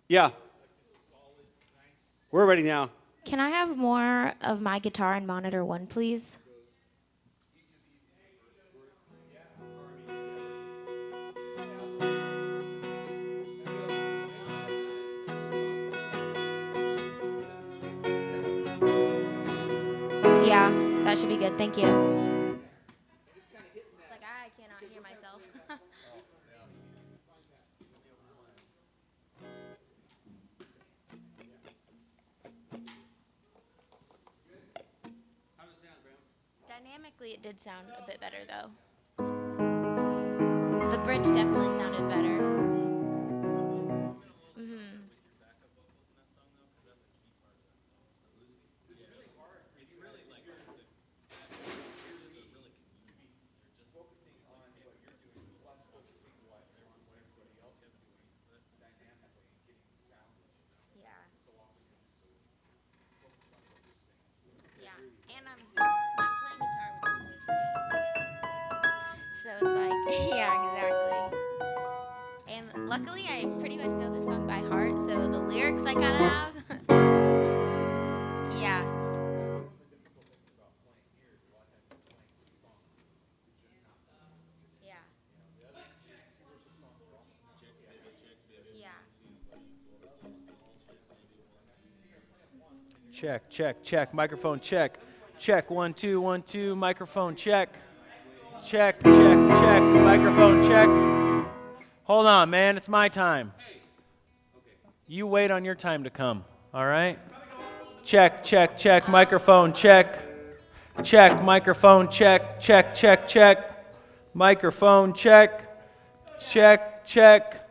Yeah. We're ready now. Can I have more of my guitar in monitor 1, please? Yeah, that should be good. Thank you. It's like I cannot hear myself. Dynamically, it did sound a bit better, though. The bridge definitely sounded better. Hmm. Yeah. Yeah. And I'm playing guitar, which is new. So it's like, yeah, exactly. And luckily, I pretty much know this song by heart, so the lyrics I kind of have. Yeah. Yeah. Yeah. Check, check, check. Microphone check. Check. 1, 2, 1, 2. Microphone check. Check, check, check. Microphone check. Hold on, man. It's my time. You wait on your time to come. All right? Check, check, check. Microphone check. Check. Microphone check. Check, check, check. Microphone check. Check, check.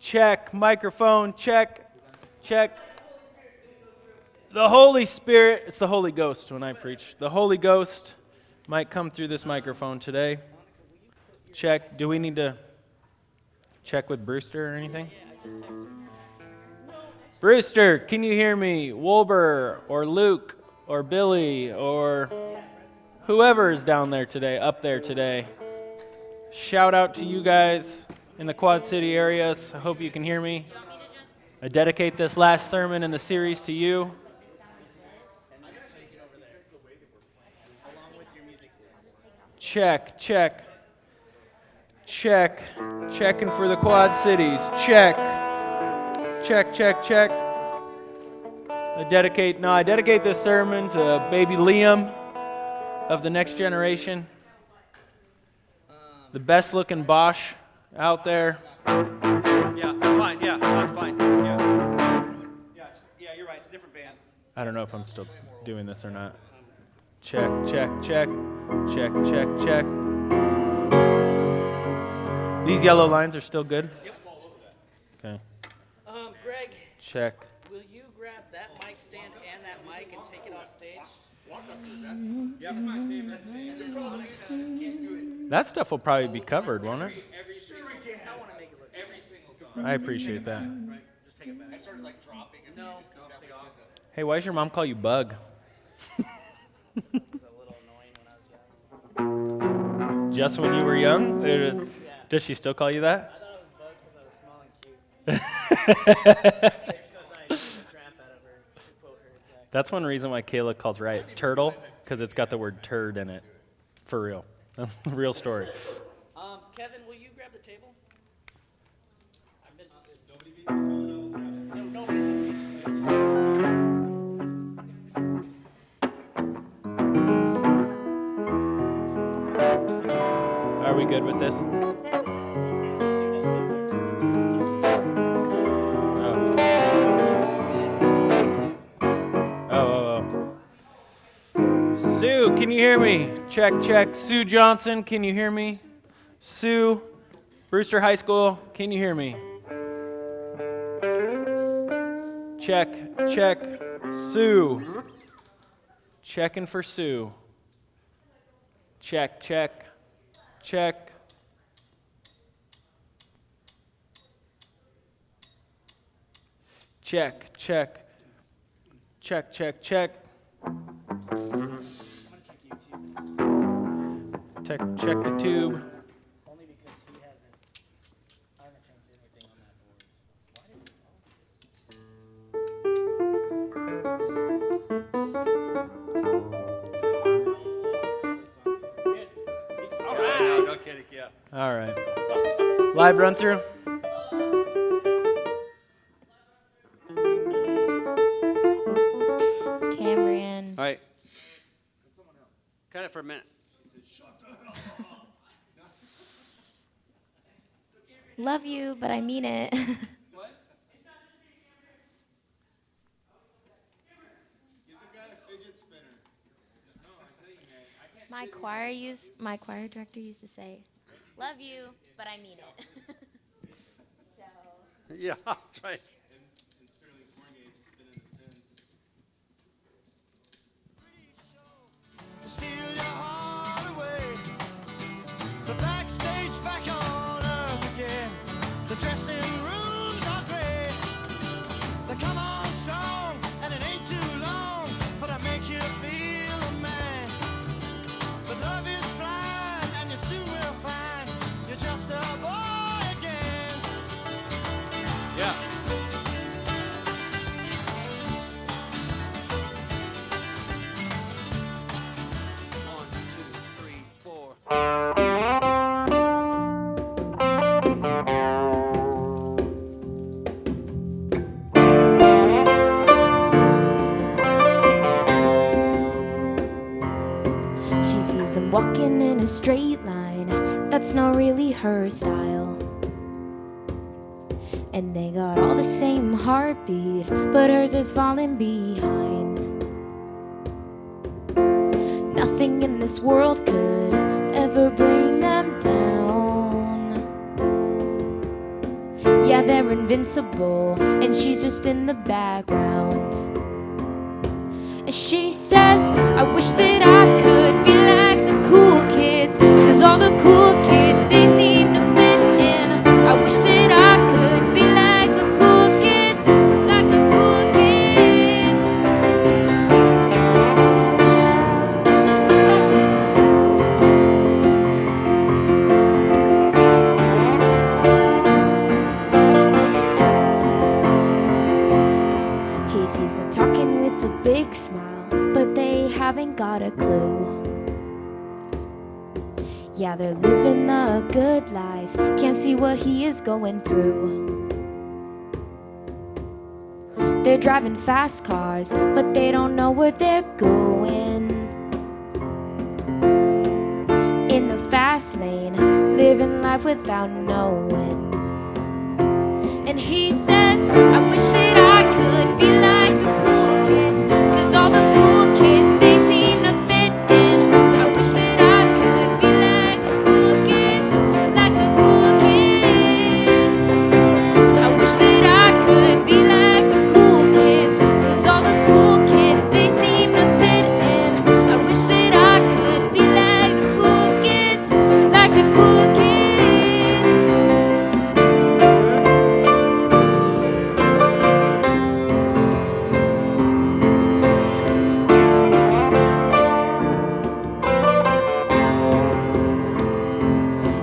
Check. Microphone check. Check. The Holy Spirit, it's the Holy Ghost when I preach. The Holy Ghost might come through this microphone today. Check. Do we need to check with Brewster or anything? Brewster, can you hear me? Wolber or Luke or Billy or whoever is down there today, up there today. Shout out to you guys in the Quad City areas. I hope you can hear me. I dedicate this last sermon in the series to you. Check, check, check, checking for the Quad Cities. Check, check, check, check. I dedicate this sermon to baby Liam of the next generation. The best looking Bosch out there. Yeah, that's fine. Yeah, that's fine. Yeah. Yeah, you're right. It's a different band. I don't know if I'm still doing this or not. Check, check, check, check, check, check. These yellow lines are still good? Yep. Okay. Greg, Check. will you grab that mic stand and that mic and take it off stage? That stuff will probably be covered, won't it? I want to make it look. I appreciate that. Just take it back. I started like dropping it. No. Hey, why does your mom call you Bug? It was a little annoying when I was young. Just when you were young? Does she still call you that? I thought it was Bug because I was small and cute. Because I beat the crap out of her, to quote her exactly. That's one reason why Kayla calls right turtle, because it's got the word turd in it. For real. That's the real story. Kevin, will you grab the table? No, nobody's gonna reach it. Are we good with this? Sue, can you hear me? Check, check. Sue Johnson, can you hear me? Sue, Brewster High School, can you hear me? Check, check. Sue. Checking for Sue. Check, check, check. Check, check. Check, check, check. Check the tube. Only because he hasn't. I haven't changed anything on that board. Why does it always? All right. Live run through. Cameron. All right. Cut it for a minute. Love you, but I mean it. My choir director used to say, "Love you, but I mean it." So. Yeah, that's right. Steal your heart away. The backstage back on earth again. The dressing rooms are gray. They come on strong and it ain't too long, but I make you feel a man. But love is blind and you soon will find you're just a boy again. Yeah. One, two, three, four. She sees them walking in a straight line. That's not really her style. And they got all the same heartbeat, but hers is falling behind. Nothing in this world could ever bring them down. Yeah, they're invincible, and she's just in the background. She says, I wish that I could be like the cool kids, 'cause all the cool kids, they seem to fit in. I wish that I could be like the cool kids, like the cool kids. He sees them talking with a big smile, but they haven't got a clue. Yeah, they're living the good life, can't see what he is going through. They're driving fast cars, but they don't know where they're going. In the fast lane, living life without knowing. And he says, I wish that I could be like the cool kids, 'cause all the cool kids, they seem to fit in. I wish that I could be like the cool kids, like the cool kids. I wish that I could be like the cool kids, 'cause all the cool kids, they seem to fit in. I wish that I could be like the cool kids, like the cool kids.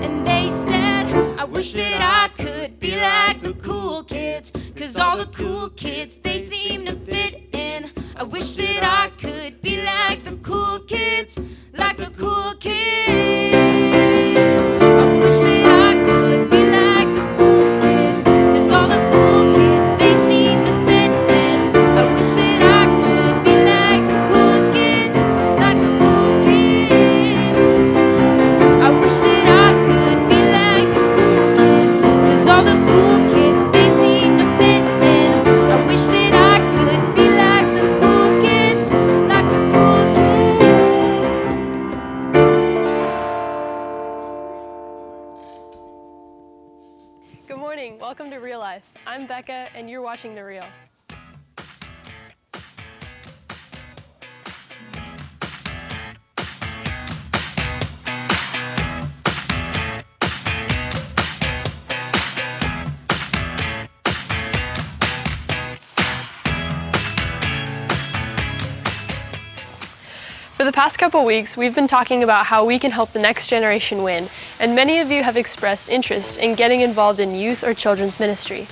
And they said, I wish that I could be like the cool kids, 'cause all the cool kids, they seem to fit in. I wish that I could be like the cool kids, like the cool kids. I wish that I could be like the cool kids, 'cause all the cool kids, they seem to fit in. I wish that I could be like the cool kids, like the cool kids. I wish that I could be like the cool kids, 'cause all the cool kids, they seem to fit in. I wish that I could be like the cool kids, like the cool kids. Good morning, welcome to Real Life. I'm Becca and you're watching The Real. For the past couple weeks, we've been talking about how we can help the next generation win, and many of you have expressed interest in getting involved in youth or children's ministry.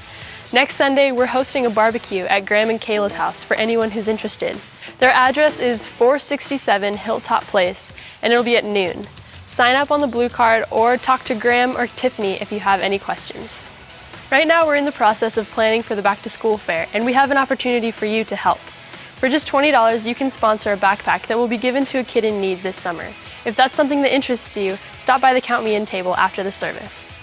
Next Sunday, we're hosting a barbecue at Graham and Kayla's house for anyone who's interested. Their address is 467 Hilltop Place, and it'll be at noon. Sign up on the blue card or talk to Graham or Tiffany if you have any questions. Right now we're in the process of planning for the back to school fair, and we have an opportunity for you to help. For just $20, you can sponsor a backpack that will be given to a kid in need this summer. If that's something that interests you, stop by the Count Me In table after the service.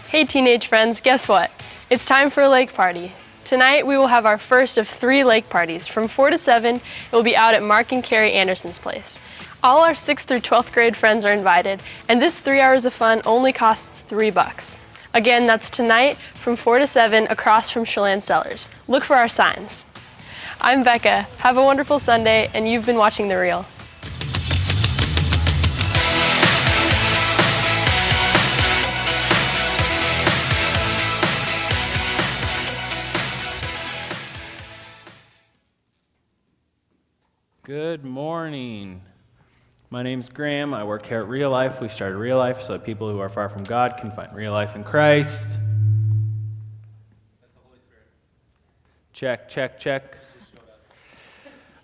Hey teenage friends, guess what? It's time for a lake party. Tonight we will have our first of 3 lake parties. From 4 to 7, it will be out at Mark and Carrie Anderson's place. All our 6th through 12th grade friends are invited, and this 3 hours of fun only costs $3. Again, that's tonight from 4 to 7 across from Chelan Cellars. Look for our signs. I'm Becca. Have a wonderful Sunday, and you've been watching The Real. Good morning. My name's Graham. I work here at RealLife. We started RealLife so that people who are far from God can find real life in Christ. Check, check, check.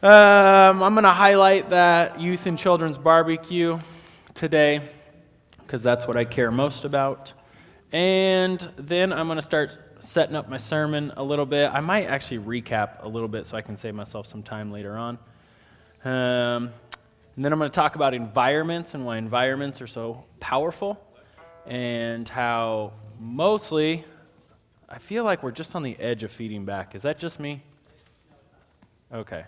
I'm going to highlight that youth and children's barbecue today because that's what I care most about. And then I'm going to start setting up my sermon a little bit. I might actually recap a little bit so I can save myself some time later on. And then I'm going to talk about environments and why environments are so powerful and how mostly I feel like we're just on the edge of feeding back. Is that just me? Okay.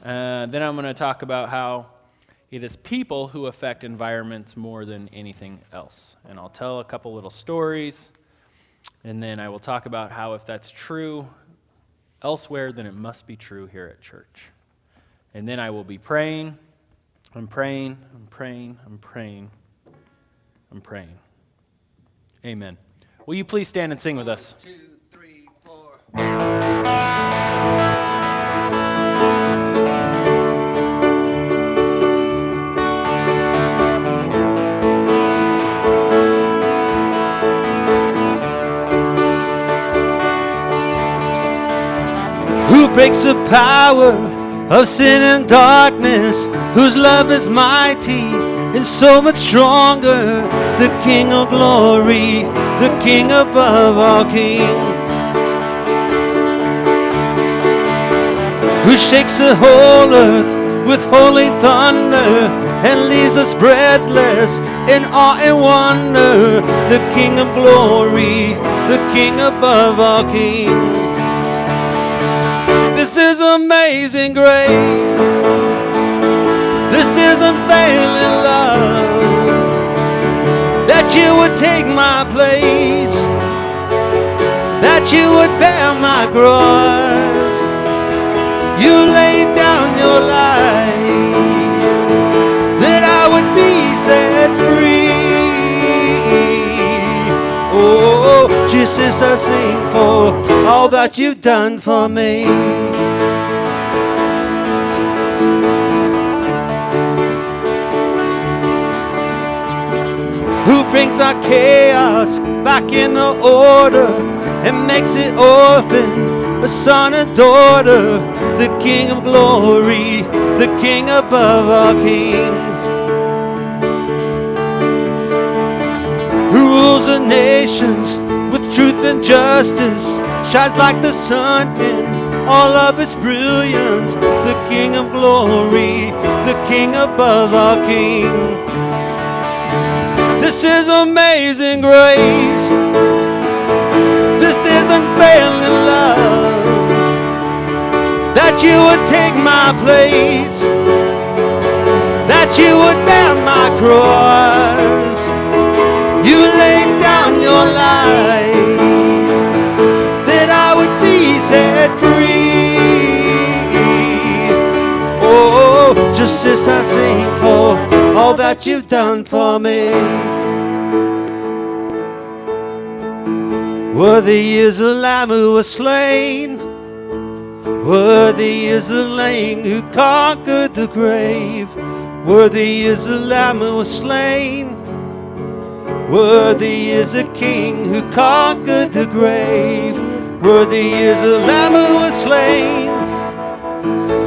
Then I'm going to talk about how it is people who affect environments more than anything else. And I'll tell a couple little stories, and then I will talk about how if that's true elsewhere, then it must be true here at church. And then I will be praying. I'm praying, I'm praying, I'm praying, I'm praying. Amen. Will you please stand and sing with us? 1, 2, 3, 4. Who breaks the power of sin and darkness, whose love is mighty and so much stronger, the King of glory, the King above all kings, who shakes the whole earth with holy thunder and leaves us breathless in awe and wonder, the King of glory, the King above all kings. This is amazing grace. This is unfailing love. That you would take my place, that you would bear my cross. You laid down your life, that I would be set free. Oh, just as I sing for all that you've done for me. Who brings our chaos back in the order and makes it open, a son and daughter, the King of glory, the King above all kings, who rules the nations with truth and justice, shines like the sun in all of its brilliance, the King of glory, the King above all kings. This is amazing grace. This is unfailing love. That you would take my place, that you would bear my cross. You laid down your life, that I would be set free. Oh, just as I sing for all that you've done for me. Worthy is the Lamb who was slain. Worthy is the Lamb who conquered the grave. Worthy is the Lamb who was slain. Worthy is the King who conquered the grave. Worthy is the Lamb who was slain.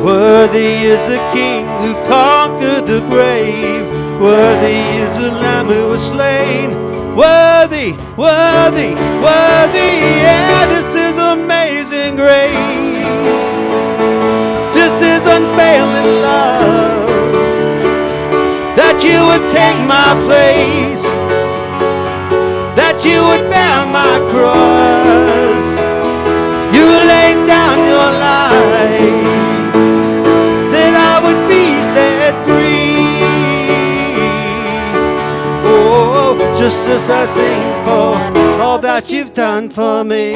Worthy is the King who conquered the grave. Worthy is the Lamb who was slain. Worthy, worthy, worthy. Yeah, this is amazing grace. This is unfailing love. That you would take my place. That you would bear my cross. You laid down your life, that I would be set free. Oh, just as I sing for all that you've done for me.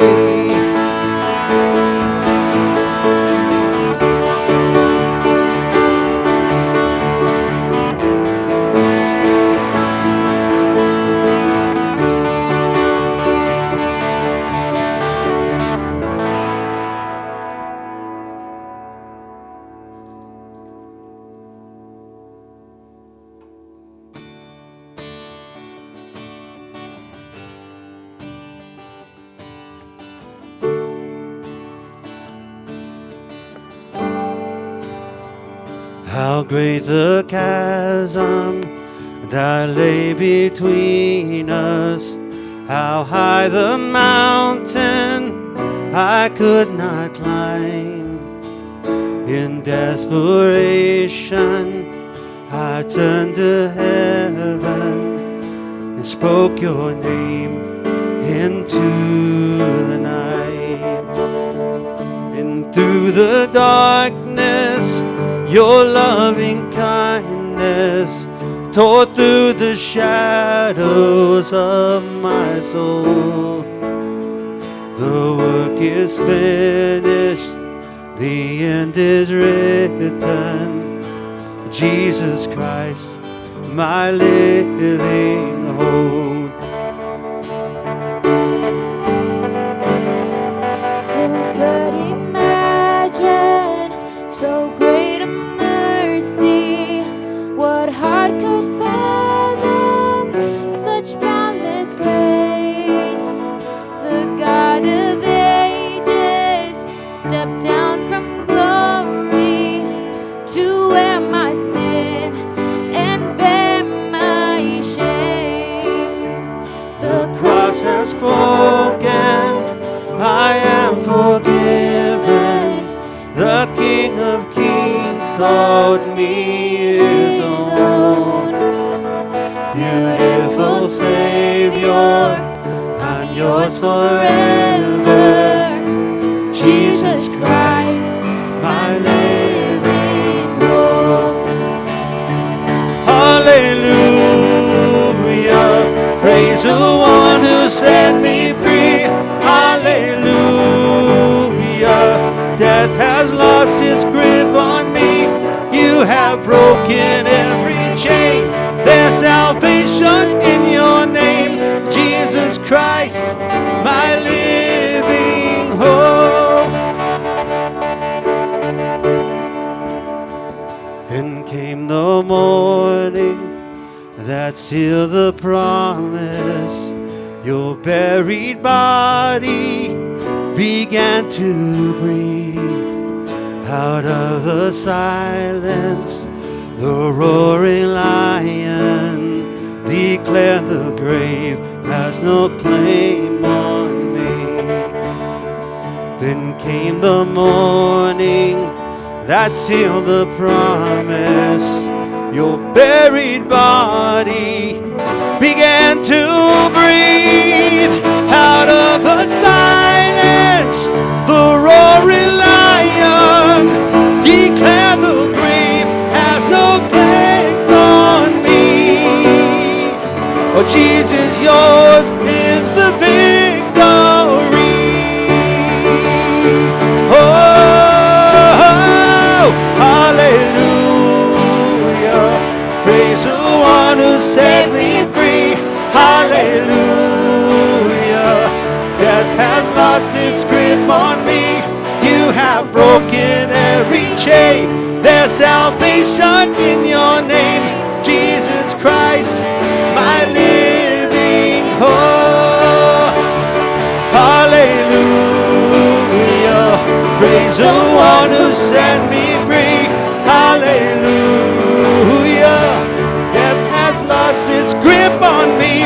How great the chasm that lay between us. How high the mountain I could not climb. In desperation I turned to heaven and spoke your name into the night. And through the darkness your loving kindness tore through the shadows of my soul. The work is finished, the end is written. Jesus Christ, my living hope. Who could imagine so great a mercy? What heart could fathom such boundless grace? The God of ages stepped down from glory to wear my sin and bear my shame. The cross has spoken, I am forgiven. The King of Kings called me his own. Beautiful Savior, I'm yours forever. Jesus Christ, my living hope. Hallelujah, praise the one who set me free. Hallelujah, death has lost its grip on me. You have broken every chain. There's salvation in your name. Jesus Christ, my living hope. Then came the morning that sealed the promise. Your buried body began to breathe. Out of the silence, the roaring lion declared the grave has no claim on me. Then came the morning that sealed the promise. Your buried body began to breathe. Out of the silence, the roaring lion declared the grave has no claim on me. Oh Jesus, yours is the victory. Oh, hallelujah, praise the one who set me free. Hallelujah, death has lost its grip on me. You have broken every chain. There's salvation in your name. Jesus Christ, my living hope. Hallelujah, praise the one who set me free. hallelujah. Death has lost its grip on me.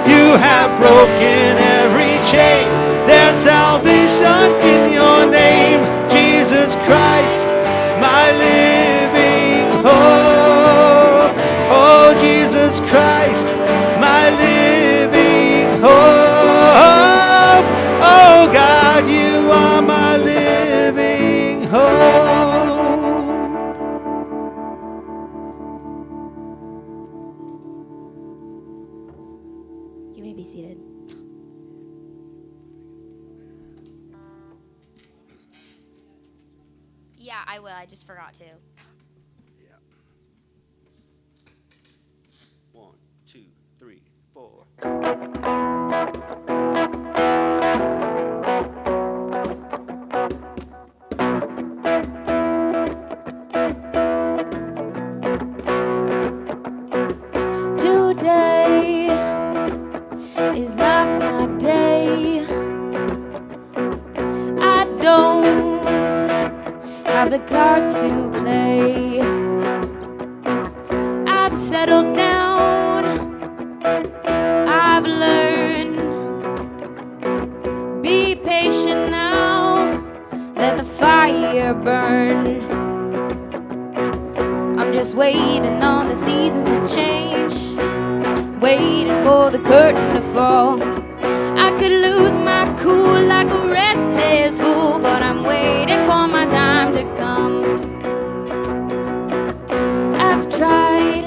You have broken every chain. There's salvation in your name, Jesus Christ, my living hope. Oh, Jesus Christ, my living hope. Oh, God, you are my living hope. You may be seated. Yeah, I will. I just forgot to. Yeah. 1, 2, 3, 4. Today is not my day. I don't have the cards to play. I've settled down. I've learned. Be patient now. Let the fire burn. I'm just waiting on the seasons to change. Waiting for the curtain to fall. I could lose my cool like a restless fool, but I'm waiting for my time to come. I've tried,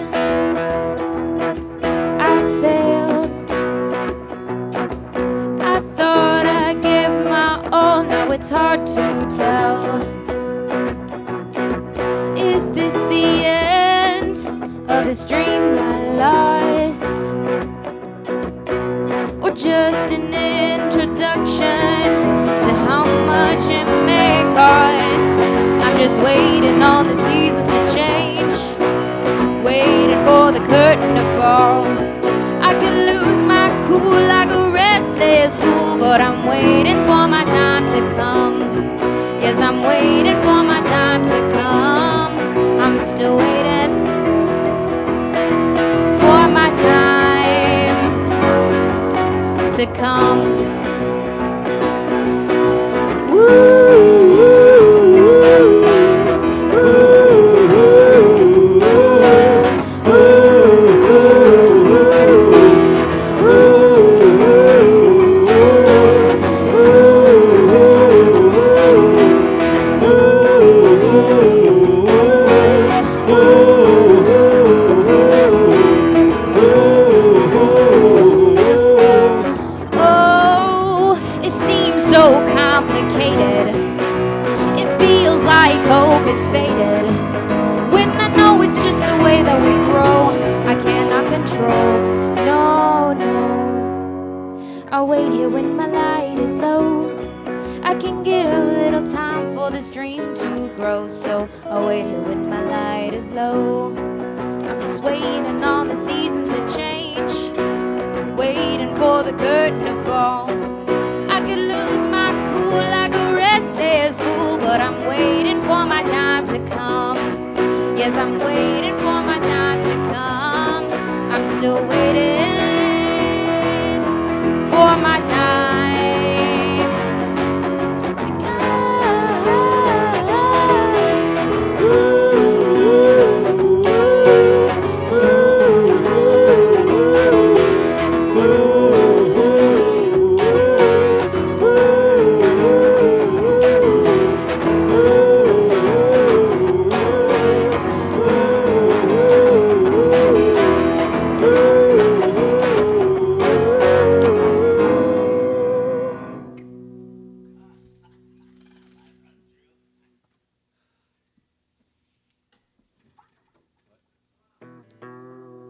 I've failed. I thought I gave my all, now it's hard to tell. Is this the end of this dream I lost? Or just an introduction to how much it may cost? I'm just waiting on the season to change, waiting for the curtain to fall. I could lose my cool like a restless fool, but I'm waiting for my time to come. Yes, I'm waiting for my time to come. I'm still waiting for my time to come. Oh, it seems so complicated. It feels like hope is faded. When I know it's just the way that we grow, I cannot control. No, no. I'll wait here when my light is low. I can give a little time for this dream to grow. So I'll wait here when my light is low. I'm just waiting on the seasons to change, waiting for the curtain to fall. I could lose my cool like a restless fool, but I'm waiting for my time to come. Yes, I'm waiting for my time to come. I'm still waiting for my time to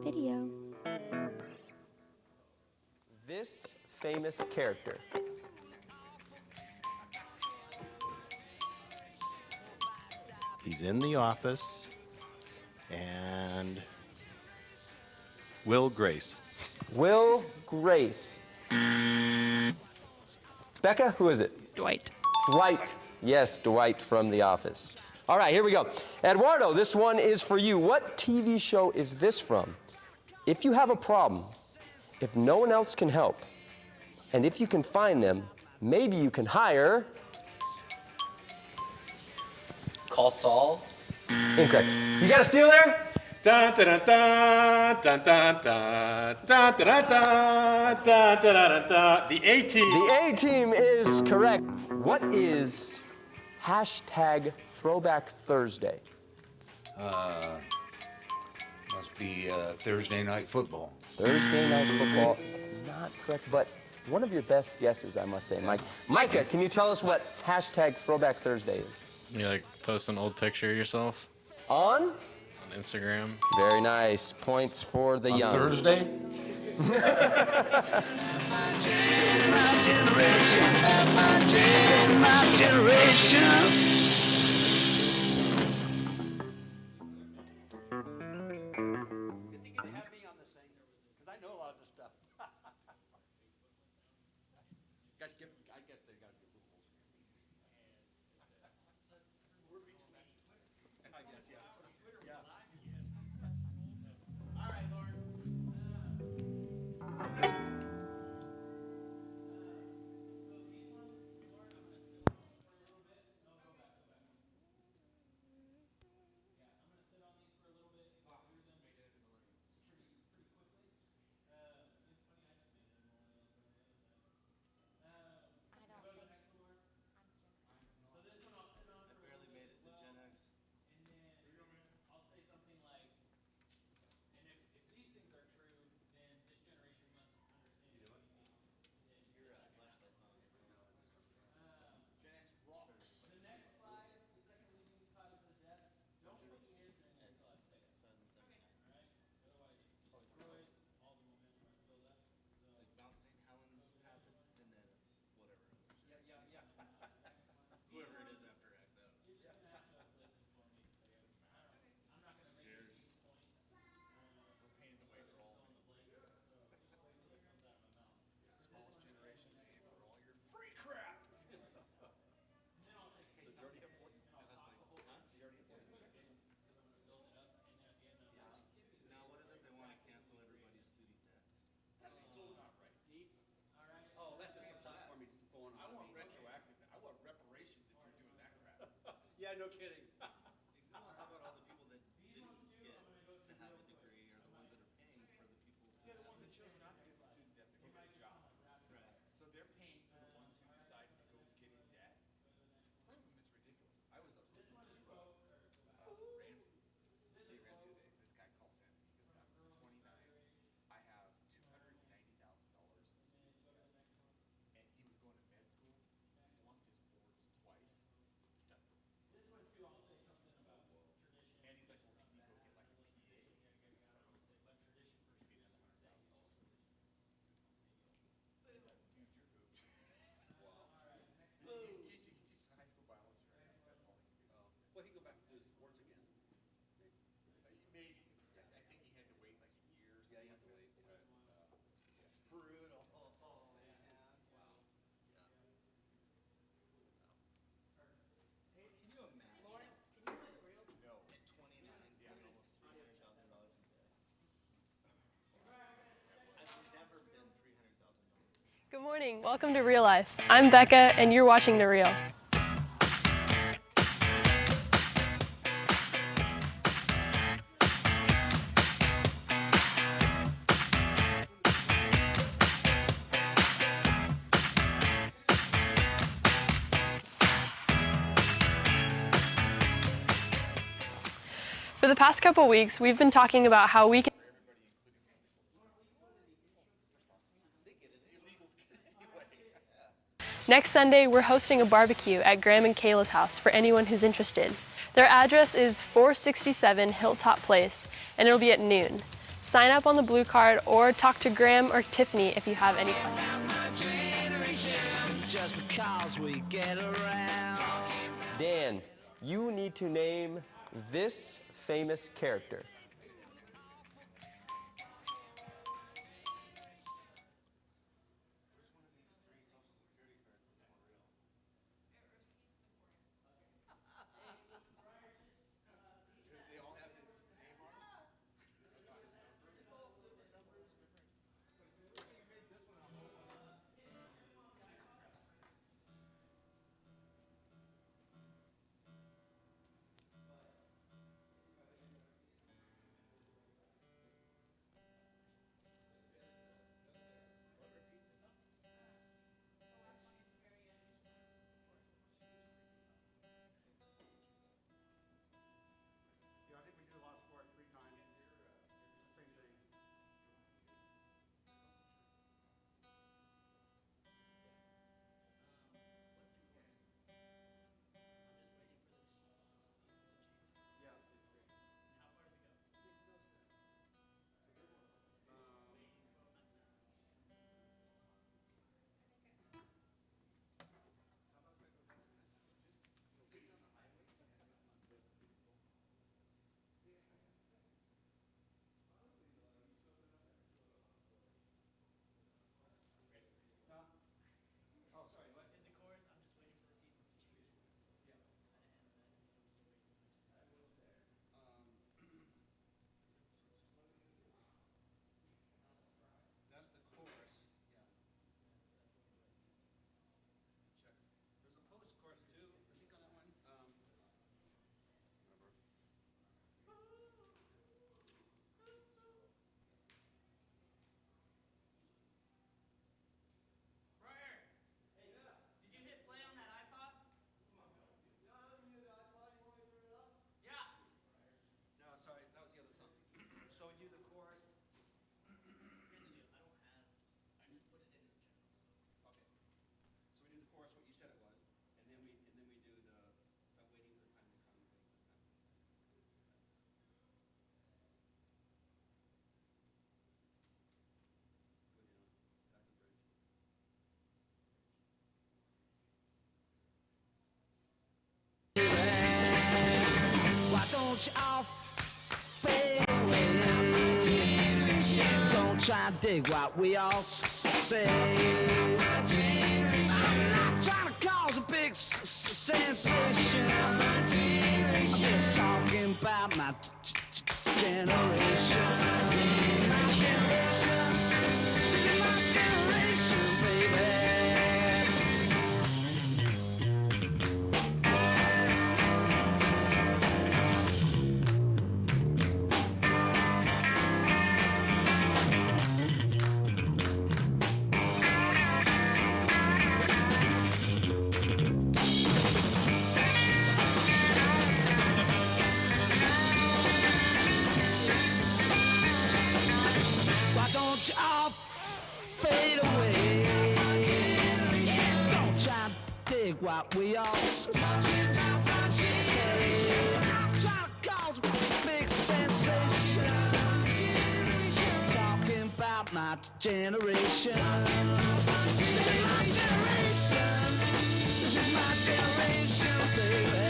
video. This famous character. He's in the office, and Will Grace. Will Grace. Becca, who is it? Dwight. Dwight. Yes, Dwight from The Office. All right, here we go. Eduardo, this one is for you. What TV show is this from? If you have a problem, if no one else can help, and if you can find them, maybe you can hire... Call Saul. Incorrect. You got a steal there? Dun, dun, dun, dun, dun, dun, dun, dun, dun, dun, dun, dun, dun. The A-Team. The A-Team is correct. What is hashtag Throwback Thursday? Must be Thursday night football. Thursday night football is not correct, but one of your best guesses, I must say, Mike. Micah, can you tell us what hashtag Throwback Thursday is? You like post an old picture of yourself On? on Instagram. Very nice. Points for the young. Thursday? Good thing they had me on this thing, because I know a lot of this stuff. Guys, I guess they got to be rules. I guess, yeah. Yeah. Oh, that's just a platform he's going on. I want retroactive. I want reparations if you're doing that crap. Yeah, no kidding. How about all the people that didn't get to have a degree, or the ones that are paying for the people? Yeah, the ones that chose not to get the student debt, but get a job. Right. So they're paying for the ones who decided to go get in debt. Some of them it's ridiculous. I was listening to Ramsey. Hey, Ramsey, this guy calls in. He goes, I'm 29. I have $290,000 in student debt. And he was going to med school, flunked his boards twice. Done. This one too, I'll say something about tradition. And he's like, well, can you go get like a PA? But tradition for me is $100,000. He's like, dude, you're hooped. Wow. He's teaching high school biology, right? That's all he can do. Well, he can go back to do sports again. Maybe. I think he had to wait like years. Yeah, you have to wait. Brutal. Can you imagine? Can you play real? No. At 29, almost $300,000 in debt. I've never been $300,000. Good morning. Welcome to Real Life. I'm Becca, and you're watching The Real. For the past couple weeks, we've been talking about how we can Next Sunday, we're hosting a barbecue at Graham and Kayla's house for anyone who's interested. Their address is 467 Hilltop Place, and it'll be at noon. Sign up on the blue card or talk to Graham or Tiffany if you have any questions. Just because we get around. Dan, you need to name this famous character. don't you all fade away? Don't try and dig what we all say. I'm not trying to cause a big sensation. I'm just talking about my generation. My generation. This is my generation, baby. Why don't you all fade away? Don't try to dig what we all say. I'm trying to cause a big sensation. Just talking about my generation. This is my generation. This is my generation, baby.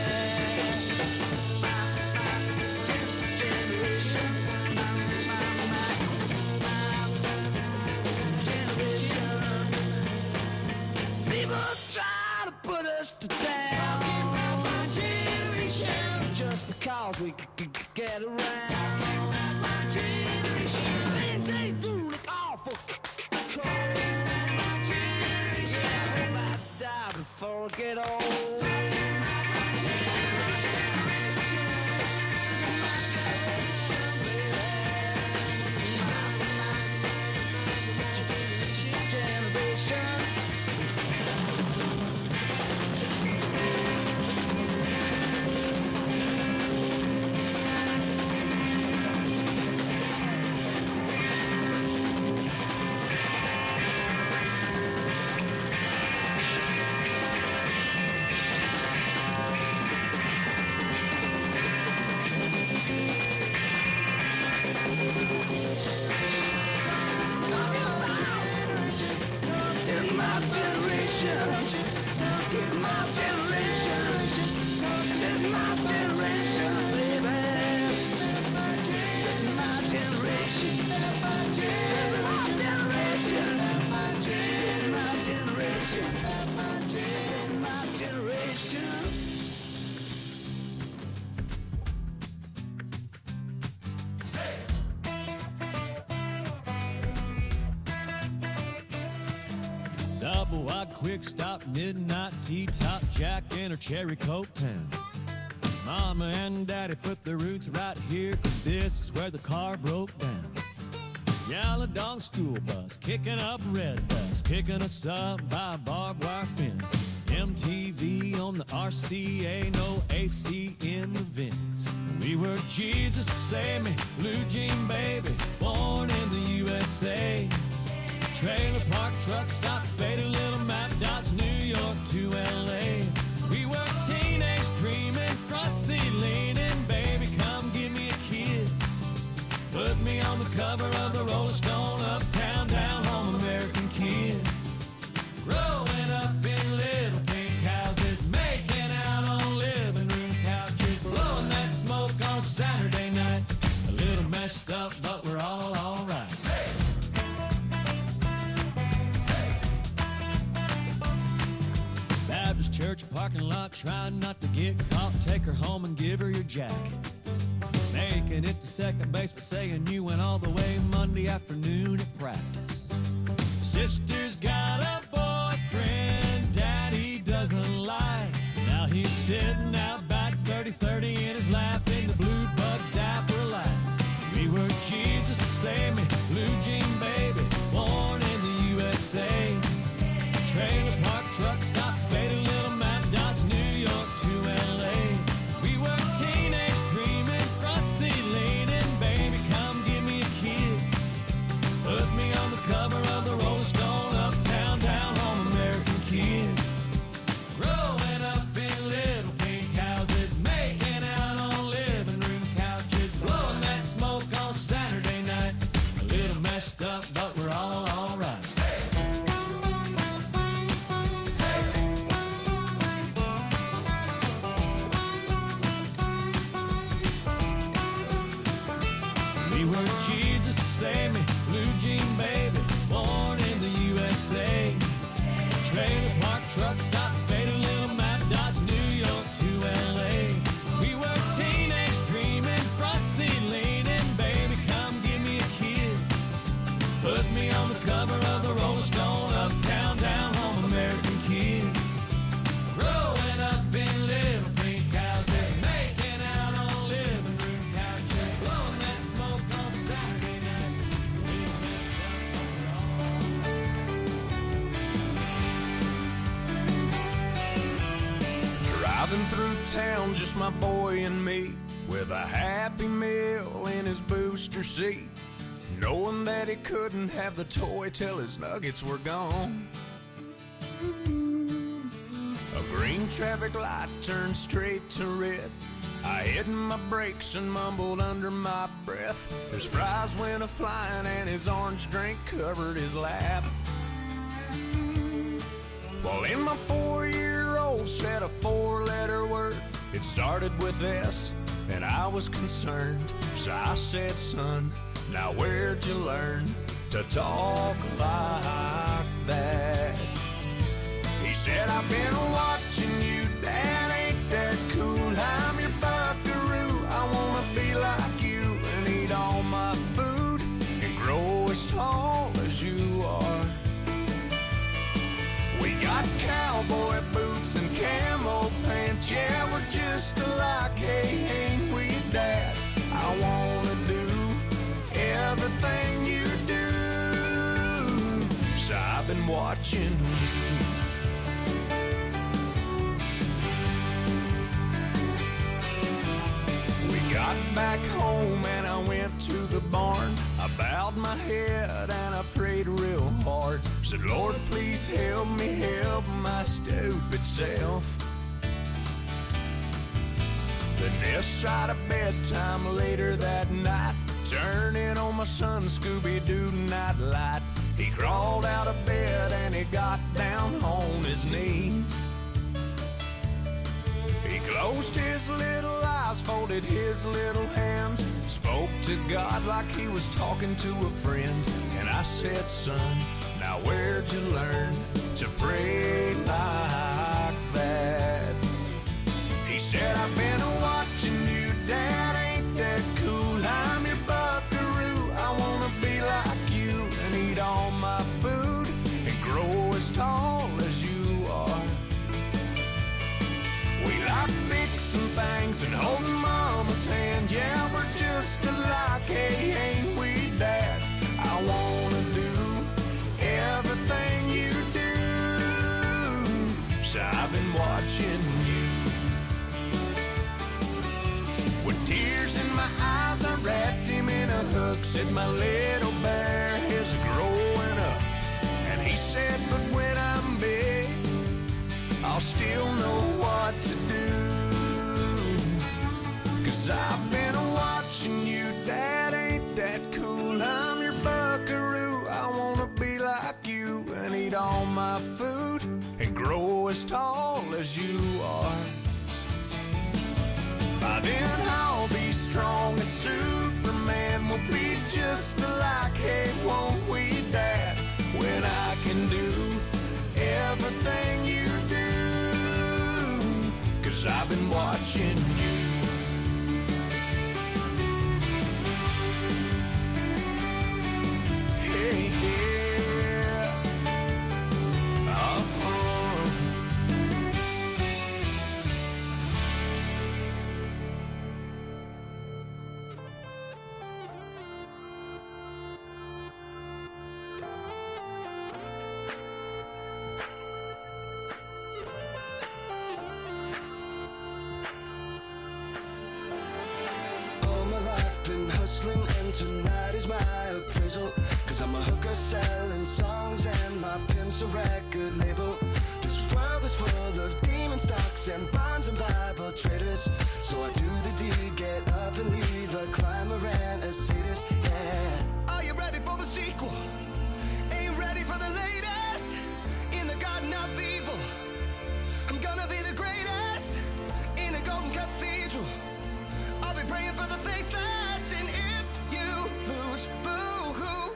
My generation. People try to put us down. My generation. Just because we could get around. My generation. They do look awful cold. My generation. I hope I die before I get old. My generation. My generation, baby. My generation. Double wide quick stop, midnight T-top, Jack in her cherry coke town. Mama and Daddy put their roots right here, 'cause this is where the car broke down. Yellow dog school bus, kicking up red dust, picking us up by a barbed wire fence. MTV on the RCA, no AC in the vents. We were Jesus Save Me, Blue Jean Baby, born in the USA. Trailer park truck stop, faded little map dots, New York to LA. We were teenage dreaming, front seat leaning, baby come give me a kiss. Put me on the cover of the Rolling Stone, uptown, down home, American kids. Growing up in little pink houses, making out on living room couches, blowing that smoke on Saturday night. A little messed up, but we're all alright. Baptist church parking lot, trying not to get caught. Take her home and give her your jacket. Making it to second base, but saying you went all the way Monday afternoon at practice. Sister's got a boyfriend Daddy doesn't like. Now he's sitting out back 30-30 in his lap in the blue bug zapper light. We were Jesus Save Me, Blue Jean Baby, born in the USA. Trailer park truck stop, faded little map dots, New York to LA. We were teenage dreaming, front seat leaning, baby come give me a kiss. Put me on the cover of the Rolling Stone, uptown, down home, American kids. Growing up in little pink houses. made a little map, dodged New York to LA. We were teenage dreaming, front seat leaning, baby, come give me a kiss. Put me on the cover of the Rolling Stone, uptown, down home, American kids. Growing up in little pink houses, making out on living room couches, blowing that smoke on Saturday night. We messed up driving through town, just my boy and me, with a Happy Meal in his booster seat, knowing that he couldn't have the toy till his nuggets were gone. A green traffic light turned straight to red. I hit my brakes and mumbled under my breath. His fries went a-flying and his orange drink covered his lap. Well, in my 4-year-old said a 4-letter word. It started with S, and I was concerned. So I said, son, now where'd you learn to talk like that? He said, I've been watching you, Dad, ain't that cool? I'm your buckaroo, I wanna be like you and eat all my food and grow as tall as you are. We got cowboy boots and camo pants, yeah, we're just alike, hey, ain't we, Dad? I wanna do everything you do, so I've been watching you. Got back home and I went to the barn. I bowed my head and I prayed real hard. Said, Lord, please help me help my stupid self. Then this side of bedtime later that night, turning on my son Scooby-Doo nightlight. He crawled out of bed and he got down on his knees. He closed his little eyes, folded his little hands, spoke to God like he was talking to a friend. And I said, son, now where'd you learn to pray like that? He said, I've been watching you, Dad, ain't that cool? I'm your buckaroo, I wanna be like you and eat all my food and grow as tall as you are. We like fixing things and holding Mama's hand, yeah, we're just alike, hey, ain't we, Dad? I wanna do everything you do, so I've been watching you. With tears in my eyes, I wrapped him in a hook, said my little bear is growing up. And he said, but when I'm big, I'll still know what to do. 'Cause I've been watching you, Dad, ain't that cool? I'm your buckaroo, I wanna be like you and eat all my food and grow as tall as you are. By then I'll be strong as Superman, we'll be just alike, hey, won't we, Dad? When I can do everything you do, 'cause I've been watching you. Hey, yeah. hustling and tonight is my appraisal. Cause I'm a hooker selling songs and my pimp's a record label. This world is full of demon stocks and bonds and Bible traders. So I do the deed, get up and leave a climber and a sadist, yeah. Are you ready for the sequel? Ain't ready for the latest? In the garden of evil, I'm gonna be the greatest. In a golden cathedral, I'll be praying for the faithless. And if you lose, boo-hoo.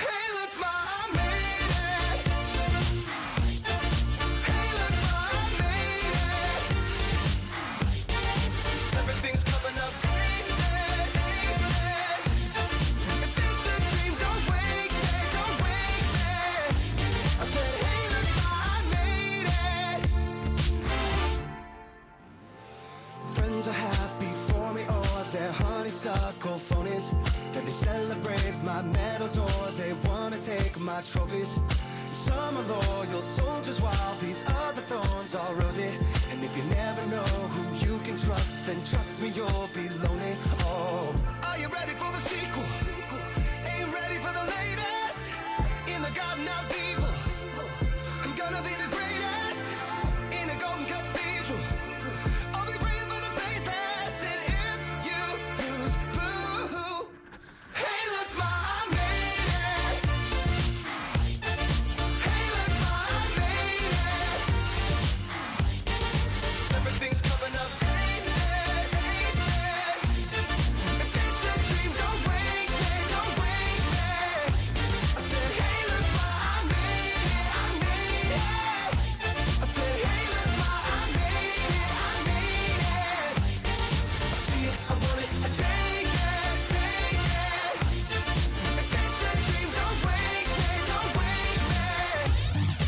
Hey, look, Ma, I made it. Hey, look, Ma, I ones are happy for me, or they're honeysuckle phonies. Then they celebrate my medals, or they wanna take my trophies. Some are loyal soldiers, while these other thorns are rosy. And if you never know who you can trust, then trust me, you'll be lonely. Oh, are you ready for the sequel? Ain't ready for the latest. In the garden of evil, I'm gonna be the greatest. In a golden cathedral, I'll be praying for the faithless. And if you lose, boo. Hey, look, Ma, I made it. Hey, look, Ma, I made it. Everything's coming up aces, aces. If it's a dream, don't wake me, don't wake me. I said, hey, look, Ma, I made it, I made it. I said, hey, look, Ma, I made it, I made it. I see it, I want it, I take it, take it. If it's a dream, don't wake me, don't wake me.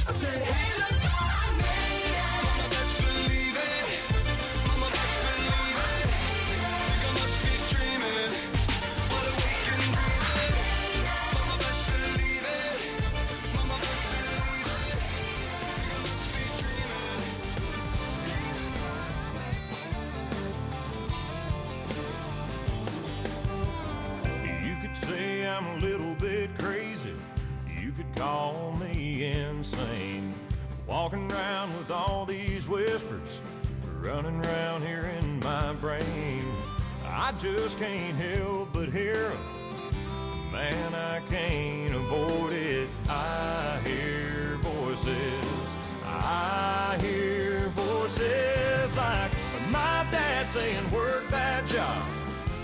I said, hey, look, Ma, I made it. Mama, best believe it. Mama, best believe it. Think I must be dreaming, but awake and breathing. Mama, best believe it. Mama, best believe it. Think I must be dreaming. You could say I'm a little bit crazy. You could call me insane. Walking around with all these whispers running around here in my brain. I just can't help but hear 'em. Man, I can't avoid it. I hear voices. I hear voices like my dad saying, work that job,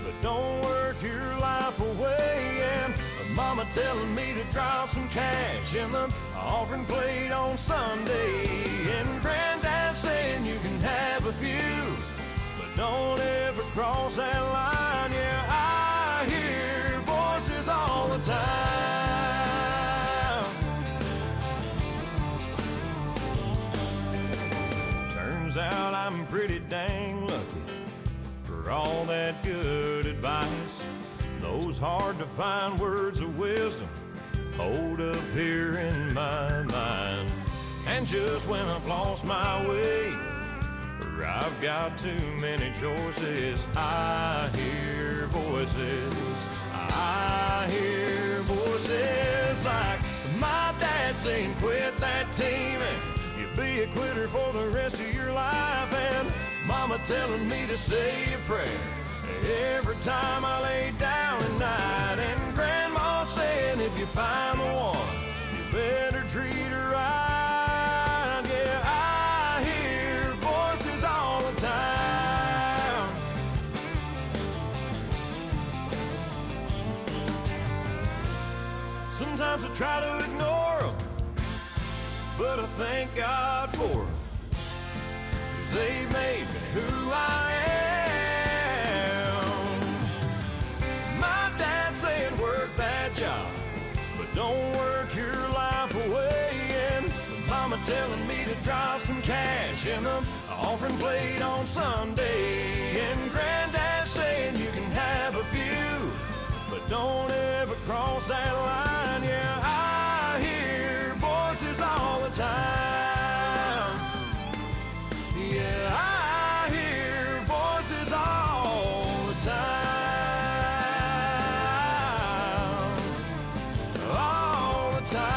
but don't work your life away. And mama telling me to drop some cash in the offering plate on Sunday. And granddad saying you can have a few, but don't ever cross that line. Yeah, I hear voices all the time. Turns out I'm pretty dang lucky for all that good advice. Those hard to find words of wisdom hold up here in my mind. And just when I've lost my way, or I've got too many choices, I hear voices. I hear voices like my dad saying, quit that teaming. You'll be a quitter for the rest of your life. And mama telling me to say a prayer every time I lay down at night. And grandma saying, if you find the one, you better treat her right. Yeah, I hear voices all the time. Sometimes I try to ignore them, but I thank God for them, 'cause they made me who I am. My dad saying work that job, but don't work your life away. And mama telling me to drop some cash in the offering plate on Sunday. And granddad saying you can have a few, but don't ever cross that line. Yeah, I hear voices all the time. Yeah, I hear voices all the time. All the time.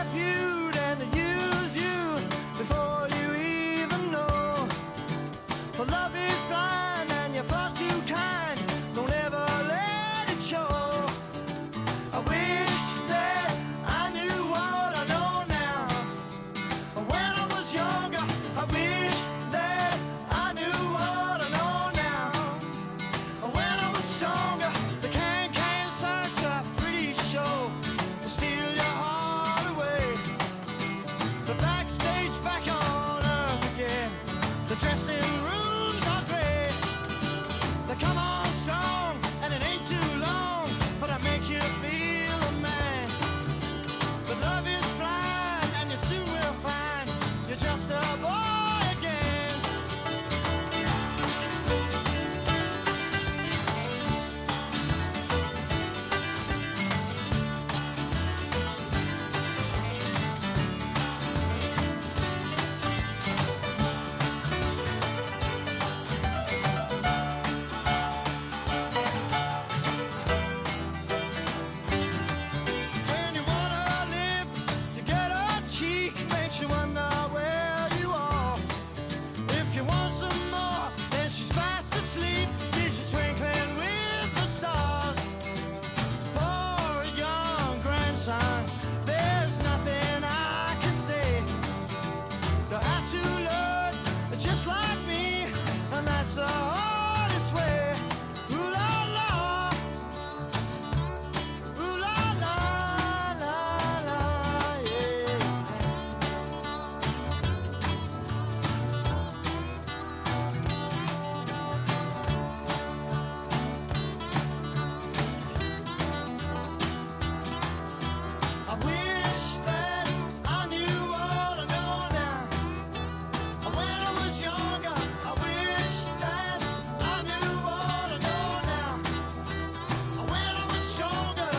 abuse and they use you before you even know. For love is blind and you're far too kind. Don't ever let it show. I wish that I knew what I know now. When I was younger, I wish that I knew what I know now. When I was stronger, the can such a pretty show. Will steal your heart away. The backstage back on earth again. The dressing rooms are great. They come on strong and it ain't too long, but I make you feel a man. But love is blind and you soon will find you're just a boy again. When you wanna live, you get a cheek, makes you wonder where you are. If you want some more, then she's fast asleep. Did you twinkling with the stars? For a young grandson, there's nothing I can say. They'll have to learn just like me, and that's the hardest way. Ooh la la, ooh la la la la, yeah. I wish that I knew what I know now. When I was younger, I wish that I knew what I know now. When I was stronger.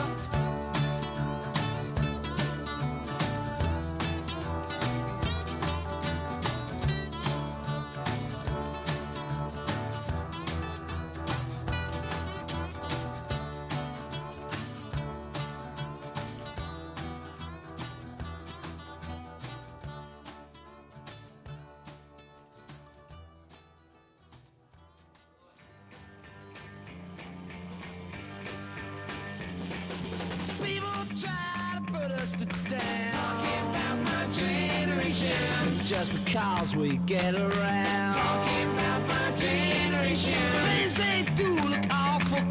People try to put us to down. Talking about my generation. Just because we get around. Talking about my generation. Things they do look awful.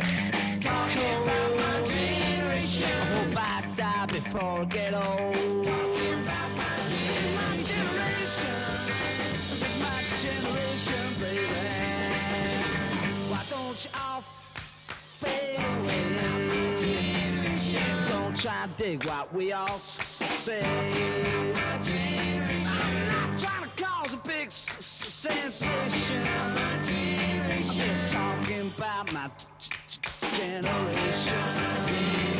Talking about my generation. I hope I die before I get old. Talking about my generation. This is my generation, baby. Why don't you all fade away? Don't try to dig what we all say. I'm not trying to cause a big sensation. I'm just talking about my generation.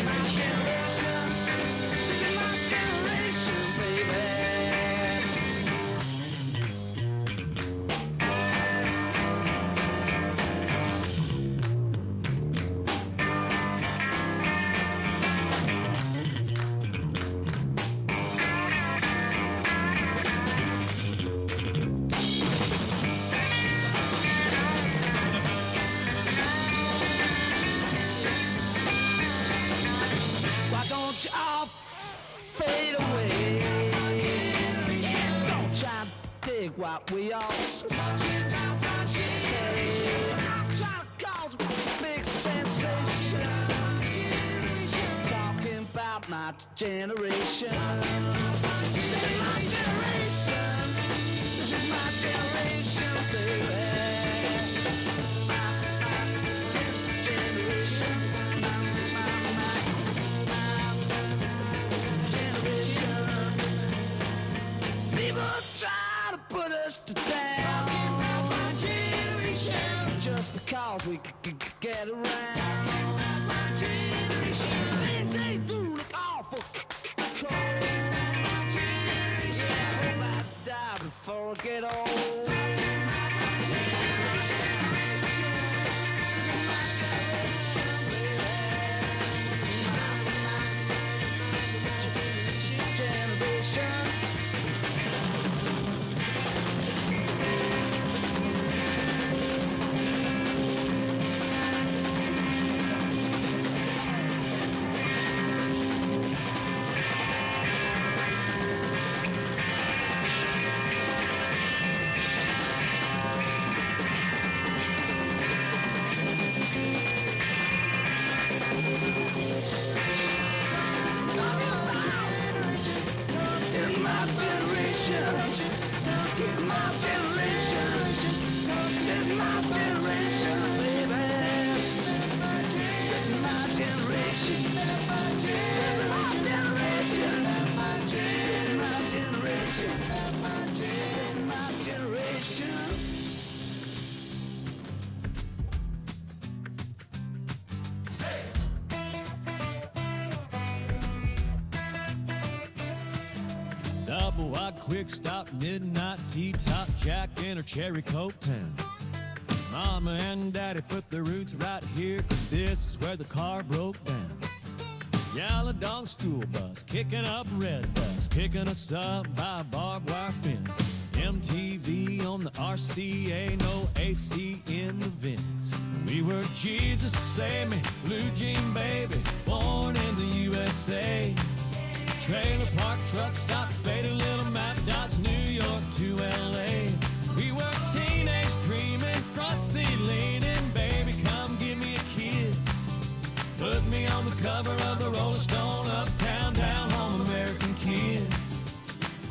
My generation. This is my generation, baby. Why don't you all fade away? Don't try to dig what we all say. I'm trying to cause a big sensation. Just talking about my generation. This is my generation. This is my generation, baby. My generation. People try to put us to down. Just because we could get around. Things they do look awful cold. I hope I die before I get old. Generation. my generation. This is my generation, baby. This is my generation. This is my generation. This is my generation. This is my generation. Double wide, quick stop, midnight tea top, Jack in her cherry coke town. Mama and Daddy put their roots right here, 'cause this is where the car broke down. Yellow dog school bus, kicking up red bus, picking us up by a barbed wire fence. MTV on the RCA, no AC in the vents. We were Jesus Save Me, blue jean baby, born in the USA. Trailer park truck stop, faded little map dots, New York to LA. We were teenage dreaming, front seat leaning, baby come give me a kiss. Put me on the cover of the Rolling Stone, uptown, down home, American kids.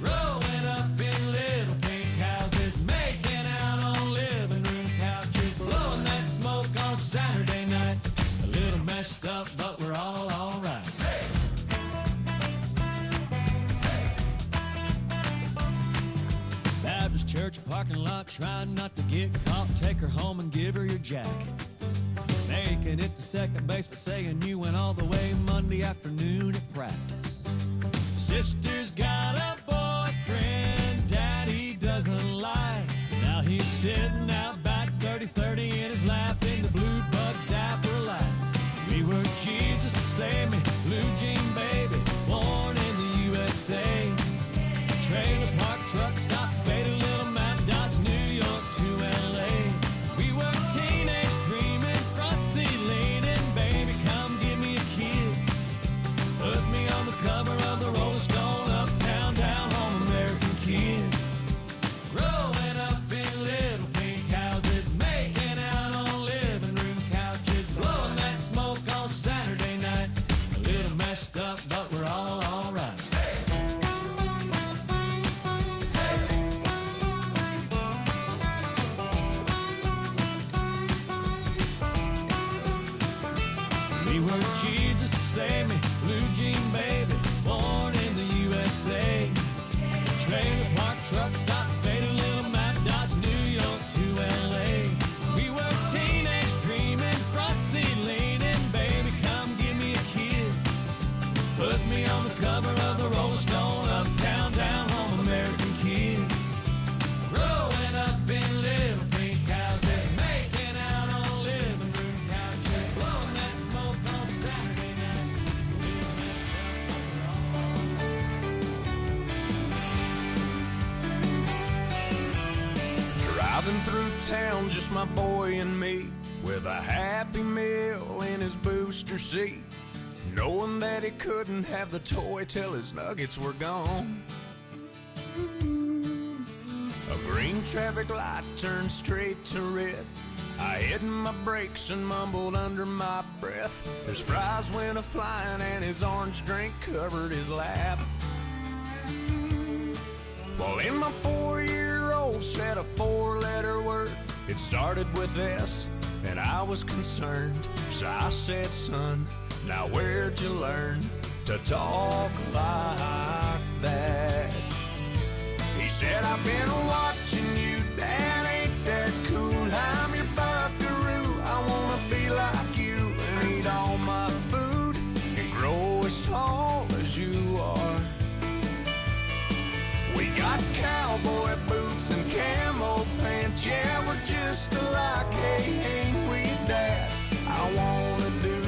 Growing up in little pink houses, making out on living room couches, blowing that smoke on Saturday night. A little messed up, but we're all alright. Baptist church parking lot, trying not to get caught. Take her home and give her your jacket. Making it to second base, but saying you went all the way Monday afternoon at practice. Sister's got a boyfriend Daddy doesn't like. Now he's sitting out back 30-30 in his lap in the blue bug zapper light. We were Jesus Save Me, blue jean baby, born in the USA. Trailer park truck stop, faded little map dots, New York to LA. We were teenage dreaming, front seat leaning, baby come give me a kiss. Put me on the cover of the Rolling Stone, uptown, down home, American kids. Growing up in little pink houses, making out on living room couches, blowing that smoke on Saturday night. A little messed up, but we're all alright. We were Jesus Save Me, blue jean baby, born in the USA. Trailer park truck stop, faded little map dots, New York to LA. We were teenage dreaming, front seat leaning, baby come give me a kiss. Put me on the cover of the Rolling Stone, uptown, down home, American kids. Growing up in little pink houses, making out on living room couches, blowing that smoke on Saturday night. Driving through town, just my boy and me, with a Happy Meal in his booster seat, knowing that he couldn't have the toy till his nuggets were gone. A green traffic light turned straight to red. I hit my brakes and mumbled under my breath. His fries went a-flying and his orange drink covered his lap. Well, in my 4-year-old said a 4-letter word. It started with S, and I was concerned. So I said, son, now where'd you learn to talk like that? He said, I've been watching you, Dad, ain't that cool? I'm your buckaroo, I wanna be like you and eat all my food and grow as tall as you are. We got cowboy boots and camo pants, yeah, we're just alike, hey, ain't we, Dad? I wanna do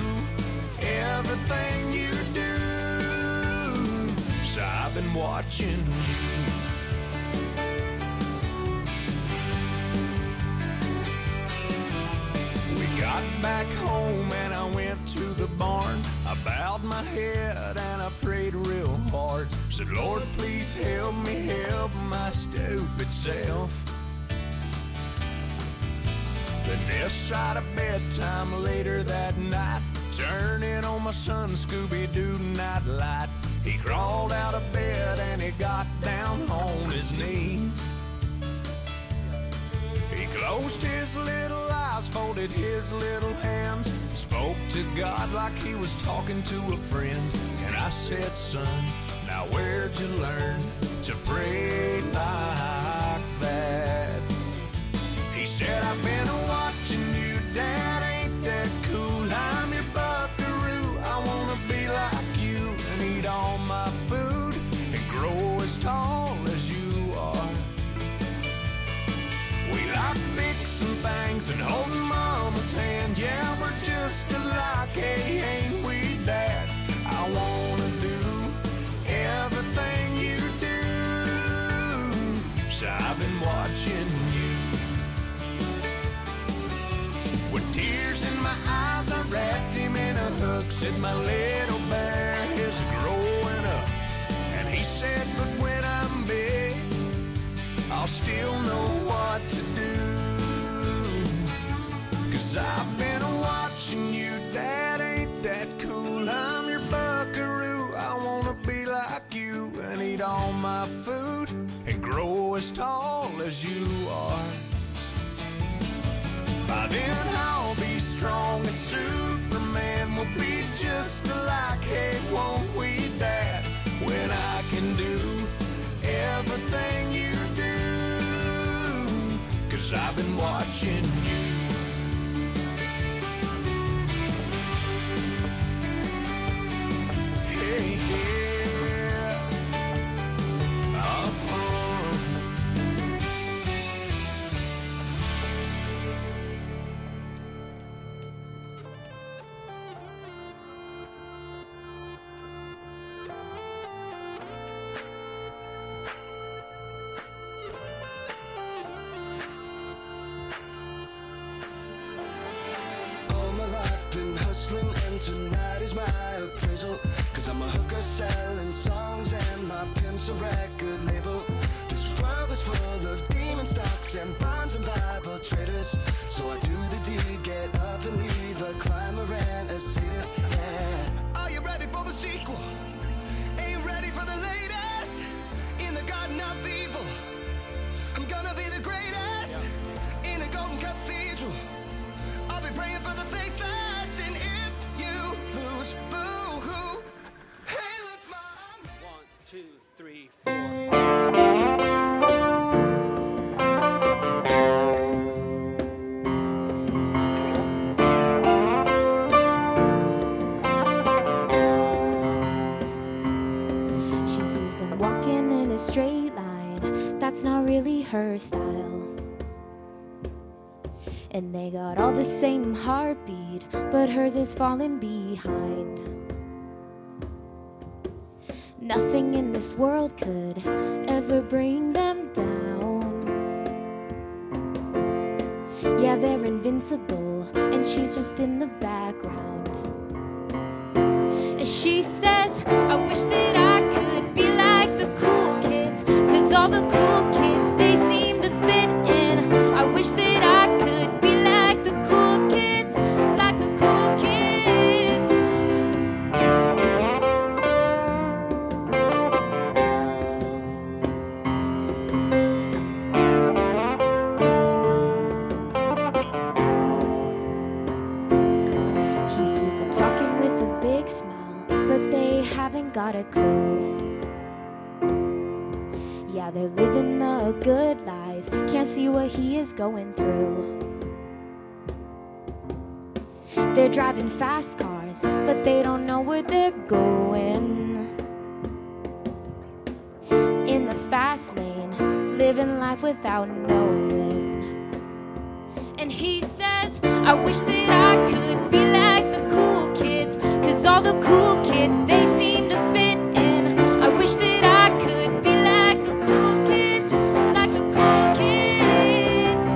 everything you do, so I've been watching you. Got back home and I went to the barn. I bowed my head and I prayed real hard. Said, Lord, please help me help my stupid self. Then this side of bedtime later that night, turning on my son Scooby-Doo nightlight. He crawled out of bed and he got down on his knees. closed his little eyes, folded his little hands, spoke to God like he was talking to a friend. And I said, son, now where'd you learn to pray like that? He said, I've been watching you, Dad, ain't that cool? I'm your buckaroo, I wanna be like you and eat all my food and grow as tall as you are. We like fixing things and holding Mama's hand. Yeah, we're just alike, hey, ain't we, Dad? I wanna do everything you do, so I've been watching you. With tears in my eyes, I wrapped him in a hug, said my little bear is growing up. And he said, but when I'm big, I'll still know what to do. 'Cause I've been watching you, Dad, ain't that cool? I'm your buckaroo, I wanna be like you and eat all my food and grow as tall as you are. By then I'll be strong as Superman, we'll be just alike, hey, won't we, Dad? When I can do everything you do, 'cause I've been watching you. Hey, yeah. All my life been hustling and tonight is my appraisal. 'Cause I'm a hooker selling songs and my pimp's a record label. This world is full of demon stocks and bonds and Bible traders. So I do the deed, get up and leave a climber and a sadist, yeah. Are you ready for the sequel? Ain't ready for the latest? In the garden of evil, I'm gonna be the greatest. In a golden cathedral, I'll be praying for the faithless. And if you lose, boo-hoo. Hey, look, Mom. 1, 2, 3, 4. She sees them walking in a straight line, that's not really her style. And they got all the same heartbeat, but hers is falling behind. Nothing in this world could ever bring them down. Yeah, they're invincible, and she's just in the background. And she says, I wish that I could be like the cool kids, 'cause all the cool kids, they seem to fit in. I wish that I could be like the cool kids, like the cool kids. He sees them talking with a big smile, but they haven't got a clue. Yeah, they're living the good life, can't see what he is going through. They're driving fast cars, but they don't know where they're going. In the fast lane, living life without knowing. And he says, I wish that I could be like the cool kids, 'cause all the cool kids, they seem to fit in. I wish that I could be like the cool kids, like the cool kids.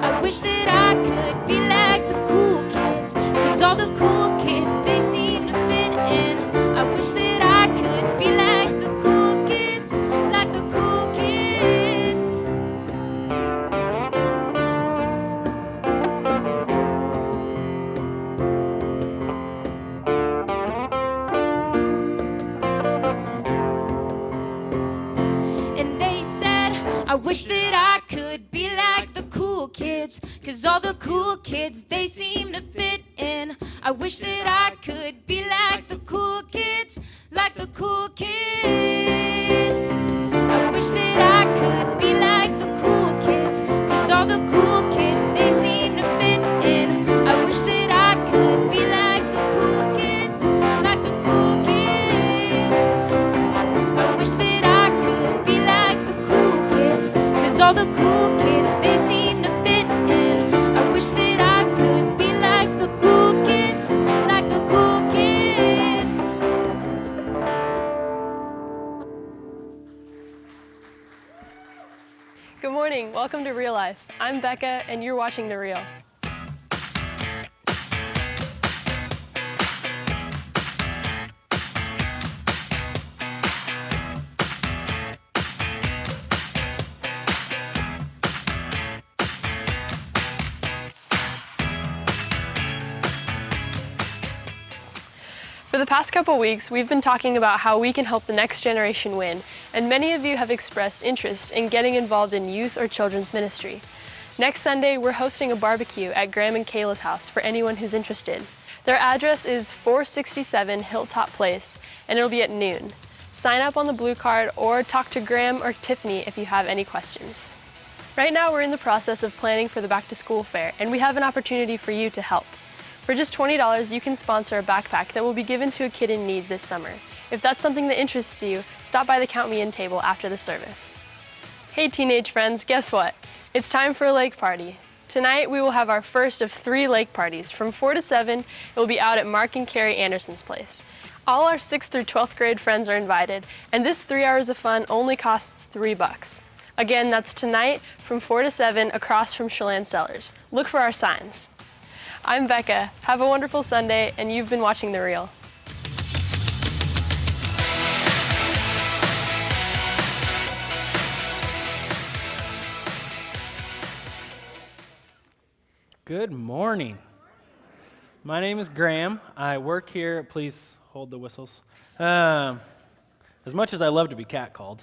I wish that I could be like the cool kids, 'cause all the cool kids, they seem to fit in. I wish that I could be like the cool kids, like the cool kids. And they said, I wish that I could be like the cool cool kids, 'cause all the cool kids, they seem to fit in. I wish that I could be like the cool kids, like the cool kids. I wish that I could be like the cool kids, 'cause all the cool kids, they seem to fit in. I wish that I could be like the cool kids, like the cool kids. I wish that I could be like the cool kids, 'cause all the cool kids, they seem to fit in. I wish that I could be like the cool kids, like the cool kids. Good morning, welcome to Real Life. I'm Becca and you're watching The Real. For the past couple weeks, we've been talking about how we can help the next generation win, and many of you have expressed interest in getting involved in youth or children's ministry. Next Sunday, we're hosting a barbecue at Graham and Kayla's house for anyone who's interested. Their address is 467 Hilltop Place, and it'll be at noon. Sign up on the blue card or talk to Graham or Tiffany if you have any questions. Right now, we're in the process of planning for the back to school fair, and we have an opportunity for you to help. For just $20, you can sponsor a backpack that will be given to a kid in need this summer. If that's something that interests you, stop by the Count Me In table after the service. Hey teenage friends, guess what? It's time for a lake party. Tonight we will have our first of 3 lake parties. From 4 to 7, it will be out at Mark and Carrie Anderson's place. All our 6th through 12th grade friends are invited, and this 3 hours of fun only costs $3. Again, that's tonight from 4 to 7 across from Chelan Cellars. Look for our signs. I'm Becca. Have a wonderful Sunday, and you've been watching The Real. Good morning. My name is Graham. I work here. Please hold the whistles. As much as I love to be catcalled,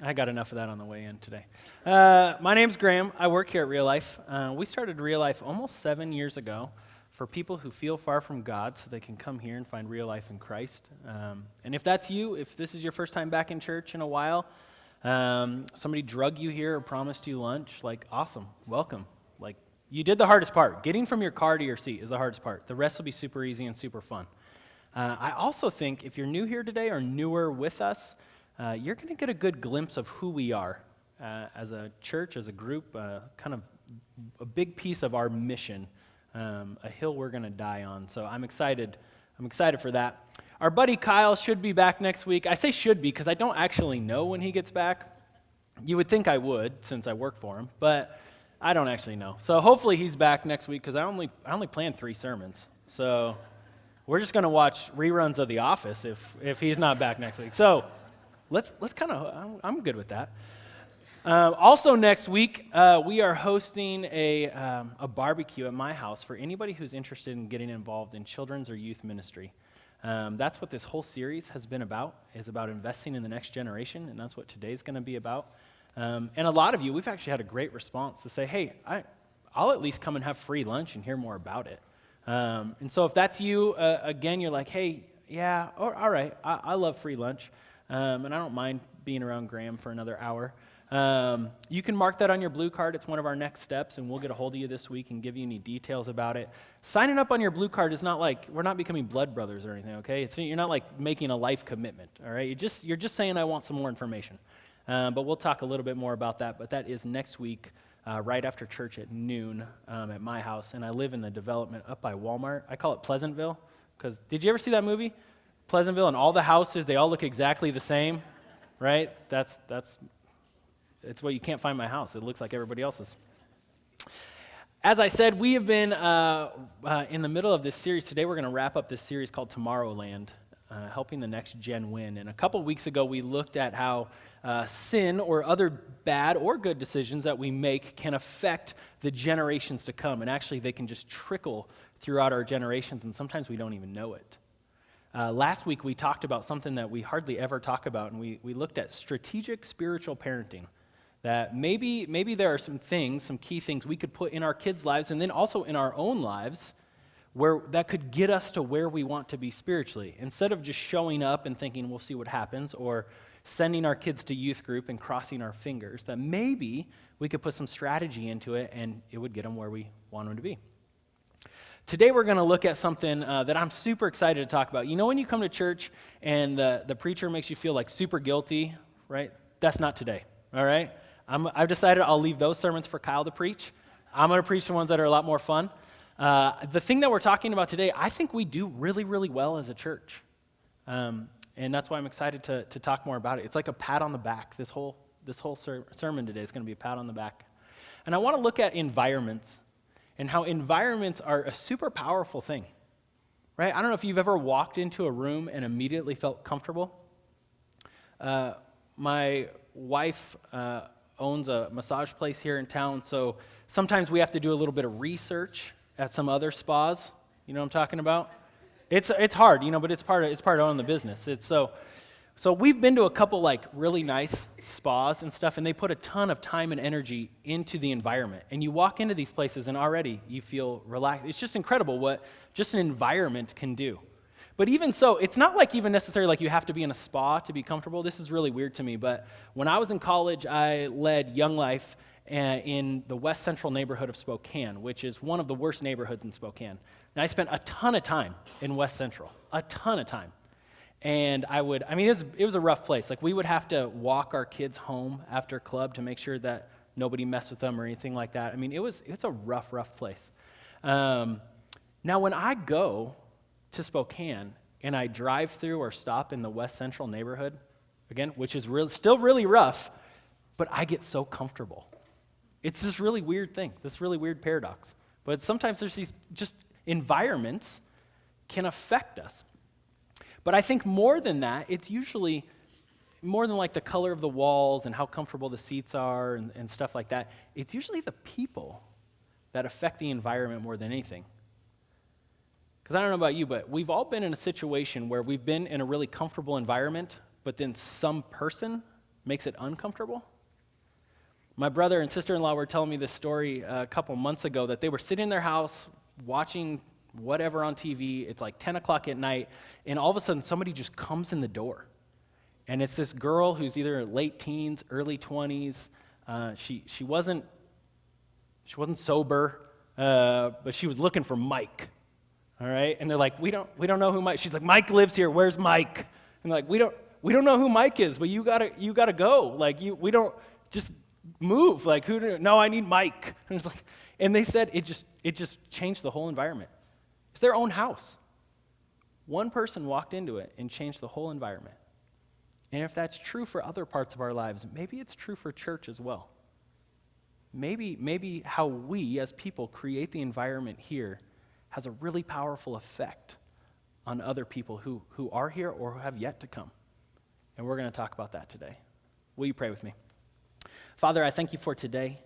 I got enough of that on the way in today. My name's Graham. I work here at RealLife. We started RealLife almost 7 years ago for people who feel far from God so they can come here and find real life in Christ. And if that's you, if this is your first time back in church in a while, somebody drug you here or promised you lunch, like, awesome, welcome. Like, you did the hardest part. Getting from your car to your seat is the hardest part. The rest will be super easy and super fun. I also think if you're new here today or newer with us, you're going to get a good glimpse of who we are as a church, as a group, kind of a big piece of our mission, a hill we're going to die on. So I'm excited. I'm excited for that. Our buddy Kyle should be back next week. I say should be because I don't actually know when he gets back. You would think I would since I work for him, but I don't actually know. So hopefully he's back next week because I only planned 3 sermons. So we're just going to watch reruns of The Office if he's not back next week. So let's kind of, I'm good with that. Also next week, we are hosting a barbecue at my house for anybody who's interested in getting involved in children's or youth ministry. That's what this whole series has been about, is about investing in the next generation, and that's what today's going to be about. And a lot of you, we've actually had a great response to say, hey, I'll at least come and have free lunch and hear more about it. And so if that's you, again, you're like, hey, yeah, all right, I love free lunch, and I don't mind being around Graham for another hour. You can mark that on your blue card. It's one of our next steps, and we'll get a hold of you this week and give you any details about it. Signing up on your blue card is not like, we're not becoming blood brothers or anything, okay? You're not like making a life commitment, all right? You're just saying I want some more information. But we'll talk a little bit more about that, but that is next week, right after church at noon at my house, and I live in the development up by Walmart. I call it Pleasantville, because did you ever see that movie? Pleasantville, and all the houses, they all look exactly the same, right? It's what you can't find my house. It looks like everybody else's. As I said, we have been in the middle of this series. Today we're going to wrap up this series called Tomorrowland, helping the next gen win. And a couple weeks ago we looked at how sin or other bad or good decisions that we make can affect the generations to come. And actually they can just trickle throughout our generations, and sometimes we don't even know it. Last week we talked about something that we hardly ever talk about, and we looked at strategic spiritual parenting. that maybe there are some things, some key things we could put in our kids' lives and then also in our own lives where that could get us to where we want to be spiritually. Instead of just showing up and thinking we'll see what happens, or sending our kids to youth group and crossing our fingers, that maybe we could put some strategy into it and it would get them where we want them to be. Today we're going to look at something that I'm super excited to talk about. You know when you come to church and the preacher makes you feel like super guilty, right? That's not today, all right? I've decided I'll leave those sermons for Kyle to preach. I'm going to preach the ones that are a lot more fun. The thing that we're talking about today, I think we do really, really well as a church. And that's why I'm excited to talk more about it. It's like a pat on the back. This whole sermon today is going to be a pat on the back. And I want to look at environments and how environments are a super powerful thing, right? I don't know if you've ever walked into a room and immediately felt comfortable. My wife owns a massage place here in town, so sometimes we have to do a little bit of research at some other spas. You know what I'm talking about? It's hard, but it's part of owning the business. So we've been to a couple like really nice spas and stuff, and they put a ton of time and energy into the environment. And you walk into these places and already you feel relaxed. It's just incredible what just an environment can do. But even so, it's not like even necessarily like you have to be in a spa to be comfortable. This is really weird to me, but when I was in college, I led Young Life in the West Central neighborhood of Spokane, which is one of the worst neighborhoods in Spokane. And I spent a ton of time in West Central, a ton of time. And it was a rough place. Like we would have to walk our kids home after club to make sure that nobody messed with them or anything like that. It's a rough place. Now when I go to Spokane and I drive through or stop in the West Central neighborhood, again, which is still really rough, but I get so comfortable. It's this really weird thing, this really weird paradox. But sometimes there's these just environments can affect us. But I think more than that, it's usually more than like the color of the walls and how comfortable the seats are and stuff like that. It's usually the people that affect the environment more than anything. Because I don't know about you, but we've all been in a situation where we've been in a really comfortable environment, but then some person makes it uncomfortable. My brother and sister-in-law were telling me this story a couple months ago that they were sitting in their house watching whatever on TV. It's like 10 o'clock at night, and all of a sudden somebody just comes in the door. And it's this girl who's either late teens, early 20s. She wasn't sober, but she was looking for Mike. All right, and they're like, we don't know who Mike. She's like, Mike lives here. Where's Mike? And they're like, we don't know who Mike is, but you gotta go. Like we don't just move. Like no, I need Mike. And it's like, and they said it just changed the whole environment. It's their own house. One person walked into it and changed the whole environment. And if that's true for other parts of our lives, maybe it's true for church as well. Maybe how we as people create the environment here has a really powerful effect on other people who are here or who have yet to come. And we're going to talk about that today. Will you pray with me? Father, I thank you for today.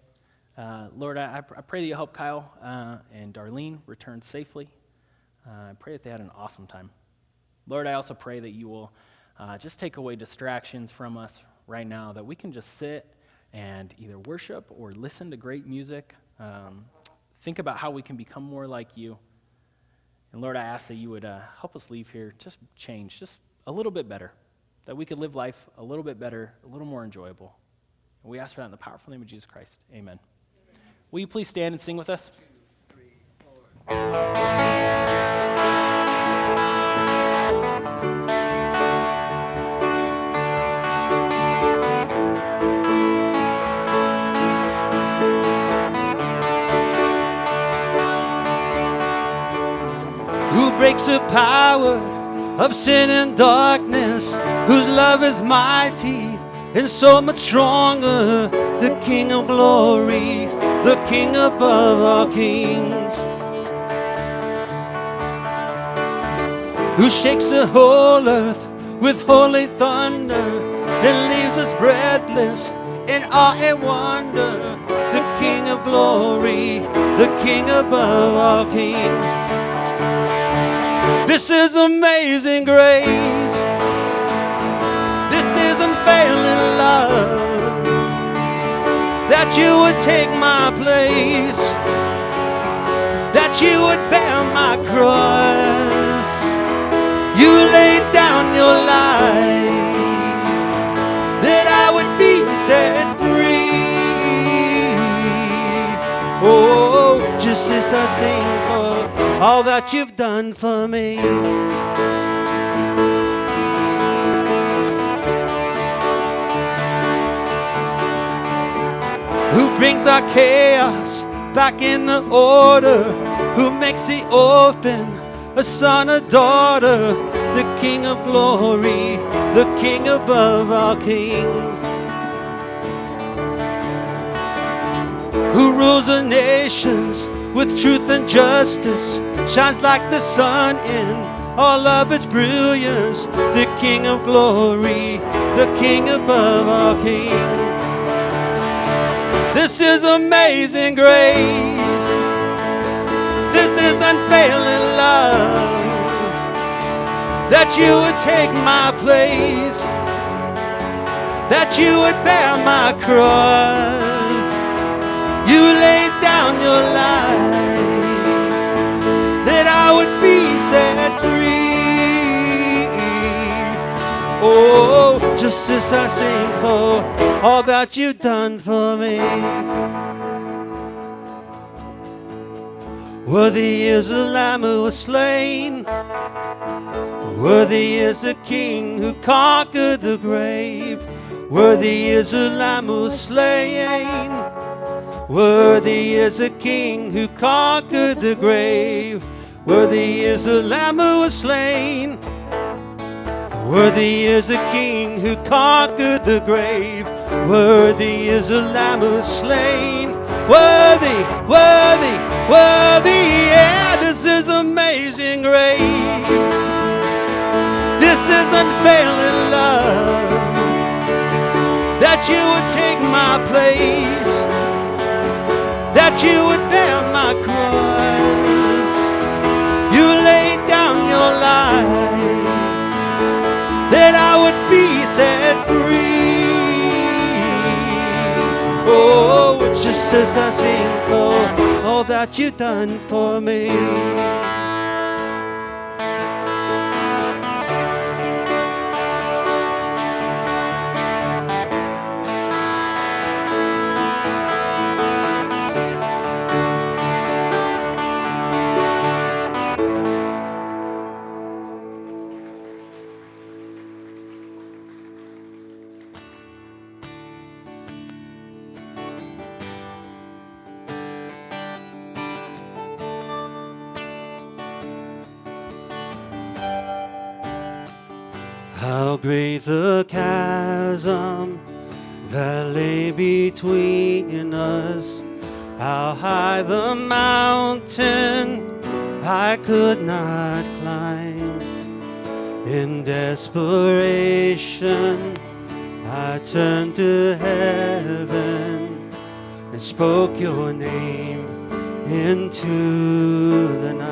Lord, I pray that you help Kyle and Darlene return safely. I pray that they had an awesome time. Lord, I also pray that you will just take away distractions from us right now, that we can just sit and either worship or listen to great music, think about how we can become more like you. And Lord, I ask that you would help us leave here just change, just a little bit better, that we could live life a little bit better, a little more enjoyable. And we ask for that in the powerful name of Jesus Christ. Amen. Will you please stand and sing with us? 2, 3, 4. Who breaks the power of sin and darkness, whose love is mighty and so much stronger, the King of glory, the King above all kings, who shakes the whole earth with holy thunder and leaves us breathless in awe and wonder, the King of glory, the King above all kings. This is amazing grace. This is unfailing love. that you would take my place, that you would bear my cross. You laid down your life, that I would be set free. Oh, just as I sing for all that you've done for me. Who brings our chaos back in the order, who makes the orphan a son, a daughter, the King of glory, the King above all kings, who rules the nations with truth and justice, shines like the sun in all of its brilliance, the King of glory, the King above all kings. This is amazing grace. This is unfailing love, that you would take my place, that you would bear my cross. You laid down your life, that I would be set free. Oh, just as I sing for all that you've done for me. Worthy is the Lamb who was slain, worthy is the King who conquered the grave, worthy is the Lamb who was slain, worthy is the King who conquered the grave, worthy is the Lamb who was slain, worthy is the King who conquered the grave, worthy is the Lamb who was slain, worthy, worthy, worthy, yeah, this is amazing grace. This is unfailing love, that you would take my place, that you would bear my cross. You laid down your life, that I would be set free. Oh, just as I sing for all that you've done for me. How great the chasm that lay between us, how high the mountain I could not climb. In desperation I turned to heaven and spoke your name into the night.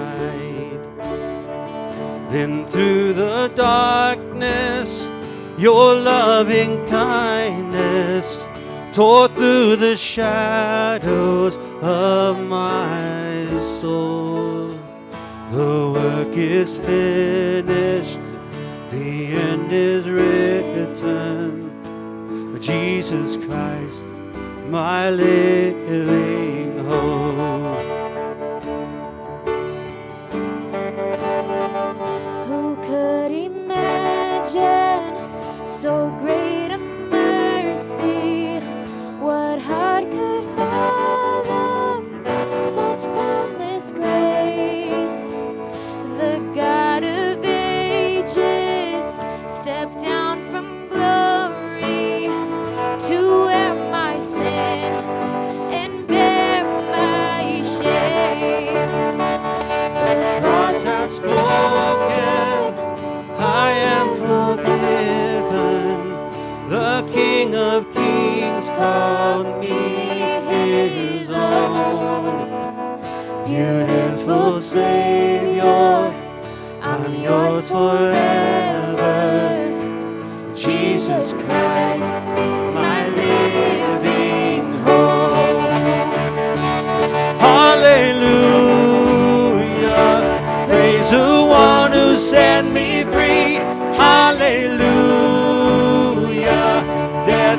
Then through the darkness, your loving kindness tore through the shadows of my soul. The work is finished, the end is written. Jesus Christ, my living hope. Who could imagine so great a mercy? What heart could fathom such boundless grace? The God of ages stepped down from glory to wear my sin and bear my shame. The cross has spoken, I am forgiven. The King of Kings called me his own. Beautiful Savior, I'm yours forever. Jesus Christ, my living hope.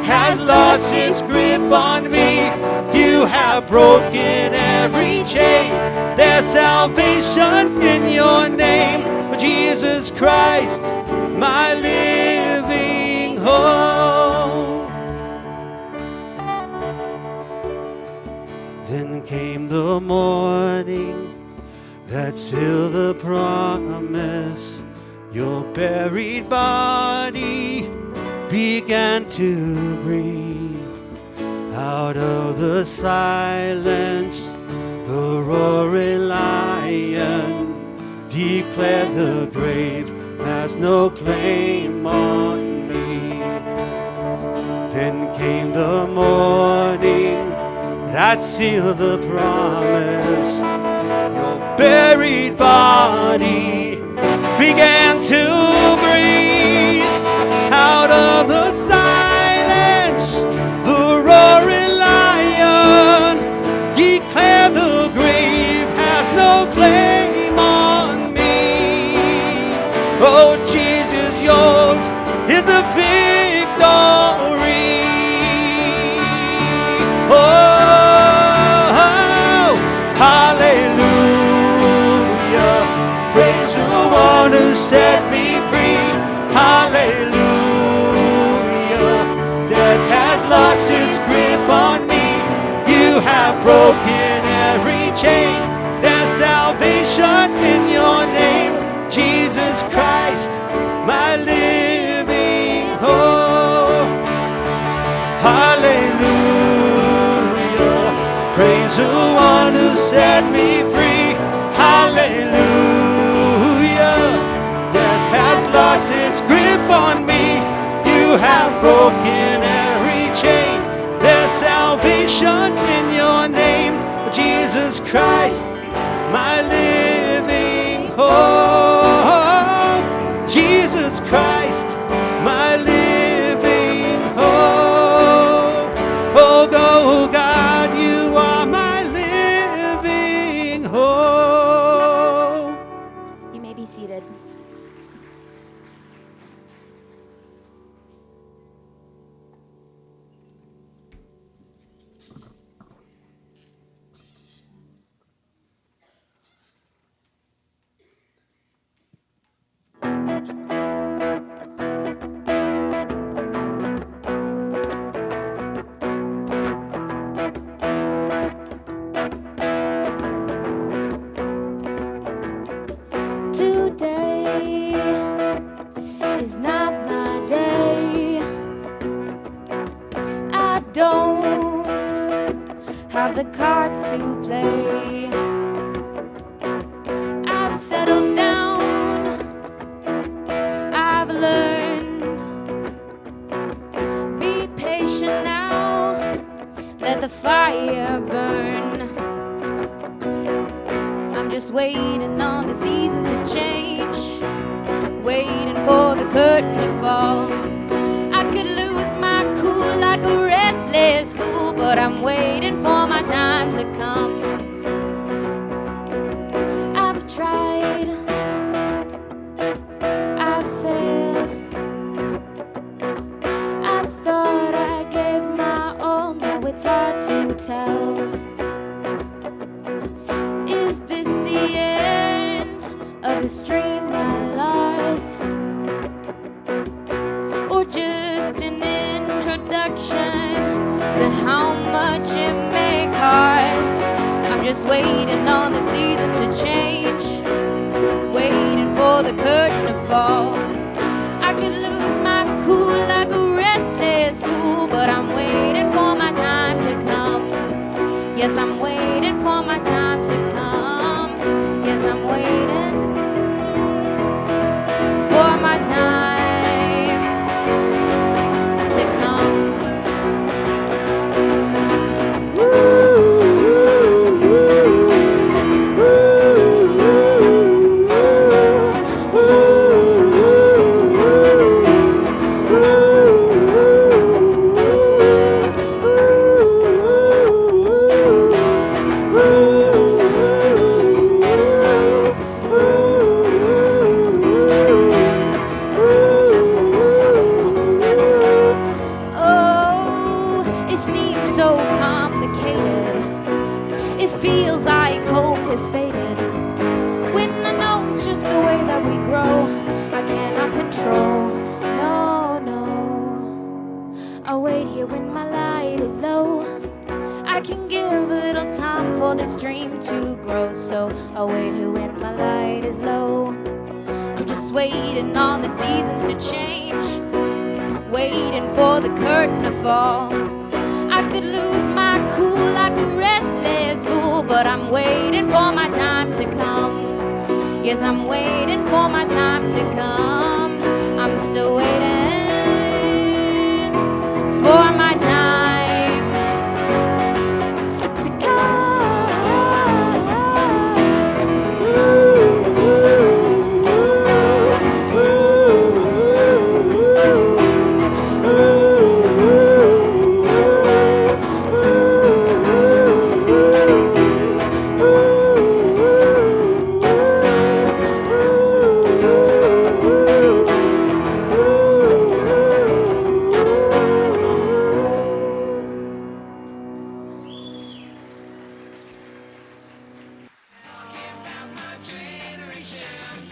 Death has lost its grip on me. You have broken every chain. There's salvation in your name, Jesus Christ, my living hope. Then came the morning that sealed the promise. Your buried body began to breathe. Out of the silence, the roaring lion declared the grave has no claim on me. Then came the morning that sealed the promise. Your buried body began to breathe. Out of the silence, the roaring lion declared the grave has no claim on me. Oh, Jesus, yours is a victory. Oh, hallelujah. Praise the one who set me free. Hallelujah. Death has lost its grip on me. You have broken every chain. There's salvation in your name, Jesus Christ, my living hope. Hallelujah. Praise the one who set me free. Hallelujah. Death has lost its grip on me. You have broken every chain. There's salvation in your name, Jesus Christ, my living hope. Jesus Christ, my living hope. Oh, go, God, you are my living hope. You may be seated. Today is not my day. I don't have the cards to play. I've settled down. I've learned. Be patient now. Let the fire burn. I'm just waiting on the seasons to change, waiting for the curtain to fall. I could lose my cool like a restless fool, but I'm waiting for my time to come. I've tried, I've failed. I thought I gave my all, now it's hard to tell. Is this the end of this dream I lost? Or just an introduction to how much it may cost? I'm just waiting on the seasons to change, waiting for the curtain to fall. I could lose my cool like a restless fool, but I'm waiting for my time to come. Yes, I'm waiting for my time to come. Yes, I'm waiting for my time to come. I'll wait here when my light is low. I can give a little time for this dream to grow, so I'll wait here when my light is low. I'm just waiting on the seasons to change, waiting for the curtain to fall. I could lose my cool like a restless fool, but I'm waiting for my time to come. Yes, I'm waiting for my time to come. I'm still waiting for my time to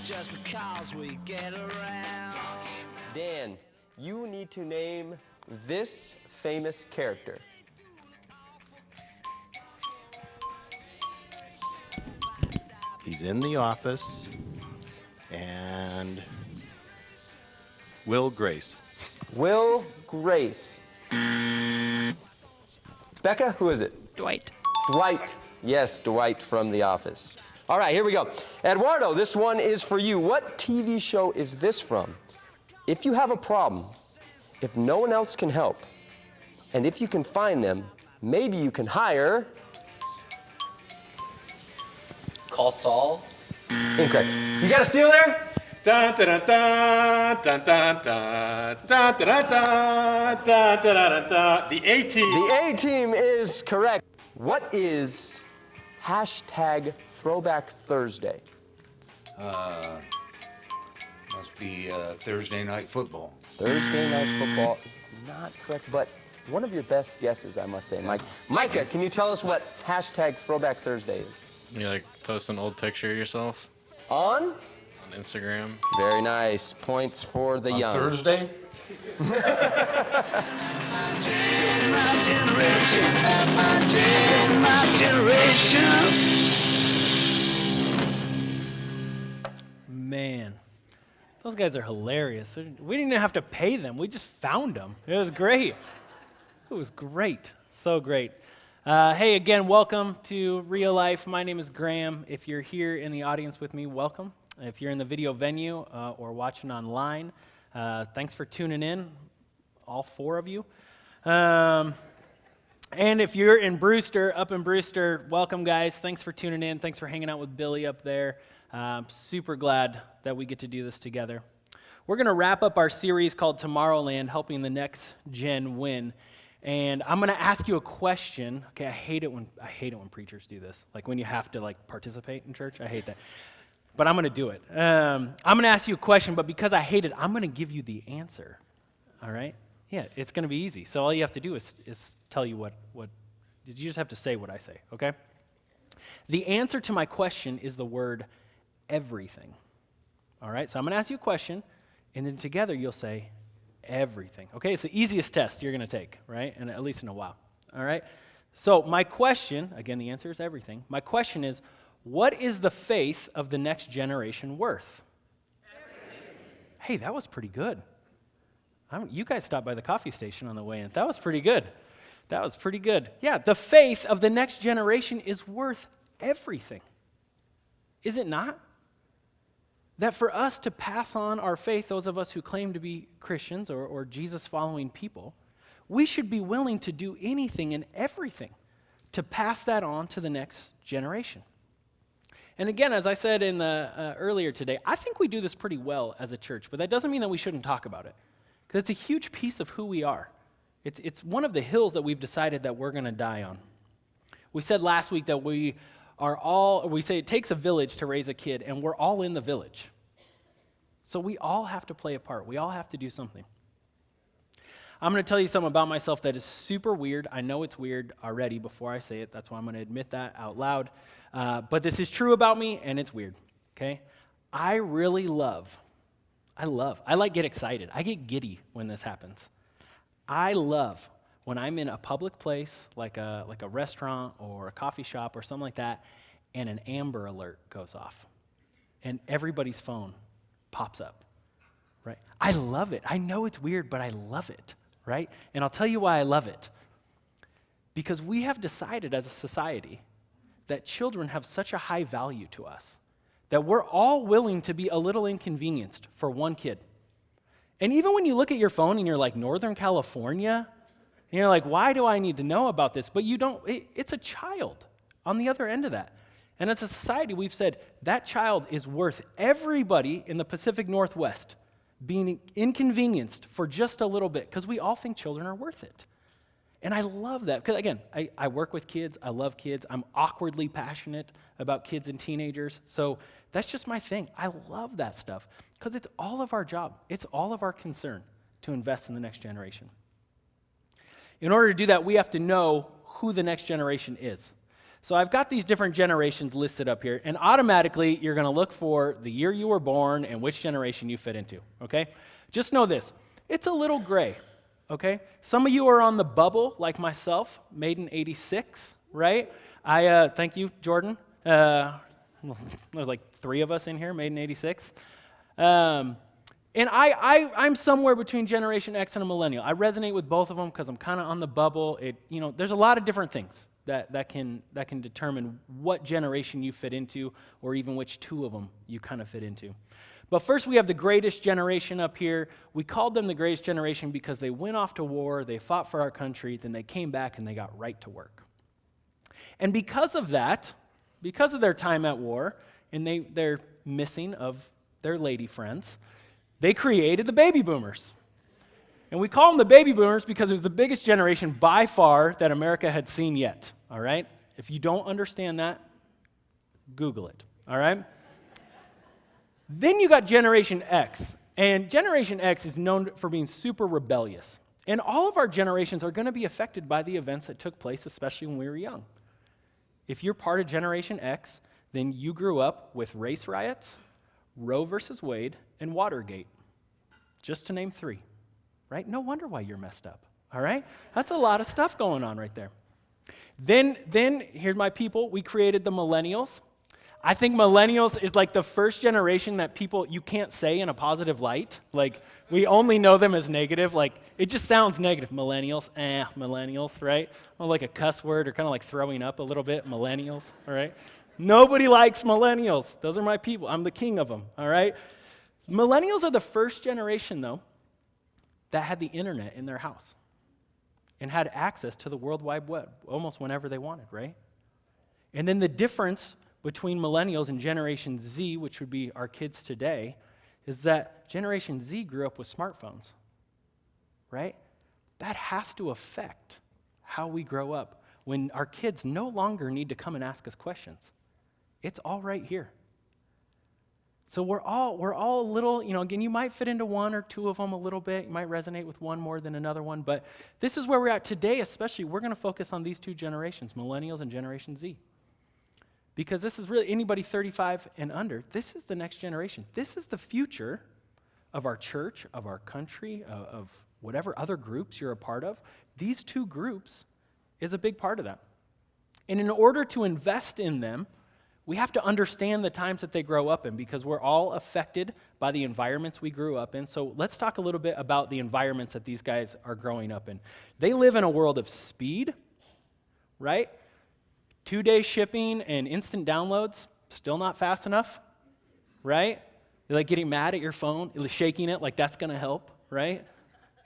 Just because we get around. Dan, you need to name this famous character. He's in The Office, and Will Grace. Will Grace. Becca, who is it? Dwight. Dwight. Yes, Dwight from The Office. All right, here we go. Eduardo, this one is for you. What TV show is this from? If you have a problem, if no one else can help, and if you can find them, maybe you can hire... Call Saul. Incorrect. You got a steal there? Dun, dun, dun, dun, dun, dun, dun, dun, dun, dun, dun, dun, dun. The A-Team. The A-Team is correct. What is hashtag Throwback Thursday? Must be Thursday Night Football. Thursday Night Football is not correct, but one of your best guesses, I must say, Mike. Micah, can you tell us what hashtag Throwback Thursday is? You like post an old picture of yourself On? on Instagram. Very nice. Points for the young. Thursday? Man, those guys are hilarious. We didn't even have to pay them. We just found them. It was great. It was great. So great. Hey, again, welcome to Real Life. My name is Graham. If you're here in the audience with me, welcome. If you're in the video venue or watching online, thanks for tuning in, all four of you. And if you're in Brewster, up in Brewster, welcome, guys. Thanks for tuning in. Thanks for hanging out with Billy up there. Super glad that we get to do this together. We're going to wrap up our series called Tomorrowland, Helping the Next Gen Win. And I'm going to ask you a question. Okay, I hate it when preachers do this. Like when you have to participate in church. I hate that. But I'm going to do it. I'm going to ask you a question, but because I hate it, I'm going to give you the answer. All right? Yeah, it's going to be easy. So all you have to do is tell you what you just have to say what I say, okay? The answer to my question is the word everything. All right? So I'm going to ask you a question, and then together you'll say everything. Okay? It's the easiest test you're going to take, right? And at least in a while. All right? So my question, again, the answer is everything. My question is, what is the faith of the next generation worth? Everything. Hey, that was pretty good. You guys stopped by the coffee station on the way in. That was pretty good. That was pretty good. Yeah, the faith of the next generation is worth everything. Is it not? That for us to pass on our faith, those of us who claim to be Christians or Jesus-following people, we should be willing to do anything and everything to pass that on to the next generation. And again, as I said in the earlier today, I think we do this pretty well as a church, but that doesn't mean that we shouldn't talk about it, because it's a huge piece of who we are. It's one of the hills that we've decided that we're going to die on. We said last week that we say it takes a village to raise a kid, and we're all in the village. So we all have to play a part. We all have to do something. I'm going to tell you something about myself that is super weird. I know it's weird already before I say it. That's why I'm going to admit that out loud. But this is true about me, and it's weird, okay? I like get excited. I get giddy when this happens. I love when I'm in a public place, like a restaurant or a coffee shop or something like that, and an Amber Alert goes off, and everybody's phone pops up, right? I love it. I know it's weird, but I love it, right? And I'll tell you why I love it. Because we have decided as a society that children have such a high value to us that we're all willing to be a little inconvenienced for one kid. And even when you look at your phone and you're like, Northern California, and you're like, why do I need to know about this? But you don't, it's a child on the other end of that. And as a society, we've said that child is worth everybody in the Pacific Northwest being inconvenienced for just a little bit, because we all think children are worth it. And I love that, because again, I work with kids, I love kids, I'm awkwardly passionate about kids and teenagers, so that's just my thing. I love that stuff, because it's all of our job, it's all of our concern to invest in the next generation. In order to do that, we have to know who the next generation is. So I've got these different generations listed up here, and automatically you're going to look for the year you were born and which generation you fit into, okay? Just know this, it's a little gray, okay? Some of you are on the bubble, like myself, made in '86, right? Thank you, Jordan. There's like 3 of us in here, made in '86. And I'm somewhere between Generation X and a millennial. I resonate with both of them because I'm kind of on the bubble. There's a lot of different things that can determine what generation you fit into, or even which 2 of them you kind of fit into. But first, we have the greatest generation up here. We called them the greatest generation because they went off to war, they fought for our country, then they came back and they got right to work. And because of that, because of their time at war, and they're missing of their lady friends, they created the baby boomers. And we call them the baby boomers because it was the biggest generation by far that America had seen yet, all right? If you don't understand that, Google it, all right? Then you got Generation X, and Generation X is known for being super rebellious. And all of our generations are going to be affected by the events that took place, especially when we were young. If you're part of Generation X, then you grew up with race riots, Roe versus Wade, and Watergate, just to name 3, right? No wonder why you're messed up, all right? That's a lot of stuff going on right there. Then here's my people, we created the millennials. I think millennials is like the first generation that you can't say in a positive light. Like, we only know them as negative. Like, it just sounds negative. Millennials, millennials, right? Well, like a cuss word, or kind of like throwing up a little bit, millennials, all right? Nobody likes millennials. Those are my people. I'm the king of them, all right? Millennials are the first generation, though, that had the internet in their house and had access to the World Wide Web almost whenever they wanted, right? And then the difference between millennials and Generation Z, which would be our kids today, is that Generation Z grew up with smartphones, right? That has to affect how we grow up when our kids no longer need to come and ask us questions. It's all right here. So we're all a little, again, you might fit into 1 or 2 of them a little bit. You might resonate with one more than another one, but this is where we're at today, especially. We're going to focus on these 2 generations, millennials and Generation Z. Because this is really anybody 35 and under. This is the next generation. This is the future of our church, of our country, of whatever other groups you're a part of. These 2 groups is a big part of that. And in order to invest in them, we have to understand the times that they grow up in, because we're all affected by the environments we grew up in. So let's talk a little bit about the environments that these guys are growing up in. They live in a world of speed, right? 2-day shipping and instant downloads, still not fast enough, right? You're like getting mad at your phone, shaking it like that's going to help, right?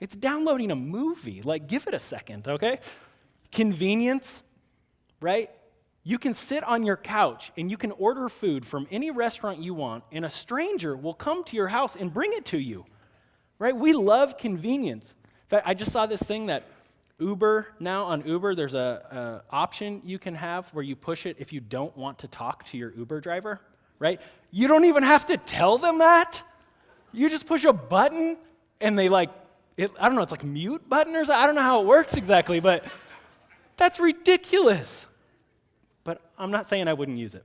It's downloading a movie. Like, give it a second, okay? Convenience, right? You can sit on your couch and you can order food from any restaurant you want, and a stranger will come to your house and bring it to you, right? We love convenience. In fact, I just saw this thing that Uber, now on Uber, there's a option you can have where you push it if you don't want to talk to your Uber driver, right? You don't even have to tell them that. You just push a button and they I don't know, it's like mute button or something. I don't know how it works exactly, but that's ridiculous. But I'm not saying I wouldn't use it.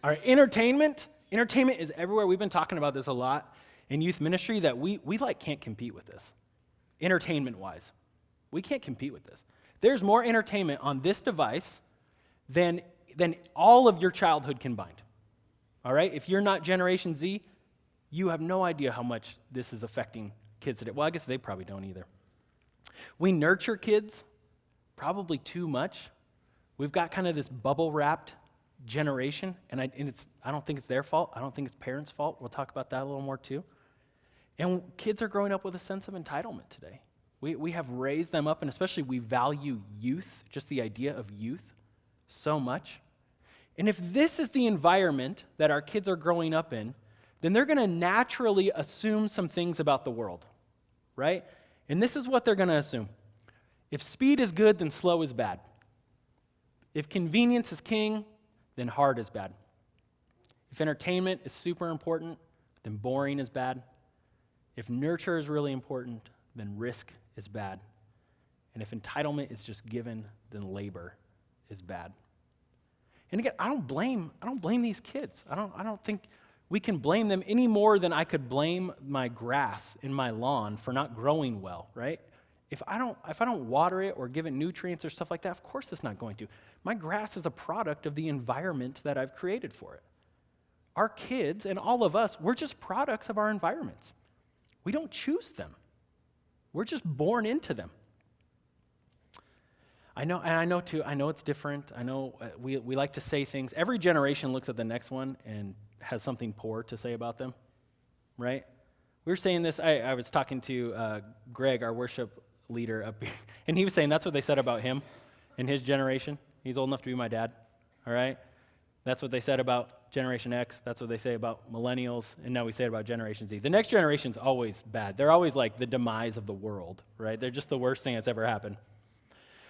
All right, entertainment. Entertainment is everywhere. We've been talking about this a lot. in youth ministry that we like can't compete with this, entertainment-wise. We can't compete with this. There's more entertainment on this device than all of your childhood combined. All right? If you're not Generation Z, you have no idea how much this is affecting kids today. Well, I guess they probably don't either. We nurture kids probably too much. We've got kind of this bubble-wrapped generation, and I don't think it's their fault. I don't think it's parents' fault. We'll talk about that a little more too. And kids are growing up with a sense of entitlement today. We have raised them up, and especially we value youth, just the idea of youth, so much. And if this is the environment that our kids are growing up in, then they're going to naturally assume some things about the world, right? And this is what they're going to assume. If speed is good, then slow is bad. If convenience is king, then hard is bad. If entertainment is super important, then boring is bad. If nurture is really important, then risk is bad. And if entitlement is just given, then labor is bad. And again, I don't blame these kids. I don't think we can blame them any more than I could blame my grass in my lawn for not growing well, right? If I don't water it or give it nutrients or stuff like that, of course it's not going to. My grass is a product of the environment that I've created for it. Our kids and all of us, we're just products of our environments. We don't choose them. We're just born into them. I know it's different. I know we like to say things. Every generation looks at the next one and has something poor to say about them, right? We were saying this, I was talking to Greg, our worship leader up here, and he was saying that's what they said about him in his generation. He's old enough to be my dad, all right? That's what they said about Generation X. That's what they say about millennials, and now we say it about Generation Z. The next generation's always bad. They're always like the demise of the world, right? They're just the worst thing that's ever happened.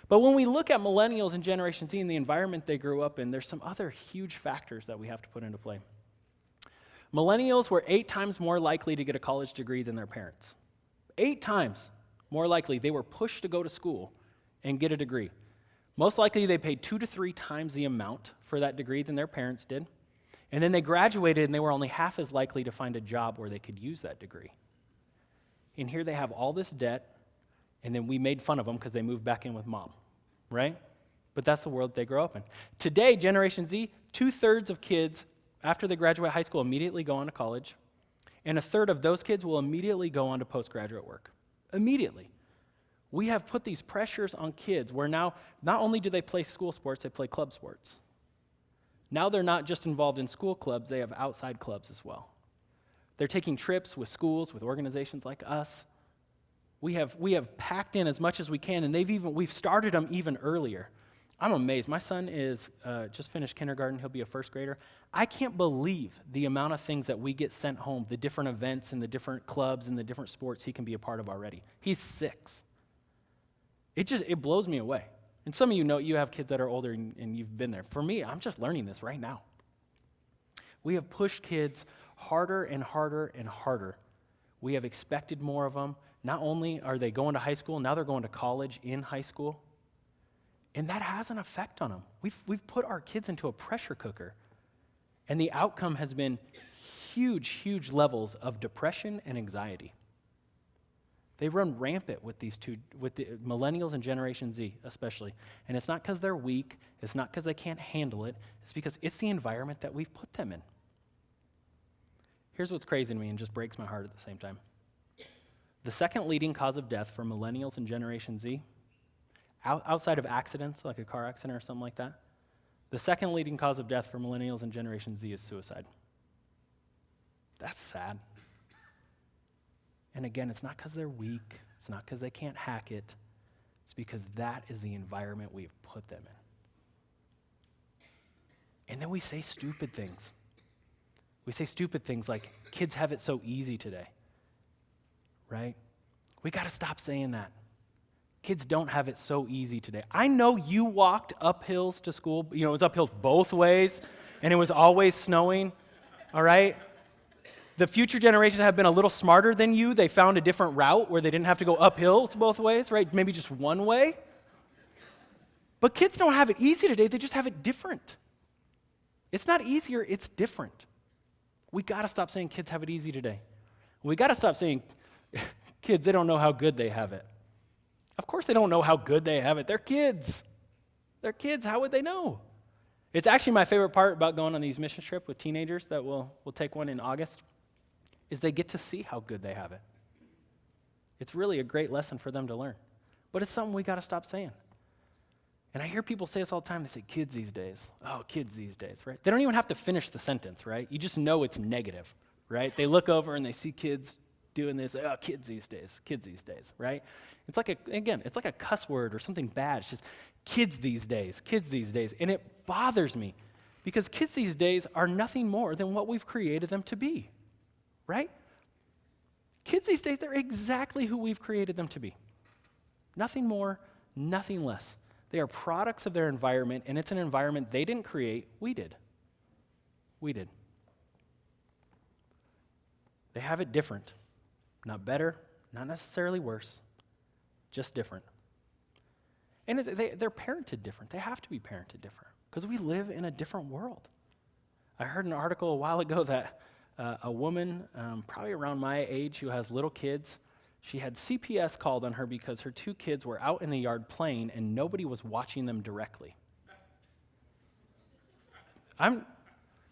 But when we look at millennials and Generation Z and the environment they grew up in, there's some other huge factors that we have to put into play. Millennials were 8 times more likely to get a college degree than their parents. 8 times more likely. They were pushed to go to school and get a degree. Most likely they paid 2 to 3 times the amount for that degree than their parents did. And then they graduated and they were only half as likely to find a job where they could use that degree. And here they have all this debt, and then we made fun of them because they moved back in with mom, right? But that's the world they grow up in. Today, Generation Z, 2/3 of kids after they graduate high school immediately go on to college, and 1/3 of those kids will immediately go on to postgraduate work. Immediately. We have put these pressures on kids where now not only do they play school sports, they play club sports. Now they're not just involved in school clubs, they have outside clubs as well. They're taking trips with schools, with organizations like us. We have packed in as much as we can, and we've started them even earlier. I'm amazed. My son is just finished kindergarten. He'll be a first grader. I can't believe the amount of things that we get sent home, the different events and the different clubs and the different sports he can be a part of already. He's 6. It blows me away. And some of you know, you have kids that are older and you've been there. For me, I'm just learning this right now. We have pushed kids harder and harder and harder. We have expected more of them. Not only are they going to high school, now they're going to college in high school. And that has an effect on them. We've put our kids into a pressure cooker. And the outcome has been huge, huge levels of depression and anxiety. They run rampant with the millennials and Generation Z especially. And it's not because they're weak. It's not because they can't handle it. It's because it's the environment that we've put them in. Here's what's crazy to me and just breaks my heart at the same time. The second leading cause of death for millennials and Generation Z, outside of accidents, like a car accident or something like that, the second leading cause of death for millennials and Generation Z is suicide. That's sad. And again, it's not because they're weak. It's not because they can't hack it. It's because that is the environment we've put them in. And then we say stupid things. We say stupid things like, kids have it so easy today, right? We got to stop saying that. Kids don't have it so easy today. I know you walked up hills to school. You know, it was up hills both ways, and it was always snowing, all right? The future generations have been a little smarter than you. They found a different route where they didn't have to go up hills both ways, right? Maybe just one way. But kids don't have it easy today. They just have it different. It's not easier, it's different. We got to stop saying kids have it easy today. We got to stop saying, kids, they don't know how good they have it. Of course they don't know how good they have it. They're kids. They're kids. How would they know? It's actually my favorite part about going on these mission trips with teenagers that we'll take one in August, is they get to see how good they have it. It's really a great lesson for them to learn. But it's something we got to stop saying. And I hear people say this all the time. They say, kids these days. Oh, kids these days, right? They don't even have to finish the sentence, right? You just know it's negative, right? They look over and they see kids doing this. Oh, kids these days, right? It's like it's like a cuss word or something bad. It's just kids these days. And it bothers me because kids these days are nothing more than what we've created them to be, right? Kids these days, they're exactly who we've created them to be. Nothing more, nothing less. They are products of their environment, and it's an environment they didn't create, we did. We did. They have it different. Not better, not necessarily worse, just different. And they're parented different. They have to be parented different because we live in a different world. I heard an article a while ago that a woman, probably around my age, who has little kids, she had CPS called on her because her 2 kids were out in the yard playing and nobody was watching them directly.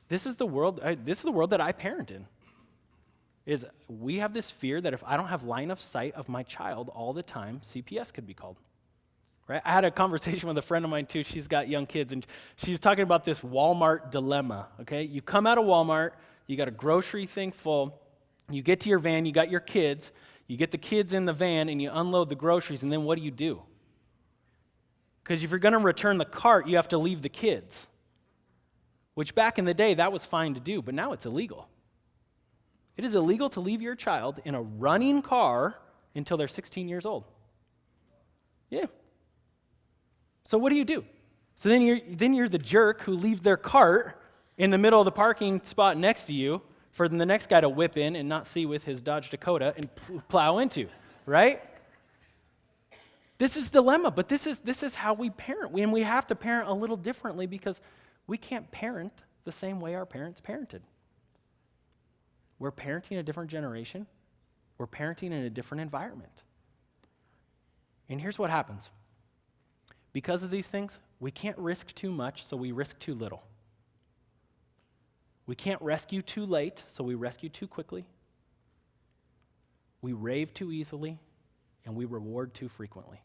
This is the world that I parent in. Is we have this fear that if I don't have line of sight of my child all the time, CPS could be called. Right? I had a conversation with a friend of mine too. She's got young kids, and she was talking about this Walmart dilemma. Okay, you come out of Walmart, you got a grocery thing full, you get to your van, you got your kids, you get the kids in the van, and you unload the groceries, and then what do? Because if you're going to return the cart, you have to leave the kids, which back in the day, that was fine to do, but now it's illegal. It is illegal to leave your child in a running car until they're 16 years old. Yeah. So what do? So then you're the jerk who leaves their cart in the middle of the parking spot next to you for the next guy to whip in and not see with his Dodge Dakota and plow into, right? This is dilemma, but this is how we parent. And we have to parent a little differently because we can't parent the same way our parents parented. We're parenting a different generation. We're parenting in a different environment. And here's what happens. Because of these things, we can't risk too much, so we risk too little. We can't rescue too late, so we rescue too quickly. We rave too easily, and we reward too frequently.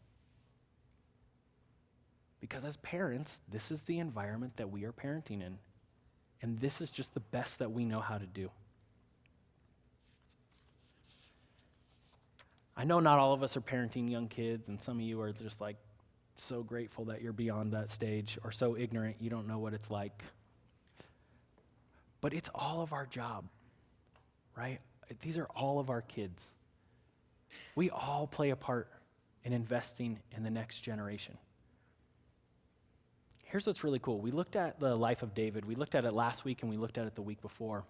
Because as parents, this is the environment that we are parenting in, and this is just the best that we know how to do. I know not all of us are parenting young kids, and some of you are just like so grateful that you're beyond that stage, or so ignorant you don't know what it's like. But it's all of our job, right? These are all of our kids. We all play a part in investing in the next generation. Here's what's really cool. We looked at the life of David. We looked at it last week, and we looked at it the week before.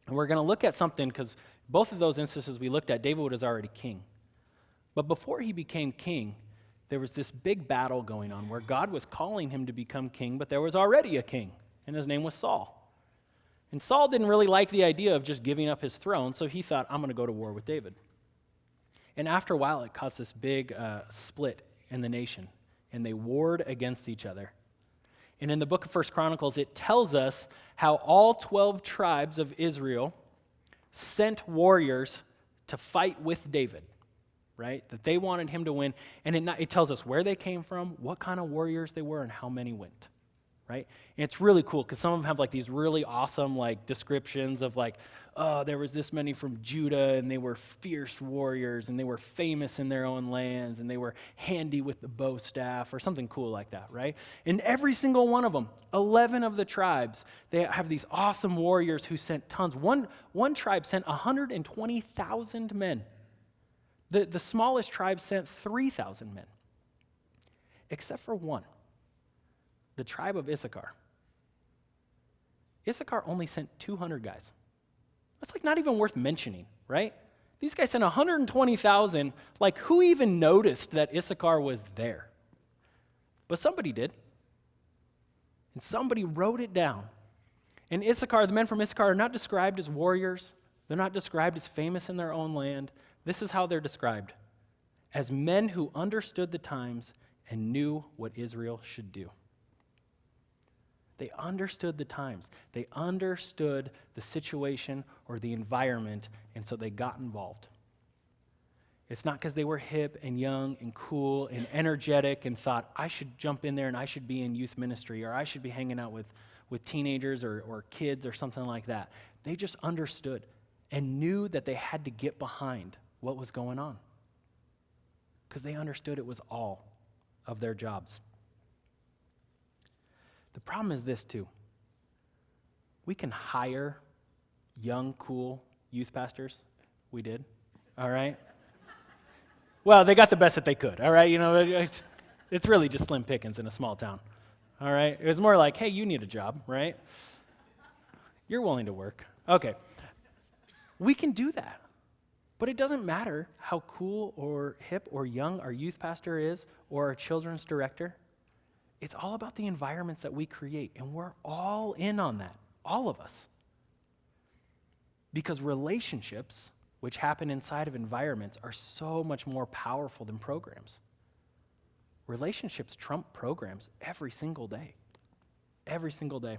And we're going to look at something, because both of those instances we looked at, David was already king. But before he became king, there was this big battle going on where God was calling him to become king, but there was already a king, and his name was Saul. And Saul didn't really like the idea of just giving up his throne, so he thought, I'm going to go to war with David. And after a while, it caused this big split in the nation, and they warred against each other. And in the book of 1 Chronicles, it tells us how all 12 tribes of Israel sent warriors to fight with David, right? That they wanted him to win. And it tells us where they came from, what kind of warriors they were, and how many went, right? And it's really cool because some of them have like these really awesome like descriptions of like, oh, there was this many from Judah, and they were fierce warriors, and they were famous in their own lands, and they were handy with the bow staff, or something cool like that, right? And every single one of them, 11 of the tribes, they have these awesome warriors who sent tons. One tribe sent 120,000 men. The smallest tribe sent 3,000 men, except for one, the tribe of Issachar. Issachar only sent 200 guys. That's like not even worth mentioning, right? These guys sent 120,000. Like, who even noticed that Issachar was there? But somebody did. And somebody wrote it down. And Issachar, the men from Issachar, are not described as warriors. They're not described as famous in their own land. This is how they're described: as men who understood the times and knew what Israel should do. They understood the times. They understood the situation or the environment, and so they got involved. It's not because they were hip and young and cool and energetic and thought, I should jump in there and I should be in youth ministry, or I should be hanging out with teenagers or kids or something like that. They just understood and knew that they had to get behind what was going on because they understood it was all of their jobs. The problem is this, too. We can hire young, cool youth pastors. We did, all right? Well, they got the best that they could, all right? You know, it's really just slim pickings in a small town, all right? It was more like, hey, you need a job, right? You're willing to work. Okay. We can do that, but it doesn't matter how cool or hip or young our youth pastor is or our children's director. It's all about the environments that we create, and we're all in on that, all of us. Because relationships, which happen inside of environments, are so much more powerful than programs. Relationships trump programs every single day. Every single day.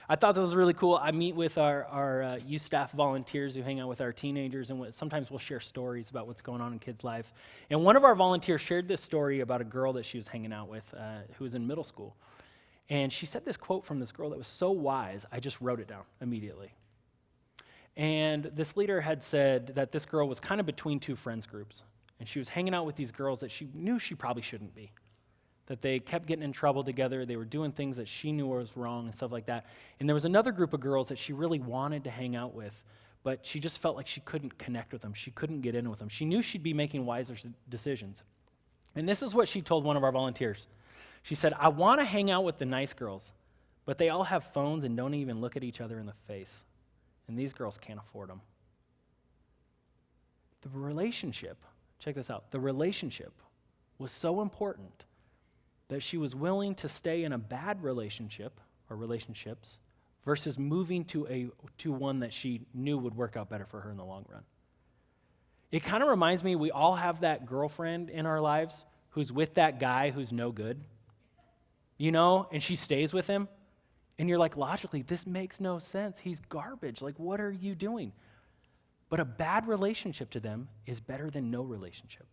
I thought that was really cool. I meet with our youth staff volunteers who hang out with our teenagers, and sometimes we'll share stories about what's going on in kids' life. And one of our volunteers shared this story about a girl that she was hanging out with who was in middle school. And she said this quote from this girl that was so wise, I just wrote it down immediately. And this leader had said that this girl was kind of between two friends groups, and she was hanging out with these girls that she knew she probably shouldn't be. That they kept getting in trouble together, they were doing things that she knew was wrong and stuff like that. And there was another group of girls that she really wanted to hang out with, but she just felt like she couldn't connect with them, she couldn't get in with them. She knew she'd be making wiser decisions. And this is what she told one of our volunteers. She said, I want to hang out with the nice girls, but they all have phones and don't even look at each other in the face. And these girls can't afford them. The relationship, check this out, the relationship was so important that she was willing to stay in a bad relationship or relationships versus moving to one that she knew would work out better for her in the long run. It kind of reminds me, we all have that girlfriend in our lives who's with that guy who's no good, you know, and she stays with him, and you're like, logically, this makes no sense. He's garbage. Like, what are you doing? But a bad relationship to them is better than no relationship.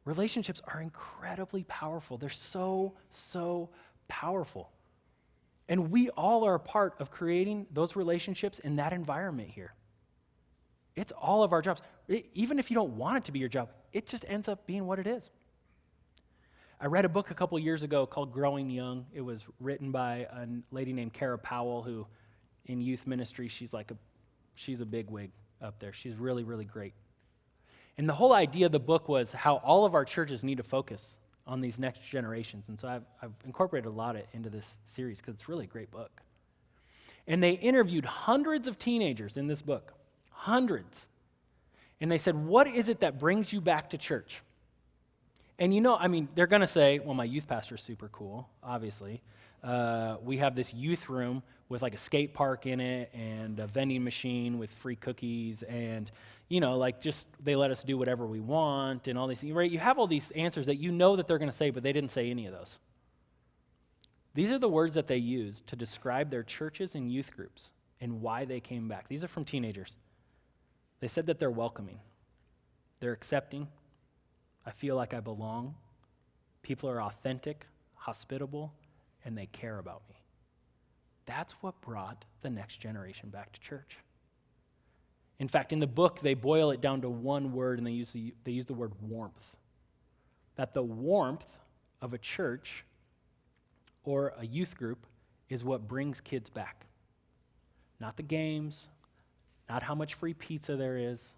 Relationships are incredibly powerful. They're so, so powerful. And we all are a part of creating those relationships in that environment here. It's all of our jobs. Even if you don't want it to be your job, it just ends up being what it is. I read a book a couple years ago called Growing Young. It was written by a lady named Kara Powell, who in youth ministry, she's a bigwig up there. She's really, really great. And the whole idea of the book was how all of our churches need to focus on these next generations. And so I've incorporated a lot of it into this series because it's really a great book. And they interviewed hundreds of teenagers in this book, hundreds. And they said, what is it that brings you back to church? And you know, I mean, they're going to say, well, my youth pastor's super cool, obviously. We have this youth room with like a skate park in it and a vending machine with free cookies and, you know, like just they let us do whatever we want and all these things, right? You have all these answers that you know that they're going to say, but they didn't say any of those. These are the words that they used to describe their churches and youth groups and why they came back. These are from teenagers. They said that they're welcoming. They're accepting. I feel like I belong. People are authentic, hospitable, and they care about me. That's what brought the next generation back to church. In fact, in the book, they boil it down to one word, and they use the word warmth. That the warmth of a church or a youth group is what brings kids back. Not the games, not how much free pizza there is,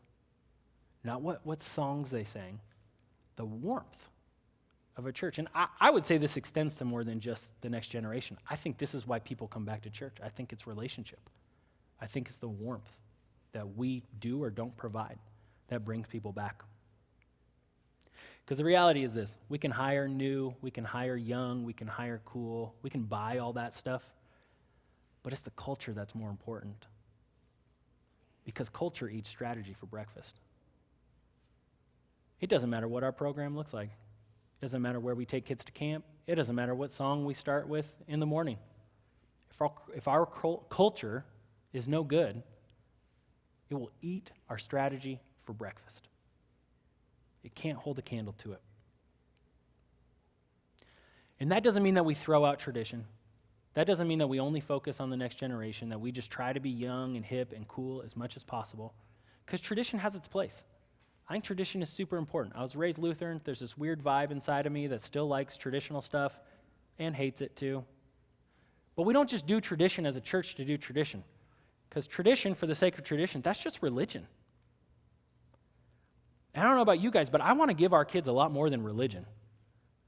not what songs they sang. The warmth of a church. And I would say this extends to more than just the next generation. I think this is why people come back to church. I think it's relationship. I think it's the warmth that we do or don't provide that brings people back. Because the reality is this, we can hire new, we can hire young, we can hire cool, we can buy all that stuff, but it's the culture that's more important. Because culture eats strategy for breakfast. It doesn't matter what our program looks like. It doesn't matter where we take kids to camp. It doesn't matter what song we start with in the morning. If our culture is no good, it will eat our strategy for breakfast. It can't hold a candle to it. And that doesn't mean that we throw out tradition. That doesn't mean that we only focus on the next generation, that we just try to be young and hip and cool as much as possible. Because tradition has its place. I think tradition is super important. I was raised Lutheran. There's this weird vibe inside of me that still likes traditional stuff and hates it too. But we don't just do tradition as a church to do tradition. Because tradition, for the sake of tradition, that's just religion. And I don't know about you guys, but I want to give our kids a lot more than religion.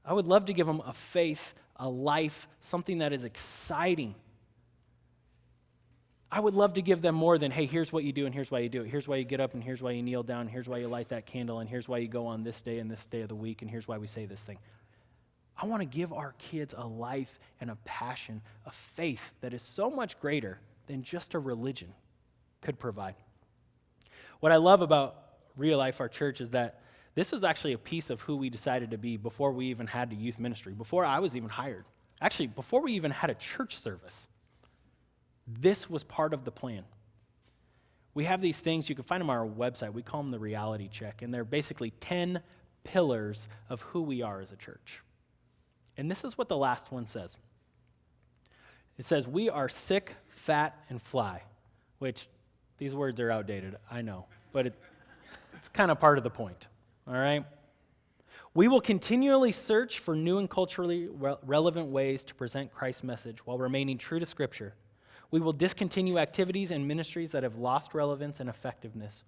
I would love to give them a faith, a life, something that is exciting. I would love to give them more than, hey, here's what you do and here's why you do it. Here's why you get up and here's why you kneel down and here's why you light that candle and here's why you go on this day and this day of the week and here's why we say this thing. I want to give our kids a life and a passion, a faith that is so much greater than just a religion could provide. What I love about RealLife, our church, is that this was actually a piece of who we decided to be before we even had the youth ministry, before I was even hired. Actually, before we even had a church service. This was part of the plan. We have these things, you can find them on our website. We call them the reality check, and they're basically 10 pillars of who we are as a church. And this is what the last one says. It says, we are sick, fat, and fly, which these words are outdated, I know, but it's kind of part of the point, all right? We will continually search for new and culturally relevant ways to present Christ's message while remaining true to Scripture. We will discontinue activities and ministries that have lost relevance and effectiveness.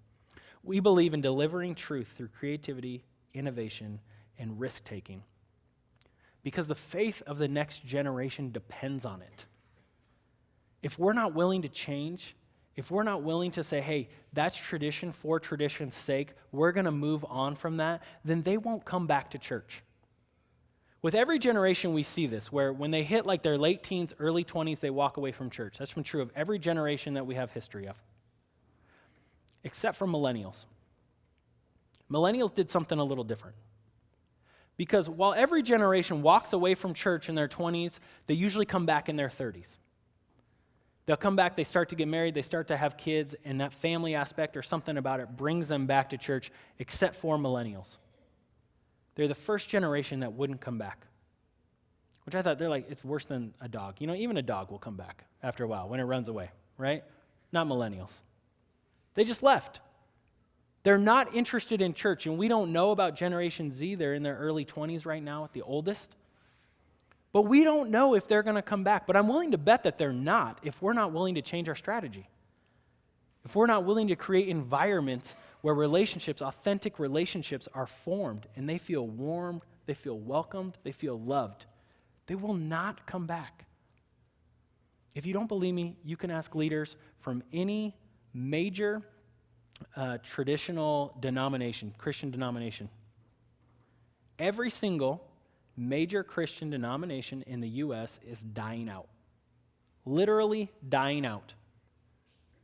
We believe in delivering truth through creativity, innovation, and risk-taking, because the faith of the next generation depends on it. If we're not willing to change, if we're not willing to say, hey, that's tradition for tradition's sake, we're going to move on from that, then they won't come back to church. With every generation, we see this, where when they hit like their late teens, early 20s, they walk away from church. That's been true of every generation that we have history of, except for millennials. Millennials did something a little different. Because while every generation walks away from church in their 20s, they usually come back in their 30s. They'll come back, they start to get married, they start to have kids, and that family aspect or something about it brings them back to church, except for millennials. They're the first generation that wouldn't come back. Which I thought, they're like, it's worse than a dog. You know, even a dog will come back after a while when it runs away, right? Not millennials. They just left. They're not interested in church, and we don't know about Generation Z. They're in their early 20s right now at the oldest. But we don't know if they're going to come back. But I'm willing to bet that they're not if we're not willing to change our strategy. If we're not willing to create environments where relationships, authentic relationships, are formed and they feel warmed, they feel welcomed, they feel loved, they will not come back. If you don't believe me, you can ask leaders from any major traditional denomination, Christian denomination. Every single major Christian denomination in the U.S. is dying out. Literally dying out.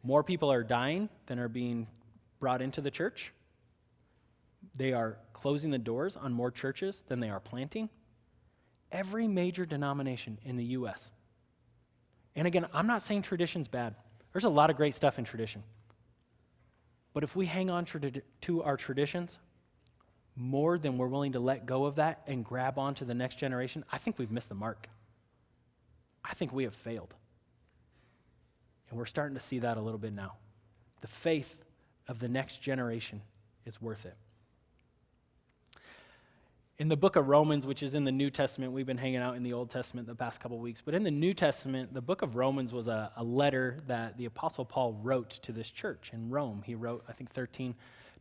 More people are dying than are being brought into the church. They are closing the doors on more churches than they are planting. Every major denomination in the U.S. And again, I'm not saying tradition's bad. There's a lot of great stuff in tradition. But if we hang on to our traditions more than we're willing to let go of that and grab on to the next generation, I think we've missed the mark. I think we have failed. And we're starting to see that a little bit now. The faith of the next generation is worth it. In the book of Romans, which is in the New Testament, we've been hanging out in the Old Testament the past couple weeks, but in the New Testament, the book of Romans was a letter that the Apostle Paul wrote to this church in Rome. He wrote, I think, 13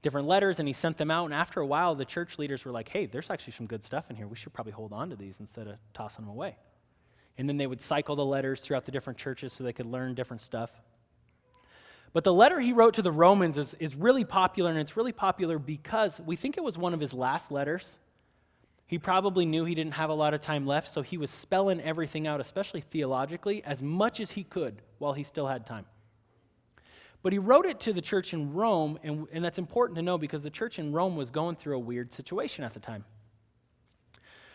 different letters, and he sent them out, and after a while, the church leaders were like, hey, there's actually some good stuff in here. We should probably hold on to these instead of tossing them away. And then they would cycle the letters throughout the different churches so they could learn different stuff. But the letter he wrote to the Romans is really popular, and it's really popular because we think it was one of his last letters. He probably knew he didn't have a lot of time left, so he was spelling everything out, especially theologically, as much as he could while he still had time. But he wrote it to the church in Rome, and that's important to know because the church in Rome was going through a weird situation at the time.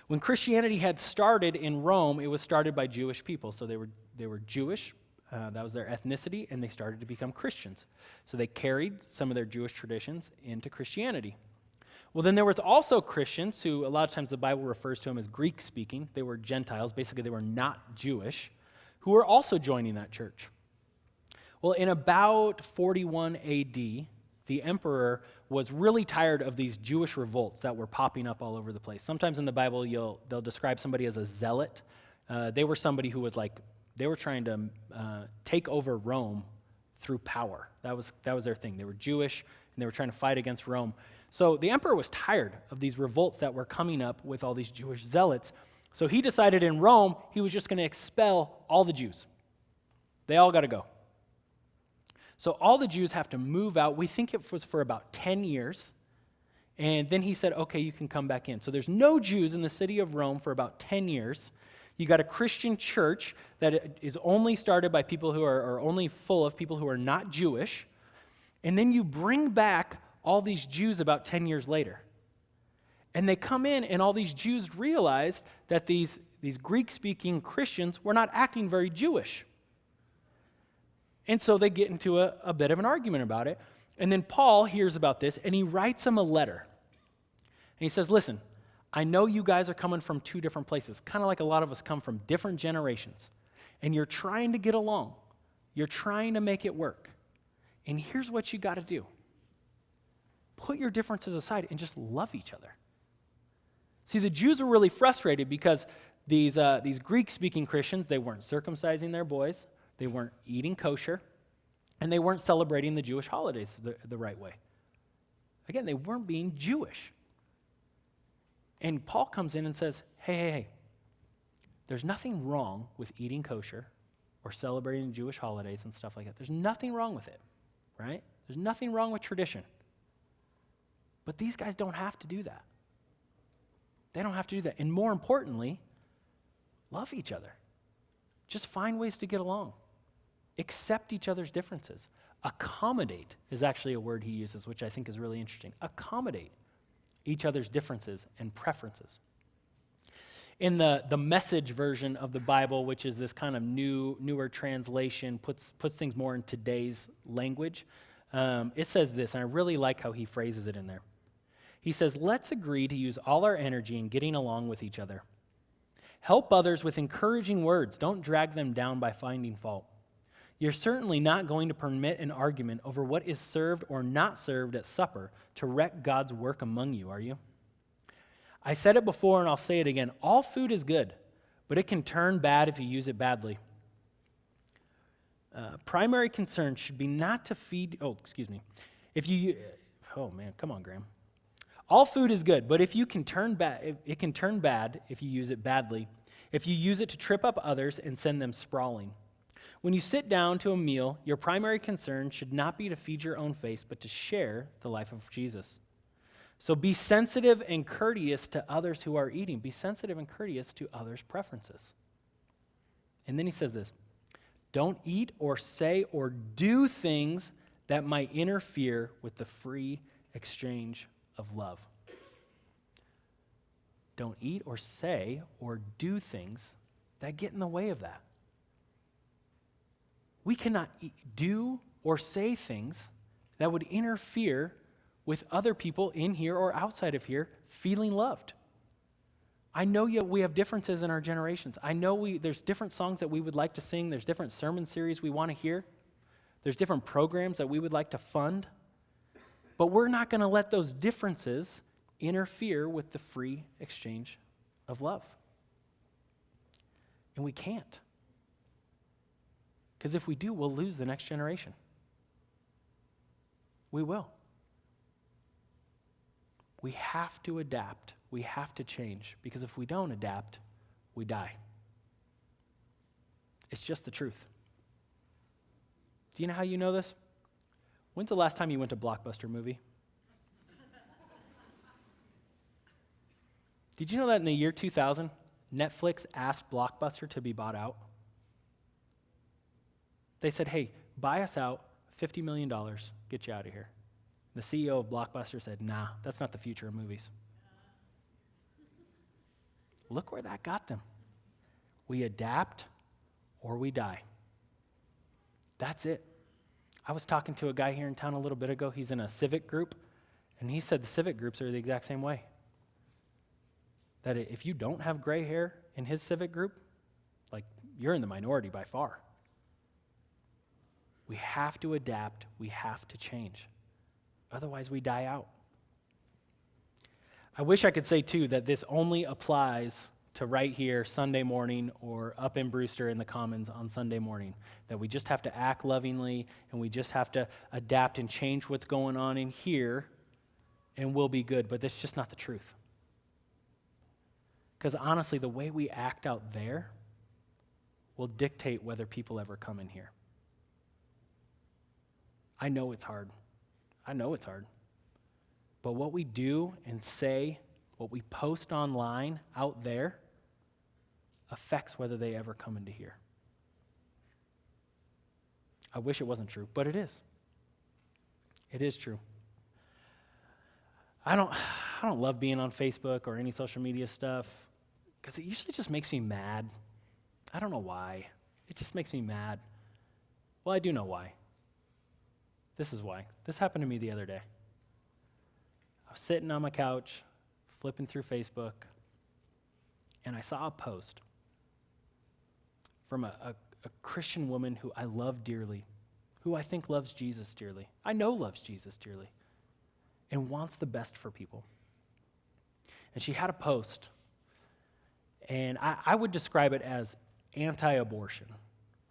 When Christianity had started in Rome, it was started by Jewish people. So they were Jewish, that was their ethnicity, and they started to become Christians. So they carried some of their Jewish traditions into Christianity. Well, then there was also Christians who, a lot of times the Bible refers to them as Greek-speaking. They were Gentiles. Basically, they were not Jewish, who were also joining that church. Well, in about 41 AD, the emperor was really tired of these Jewish revolts that were popping up all over the place. Sometimes in the Bible, they'll describe somebody as a zealot. They were somebody who was they were trying to take over Rome through power. That was their thing. They were Jewish, and they were trying to fight against Rome. So the emperor was tired of these revolts that were coming up with all these Jewish zealots. So he decided in Rome he was just going to expel all the Jews. They all got to go. So all the Jews have to move out. We think it was for about 10 years. And then he said, okay, you can come back in. So there's no Jews in the city of Rome for about 10 years. You got a Christian church that is only started by people who are only full of people who are not Jewish. And then you bring back all these Jews about 10 years later. And they come in, and all these Jews realized that these Greek-speaking Christians were not acting very Jewish. And so they get into a bit of an argument about it. And then Paul hears about this, and he writes them a letter. And he says, listen, I know you guys are coming from two different places, kind of like a lot of us come from different generations. And you're trying to get along. You're trying to make it work. And here's what you got to do. Put your differences aside and just love each other. See, the Jews were really frustrated because these Greek-speaking Christians, they weren't circumcising their boys. They weren't eating kosher, and they weren't celebrating the Jewish holidays the right way. Again, they weren't being Jewish. And Paul comes in and says, hey, there's nothing wrong with eating kosher or celebrating Jewish holidays and stuff like that. There's nothing wrong with it, right? There's nothing wrong with tradition. But these guys don't have to do that. They don't have to do that. And more importantly, love each other. Just find ways to get along. Accept each other's differences. Accommodate is actually a word he uses, which I think is really interesting. Accommodate each other's differences and preferences. In the Message version of the Bible, which is this kind of newer translation, puts things more in today's language, it says this, and I really like how he phrases it in there. He says, let's agree to use all our energy in getting along with each other. Help others with encouraging words. Don't drag them down by finding fault. You're certainly not going to permit an argument over what is served or not served at supper to wreck God's work among you, are you? I said it before and I'll say it again. All food is good, but it can turn bad if you use it badly. Primary concern should be not to feed, come on, Graham. All food is good, but it can turn bad if you use it badly, if you use it to trip up others and send them sprawling. When you sit down to a meal, your primary concern should not be to feed your own face, but to share the life of Jesus. So be sensitive and courteous to others who are eating. Be sensitive and courteous to others' preferences. And then he says this, don't eat or say or do things that might interfere with the free exchange of love. Don't eat or say or do things that get in the way of that. We cannot do or say things that would interfere with other people in here or outside of here feeling loved. I know we have differences in our generations. I know there's different songs that we would like to sing. There's different sermon series we want to hear. There's different programs that we would like to fund. But we're not going to let those differences interfere with the free exchange of love. And we can't. Because if we do, we'll lose the next generation. We will. We have to adapt. We have to change. Because if we don't adapt, we die. It's just the truth. Do you know how you know this? When's the last time you went to a Blockbuster movie? Did you know that in the year 2000, Netflix asked Blockbuster to be bought out? They said, hey, buy us out, $50 million, get you out of here. The CEO of Blockbuster said, nah, that's not the future of movies. Look where that got them. We adapt or we die. That's it. I was talking to a guy here in town a little bit ago. He's in a civic group, and he said the civic groups are the exact same way. That if you don't have gray hair in his civic group, like, you're in the minority by far. We have to adapt. We have to change. Otherwise, we die out. I wish I could say, too, that this only applies to right here Sunday morning or up in Brewster in the Commons on Sunday morning, that we just have to act lovingly and we just have to adapt and change what's going on in here and we'll be good. But that's just not the truth. Because honestly, the way we act out there will dictate whether people ever come in here. I know it's hard. I know it's hard. But what we do and say, what we post online out there, affects whether they ever come into here. I wish it wasn't true, but it is. It is true. I don't love being on Facebook or any social media stuff because it usually just makes me mad. I don't know why. It just makes me mad. Well, I do know why. This is why. This happened to me the other day. I was sitting on my couch, flipping through Facebook, and I saw a post from a Christian woman who I love dearly, who I think loves Jesus dearly. I know loves Jesus dearly, and wants the best for people. And she had a post, and I would describe it as anti-abortion,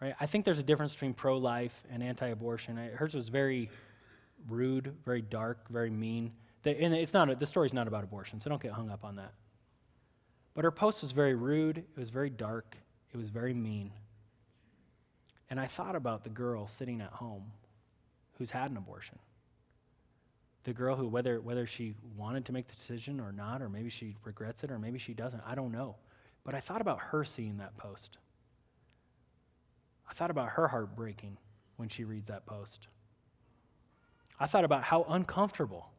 right? I think there's a difference between pro-life and anti-abortion. Hers was very rude, very dark, very mean. And the story's not about abortion, so don't get hung up on that. But her post was very rude, it was very dark, it was very mean. And I thought about the girl sitting at home who's had an abortion. The girl who, whether she wanted to make the decision or not, or maybe she regrets it, or maybe she doesn't, I don't know. But I thought about her seeing that post. I thought about her heart breaking when she reads that post. I thought about how uncomfortable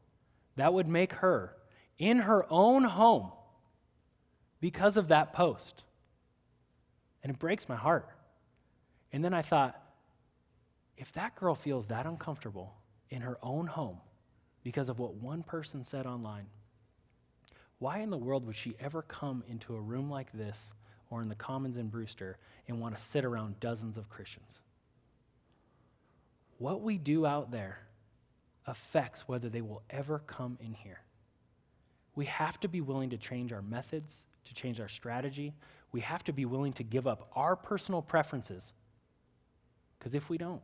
that would make her in her own home because of that post. And it breaks my heart. And then I thought, if that girl feels that uncomfortable in her own home because of what one person said online, why in the world would she ever come into a room like this or in the Commons in Brewster and want to sit around dozens of Christians? What we do out there affects whether they will ever come in here. We have to be willing to change our methods, to change our strategy. We have to be willing to give up our personal preferences. Because if we don't,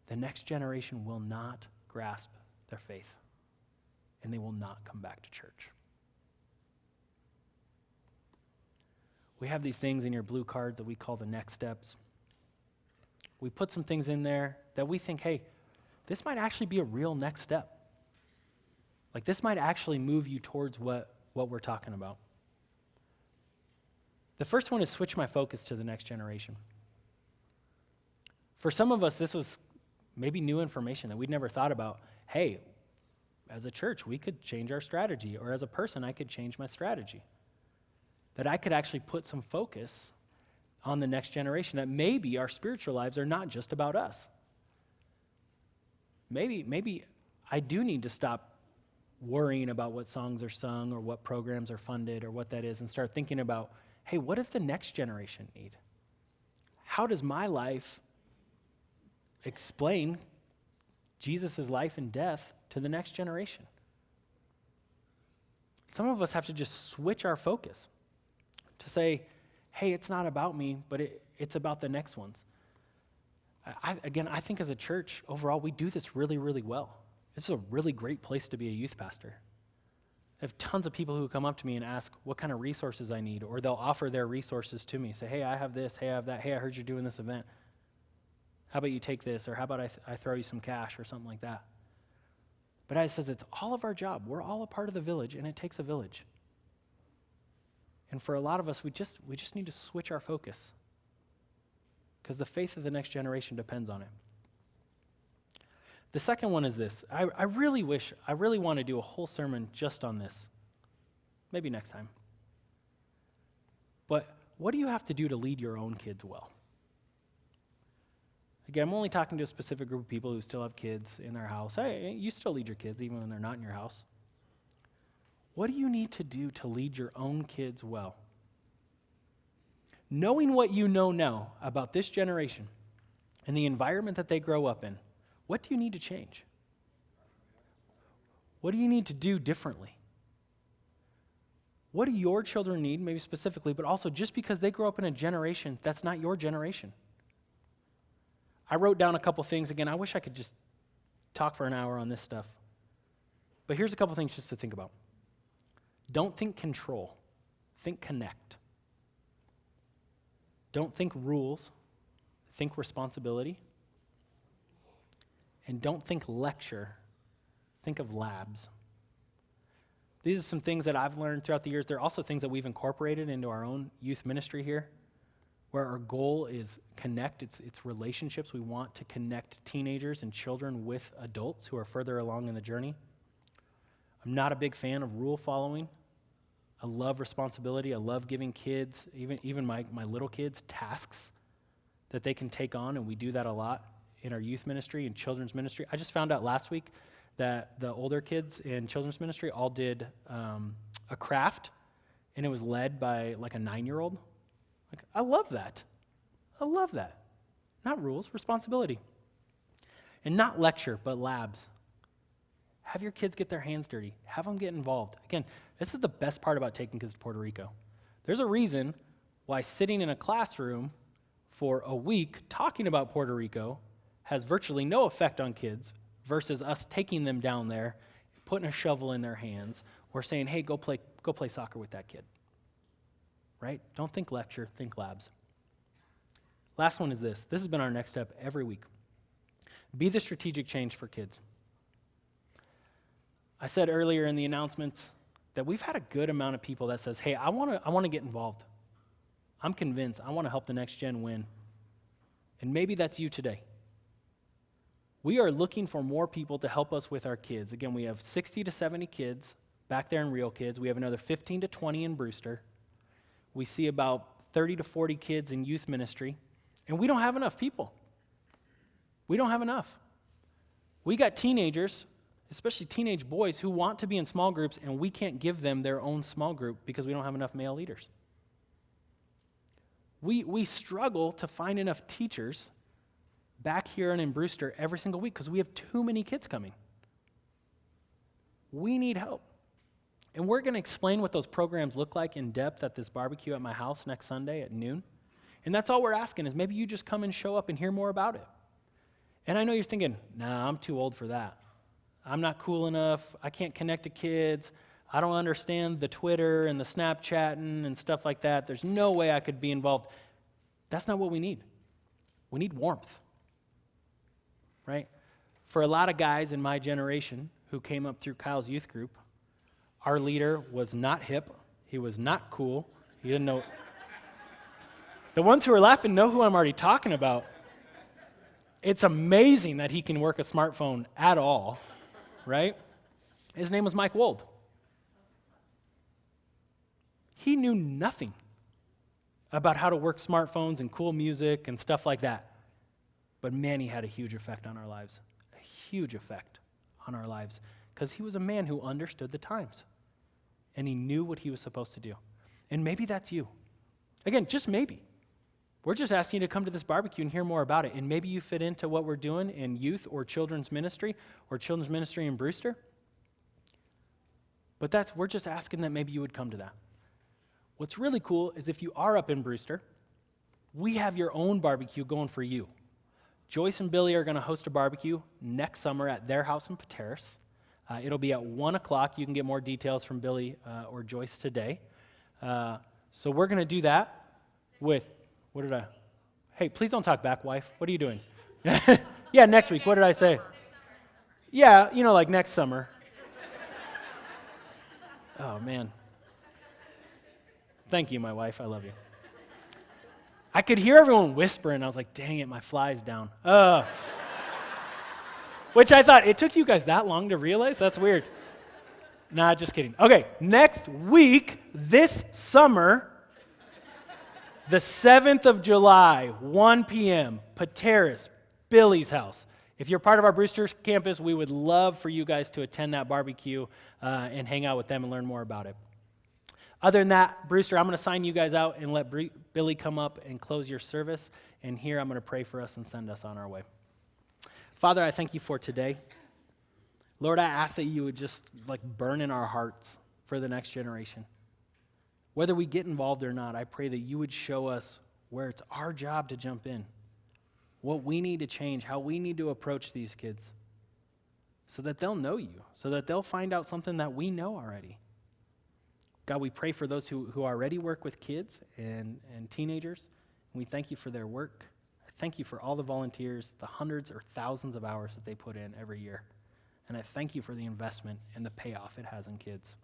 the next generation will not grasp their faith, and they will not come back to church. We have these things in your blue cards that we call the next steps. We put some things in there that we think, hey, this might actually be a real next step. Like, this might actually move you towards what we're talking about. The first one is switch my focus to the next generation. For some of us, this was maybe new information that we'd never thought about. Hey, as a church, we could change our strategy, or as a person, I could change my strategy. That I could actually put some focus on the next generation, that maybe our spiritual lives are not just about us. Maybe I do need to stop worrying about what songs are sung or what programs are funded or what that is, and start thinking about, hey, what does the next generation need? How does my life explain Jesus' life and death to the next generation? Some of us have to just switch our focus to say, hey, it's not about me, but it's about the next ones. I think as a church, overall, we do this really, really well. This is a really great place to be a youth pastor. I have tons of people who come up to me and ask what kind of resources I need, or they'll offer their resources to me. Say, hey, I have this, hey, I have that, hey, I heard you're doing this event. How about you take this, or how about I throw you some cash, or something like that. But as it says, it's all of our job. We're all a part of the village, and it takes a village. And for a lot of us, we just need to switch our focus, because the faith of the next generation depends on it. The second one is this. I really want to do a whole sermon just on this. Maybe next time. But what do you have to do to lead your own kids well? Again, I'm only talking to a specific group of people who still have kids in their house. Hey, you still lead your kids even when they're not in your house. What do you need to do to lead your own kids well? Knowing what you know now about this generation and the environment that they grow up in, what do you need to change? What do you need to do differently? What do your children need, maybe specifically, but also just because they grow up in a generation that's not your generation? I wrote down a couple things. Again, I wish I could just talk for an hour on this stuff. But here's a couple things just to think about. Don't think control. Think connect. Don't think rules. Think responsibility. And don't think lecture. Think of labs. These are some things that I've learned throughout the years. They're also things that we've incorporated into our own youth ministry here, where our goal is connect. It's relationships. We want to connect teenagers and children with adults who are further along in the journey. I'm not a big fan of rule following. I love responsibility. I love giving kids, even my little kids, tasks that they can take on, and we do that a lot in our youth ministry and children's ministry. I just found out last week that the older kids in children's ministry all did a craft, and it was led by like a 9-year-old. Like, I love that. I love that. Not rules, responsibility. And not lecture, but labs. Have your kids get their hands dirty. Have them get involved. Again, this is the best part about taking kids to Puerto Rico. There's a reason why sitting in a classroom for a week talking about Puerto Rico has virtually no effect on kids versus us taking them down there, putting a shovel in their hands, or saying, hey, go play soccer with that kid. Right? Don't think lecture, think labs. Last one is this. This has been our next step every week. Be the strategic change for kids. I said earlier in the announcements that we've had a good amount of people that says, hey, I want to get involved. I'm convinced I want to help the next gen win. And maybe that's you today. We are looking for more people to help us with our kids. Again, we have 60 to 70 kids back there in Real Kids. We have another 15 to 20 in Brewster. We see about 30 to 40 kids in youth ministry. And we don't have enough people. We don't have enough. We got teenagers, especially teenage boys, who want to be in small groups, and we can't give them their own small group because we don't have enough male leaders. We struggle to find enough teachers back here and in Brewster every single week because we have too many kids coming. We need help. And we're going to explain what those programs look like in depth at this barbecue at my house next Sunday at noon. And that's all we're asking is maybe you just come and show up and hear more about it. And I know you're thinking, nah, I'm too old for that. I'm not cool enough. I can't connect to kids. I don't understand the Twitter and the Snapchatting and stuff like that. There's no way I could be involved. That's not what we need. We need warmth, right? For a lot of guys in my generation who came up through Kyle's youth group, our leader was not hip. He was not cool. He didn't know. The ones who are laughing know who I'm already talking about. It's amazing that he can work a smartphone at all, right? His name was Mike Wold. He knew nothing about how to work smartphones and cool music and stuff like that. But man, he had a huge effect on our lives, a huge effect on our lives, because he was a man who understood the times, and he knew what he was supposed to do. And maybe that's you. Again, just maybe. We're just asking you to come to this barbecue and hear more about it, and maybe you fit into what we're doing in youth or children's ministry in Brewster. But we're just asking that maybe you would come to that. What's really cool is if you are up in Brewster, we have your own barbecue going for you. Joyce and Billy are going to host a barbecue next summer at their house in Pateros. It'll be at 1 o'clock. You can get more details from Billy or Joyce today. So we're going to do that with, hey, please don't talk back, wife. What are you doing? Yeah, next week. What did I say? Yeah, like next summer. Oh, man. Thank you, my wife. I love you. I could hear everyone whispering. I was like, dang it, my fly's down. Which I thought, it took you guys that long to realize? That's weird. Nah, just kidding. Okay, next week, this summer, the 7th of July, 1 p.m., Pateras, Billy's house. If you're part of our Brewster campus, we would love for you guys to attend that barbecue and hang out with them and learn more about it. Other than that, Brewster, I'm going to sign you guys out and let Billy come up and close your service. And here I'm going to pray for us and send us on our way. Father, I thank you for today. Lord, I ask that you would just burn in our hearts for the next generation. Whether we get involved or not, I pray that you would show us where it's our job to jump in, what we need to change, how we need to approach these kids so that they'll know you, so that they'll find out something that we know already. God, we pray for those who already work with kids and teenagers, and we thank you for their work. I thank you for all the volunteers, the hundreds or thousands of hours that they put in every year. And I thank you for the investment and the payoff it has in kids.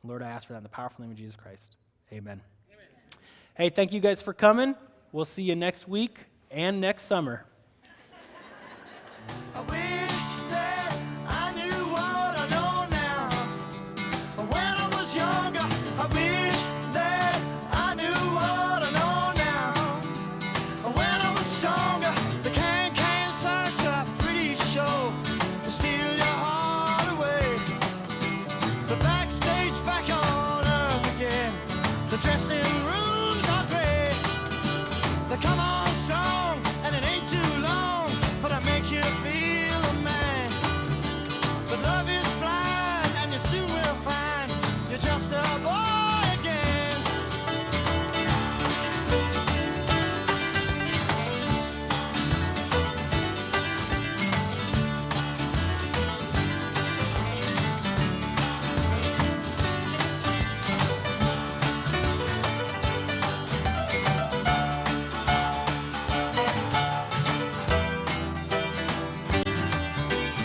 Lord, I ask for that in the powerful name of Jesus Christ. Amen. Hey, thank you guys for coming. We'll see you next week and next summer. I wish that I knew what I know now. When I was younger, I wish that I knew what I know now. When I was stronger, the can such a pretty show to steal your heart away. The backstage back on earth again. The dressing rooms are great. They come on strong, and it ain't too long, but I make you feel a man. But love is blind, and you soon will find you're just a boy again.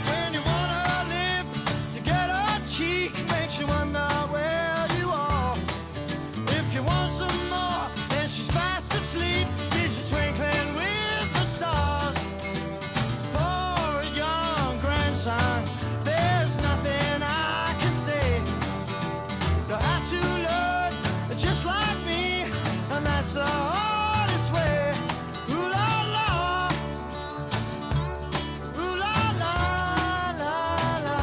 When you wanna live, you get a cheek, makes you wonder where you are. If you want some more, then she's fast asleep, leaves you twinkling with the stars. For a young grandson, there's nothing I can say. You'll have to learn just like me, and that's the hardest way. Ooh la la, ooh la la la la,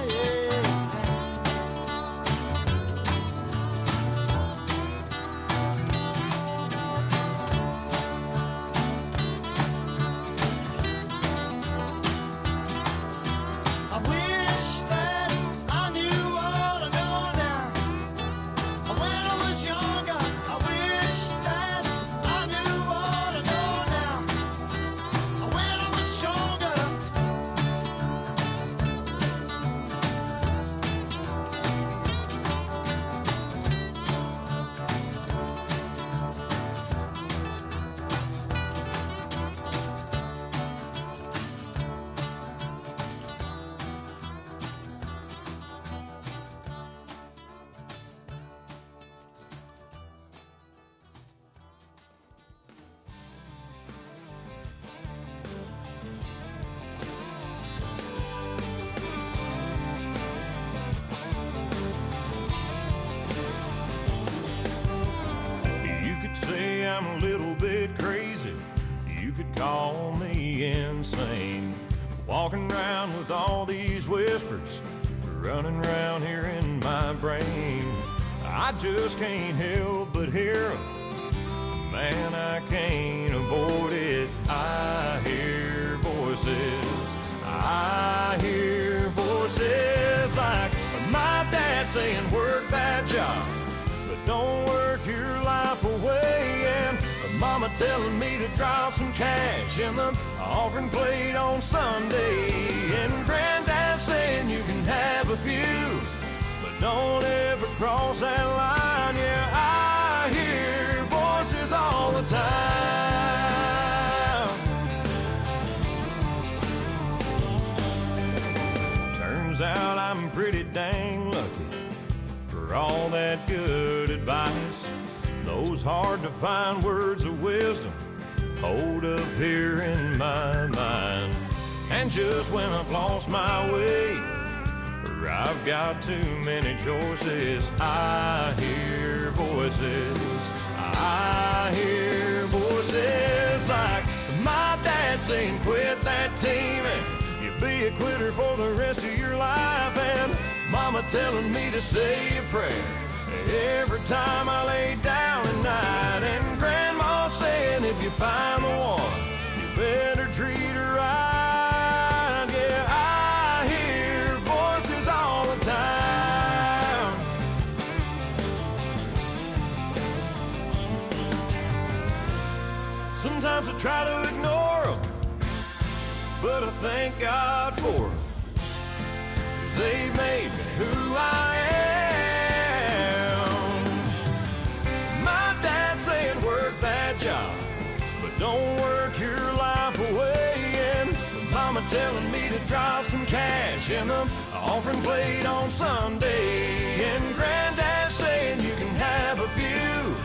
yeah. I wish that I knew what I know now. When I was younger, I wish that I knew what I know now. When I was stronger. You could say I'm a little bit crazy. You could call me insane. Walking around with all these whispers running around here in my brain. I just can't help but hear 'em. Man, I can't avoid it. I hear voices. I hear voices like my dad saying, work that job, but don't work your life away. And mama telling me to drop some cash in the offering plate on Sunday. And granddad saying you can have a few, but don't ever cross that line. Yeah, I hear voices all the time. Turns out I'm pretty dang lucky for all that good advice. Those hard to find words of wisdom hold up here in my mind. And just when I've lost my way, or I've got too many choices, I hear voices. I hear voices like my dad saying, quit that team and you'll be a quitter for the rest of your life. And mama telling me to say a prayer every time I lay down at night. And grandma saying, if you find the one, you better treat her right. Yeah, I hear voices all the time. Sometimes I try to ignore them, but I thank God for them, 'cause they made me who I am. My dad saying work that job, but don't work your life away. And mama telling me to drop some cash in the offering plate on Sunday. And granddad saying you can have a few,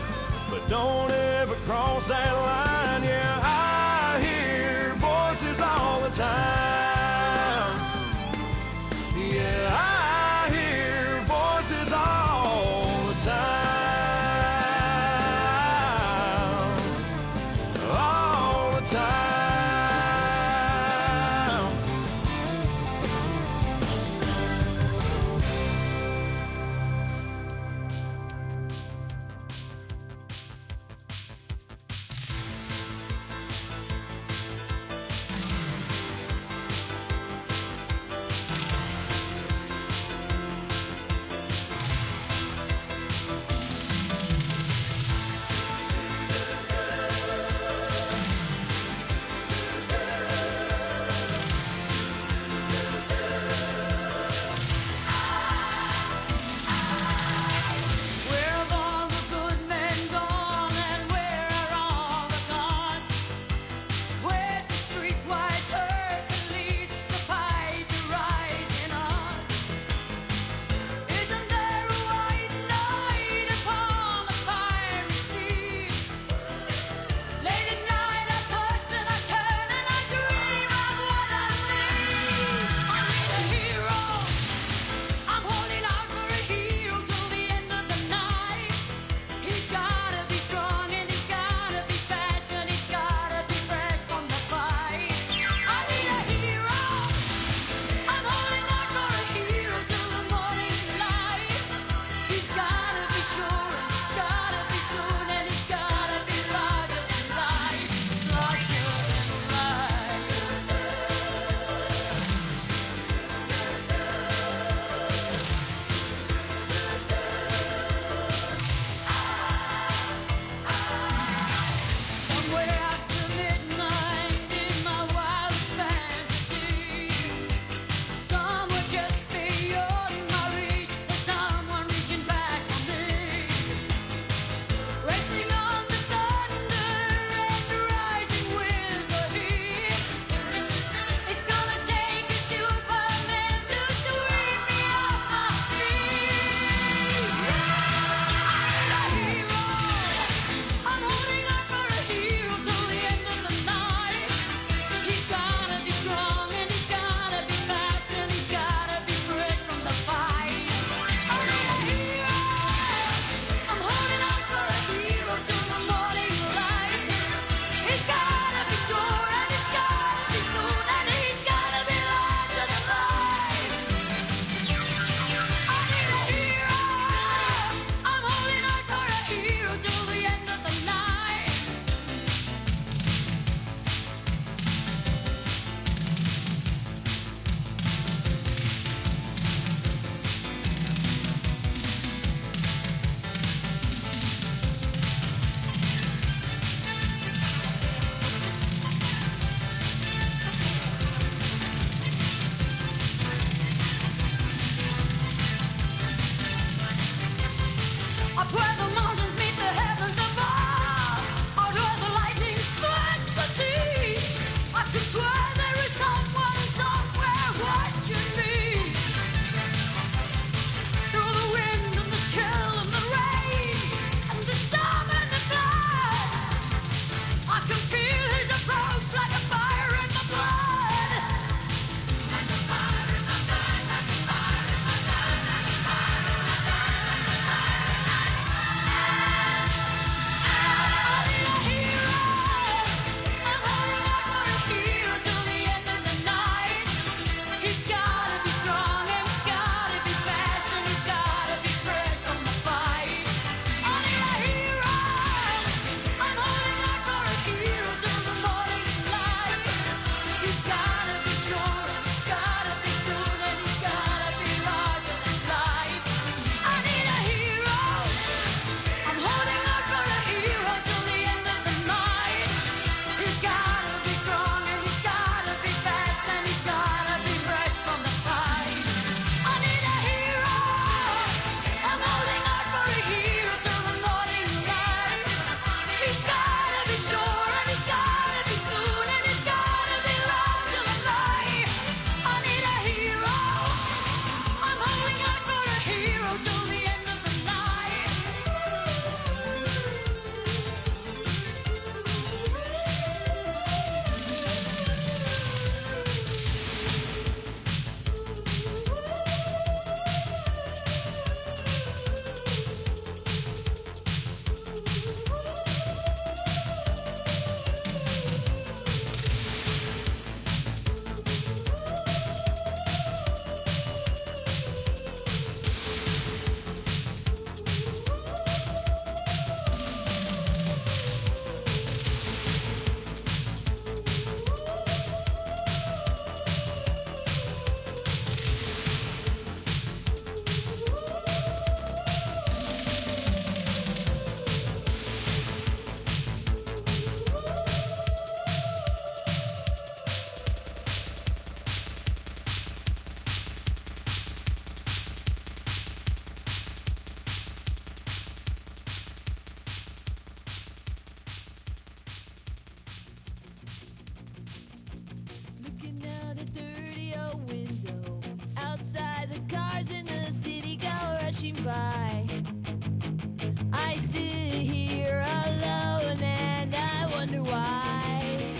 but don't ever cross that line. Yeah, I hear voices all the time. Yeah, I hear voices all the time. All the time. out a dirty old window. Outside, the cars in the city go rushing by. I sit here alone and I wonder why.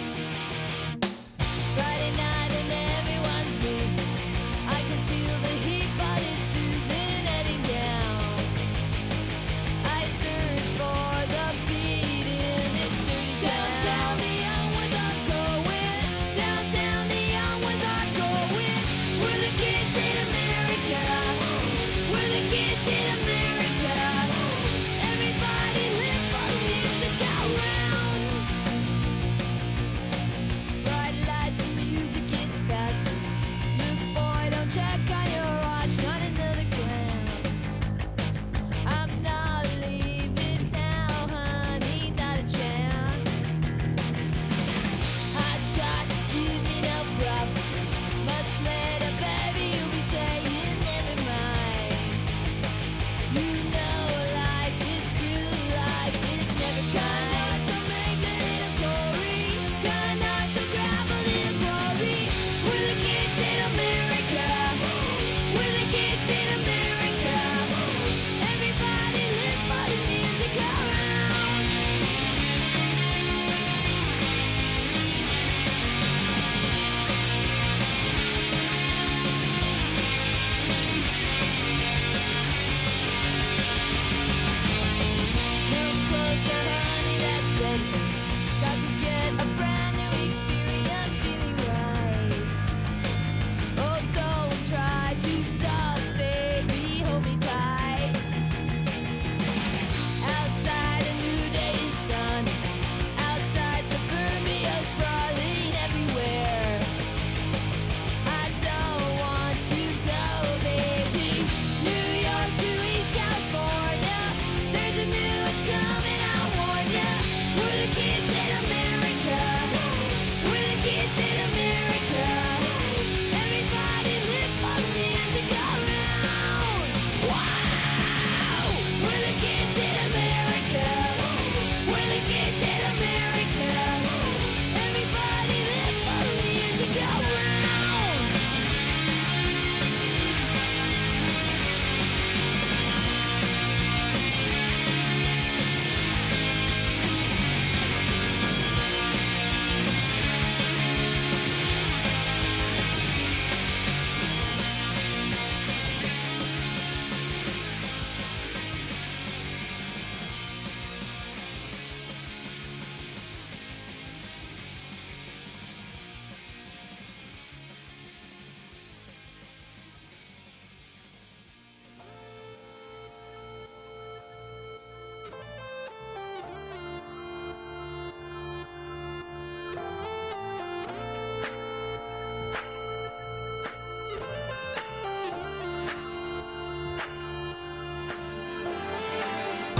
Friday night and everyone's moving. I can feel the heat, but it's soothing, heading down. I search for the beat in this dirty downtown. The young without going. Downtown, the young without going. We're the kids in America. We're the kids in America. Everybody live for the music around. Bright lights and music gets faster. Look, boy, don't check on your watch. Not another glance. I'm not leaving now, honey, not a chance. Hot shot, give me no problems. Much later, baby, you'll be saying never mind. You know life is cruel, life is never kind. So make a little story, kind of so grab a little glory. We're the kids in America. We're the kids in America. Everybody live for the music around. Come closer, honey, that's better. Got to get a brand new experience, feeling right. Oh, don't try to stop, baby, hold me tight. Outside, a new day is done. Outside, suburbia sprawling everywhere. I don't want to go, baby. New York to East California. There's a news coming, I warn ya. We're the kids in America. We're the kids in America. Everybody live for the music around. Wow! We're the kids in America. We're the kids in America. Everybody live for the music around.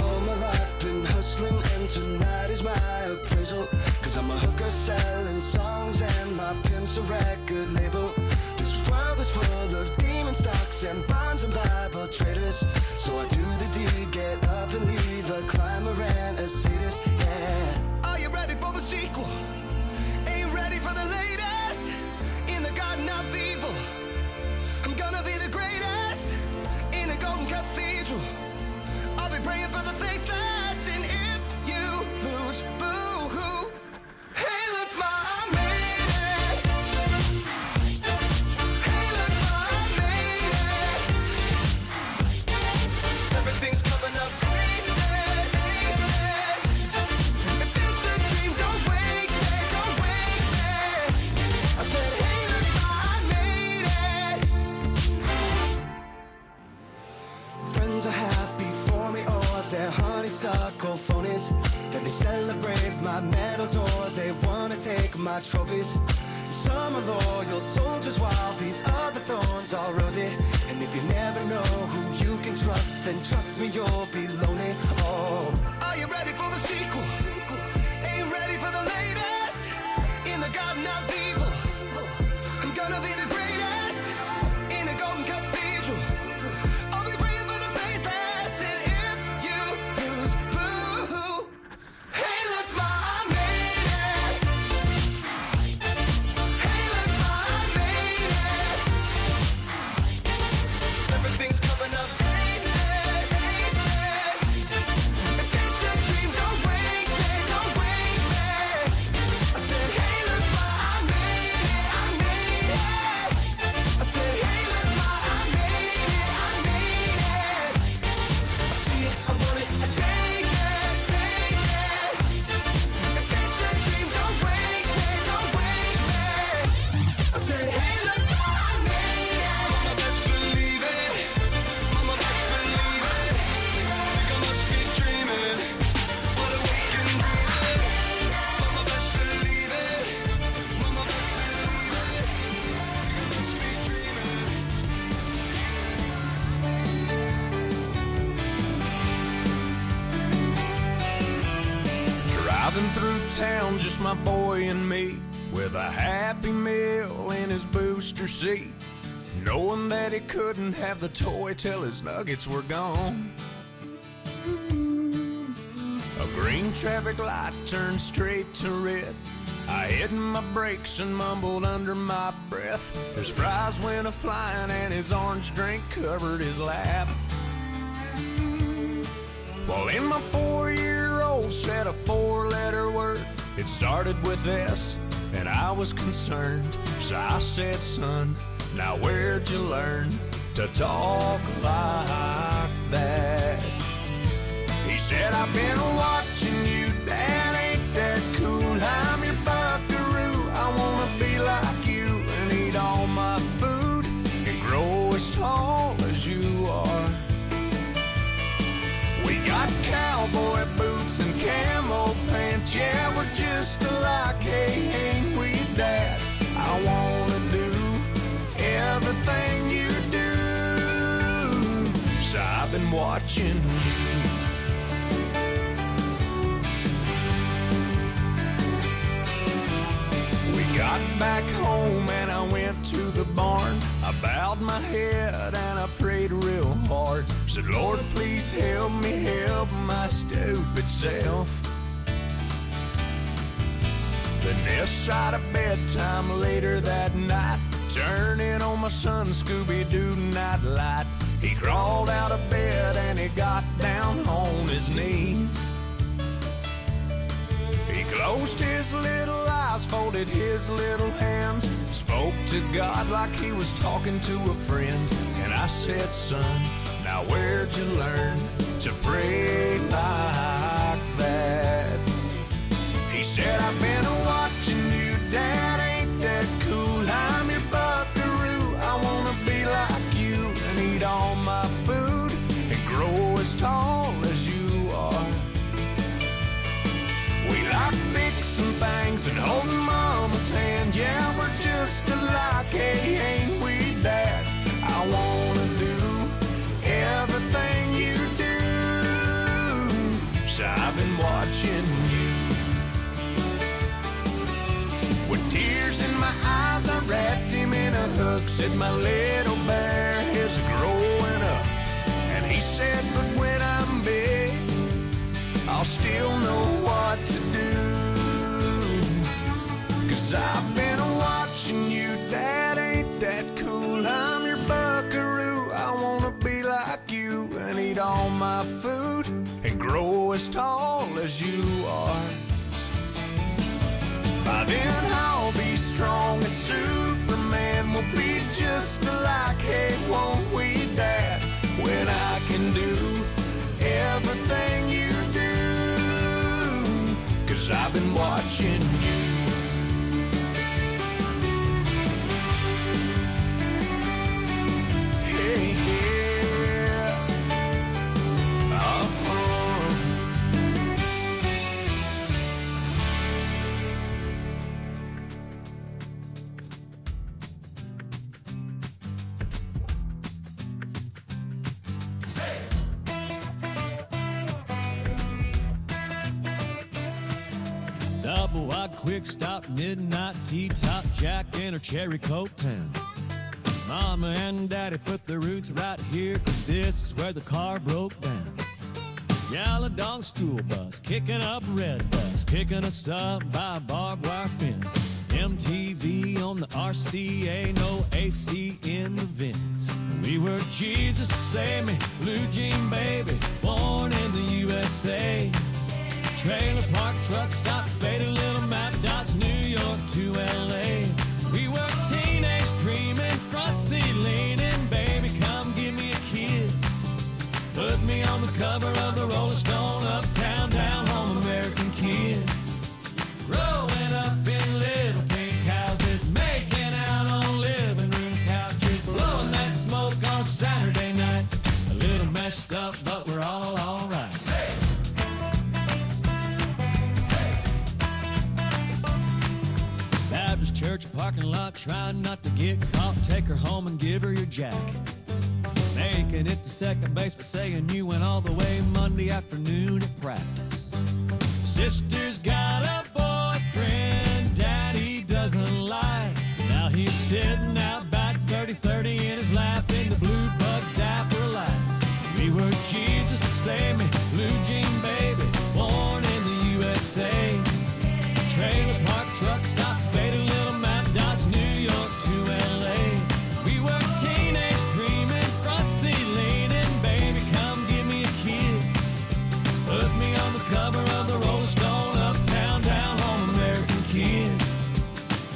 All my life been hustling and tonight is my appraisal. Cause I'm a hooker selling songs and my pimp's a record label. This world is full of demon stocks and bonds and Bible traders. So I do the deed, get up and leave a climber and a sadist, yeah. Are you ready for the sequel? Ain't ready for the latest? In the garden of evil, I'm gonna be the greatest in a golden cathedral. I'll be praying for the faithless, and if you lose, boo-hoo. Hey, look, ma, I made it. Hey, look, ma, I made it. Everything's coming up aces, aces. If it's a dream, don't wake me, don't wake me. I said, hey, look, ma, I made it. Friends are happy for me, or they're honeysuckle phonies. Then they celebrate my medals, or they wanna take my trophies. Some are loyal soldiers, while these other thorns are rosy. And if you never know who you can trust, then trust me, you'll be lonely. Oh, are you ready for the sequel? Ain't ready for the latest in the garden of evil. I'm gonna be the greatest in a golden cathedral. I'll be praying for the faithless, and if you lose, boo-hoo. Hey, look, ma, I made it. Hey, look, ma, I driving through town, just my boy and me, with a Happy Meal in his booster seat, knowing that he couldn't have the toy till his nuggets were gone. A green traffic light turned straight to red. I hit my brakes and mumbled under my breath. His fries went a-flying and his orange drink covered his lap. Well, in my 4-year-old said a 4-letter word. It started with S, and I was concerned. So I said, son, now where'd you learn to talk like that? He said, I've been watching you, Dad, ain't that cool? I'm your buckaroo, I wanna be like you and eat all my food and grow as tall as you are. We got cowboy boots and camo pants, yeah, we're just alike, hey, ain't we, Dad? I wanna do everything you do, so I've been watching you. We got back home and I went to the barn. I bowed my head and I prayed real hard. Said, Lord, please help me help my stupid self. Then this side of bedtime later that night, turning on my son Scooby-Doo nightlight. He crawled out of bed and he got down on his knees. He closed his little eyes, folded his little hands, spoke to God like he was talking to a friend. And I said, son, now where'd you learn to pray like that? He said, I've been watching you, Dad, ain't that cool? I'm your buckaroo, I wanna be like you and eat all my food and grow as tall as you are. We like fixing things and holding Mama's hand, yeah, we're just alike, hey, ain't we, Dad? I wanna do everything you do, so I've been watching you. With tears in my eyes, I wrapped him in a hook, said my little bear is growing up. And he said, but when I'm big, I'll still know what to do. 'Cause I've been watching you, Dad, ain't that cool? I'm your buckaroo, I wanna be like you and eat all my food and grow as tall as you are. By then I'll be strong as Superman, we'll be just alike, hey, won't we, Dad? When I can do everything you do, 'cause I've been watching you. Hey, yeah. Double wide, quick stop, midnight tea top, Jack in her cherry coke town. Mama and Daddy put their roots right here, 'cause this is where the car broke down. Yellow dog school bus, kicking up red bus, picking us up by a barbed wire fence. MTV on the RCA, no AC in the vents. We were Jesus Save Me, blue jean baby, born in the USA. Trailer park, truck stop, faded little map dots, New York to LA. We were teenage dreaming, front seat leaning, baby, come give me a kiss. Put me on the cover of the Rolling Stone, uptown, down home, American kids. Growing up in little pink houses, making out on living room couches, blowing that smoke on Saturday night. A little messed up, but we're all alright. Baptist church parking lot, trying not to get caught. Take her home and give her your jacket. Making it to second base, but saying you went all the way Monday afternoon at practice. Sister's got blue jean baby, born in the USA. Trailer park truck stop, faded little map dots, New York to LA. We were teenage dreaming, front seat leaning, baby, come give me a kiss. Put me on the cover of the Rolling Stone, uptown, down home, American kids.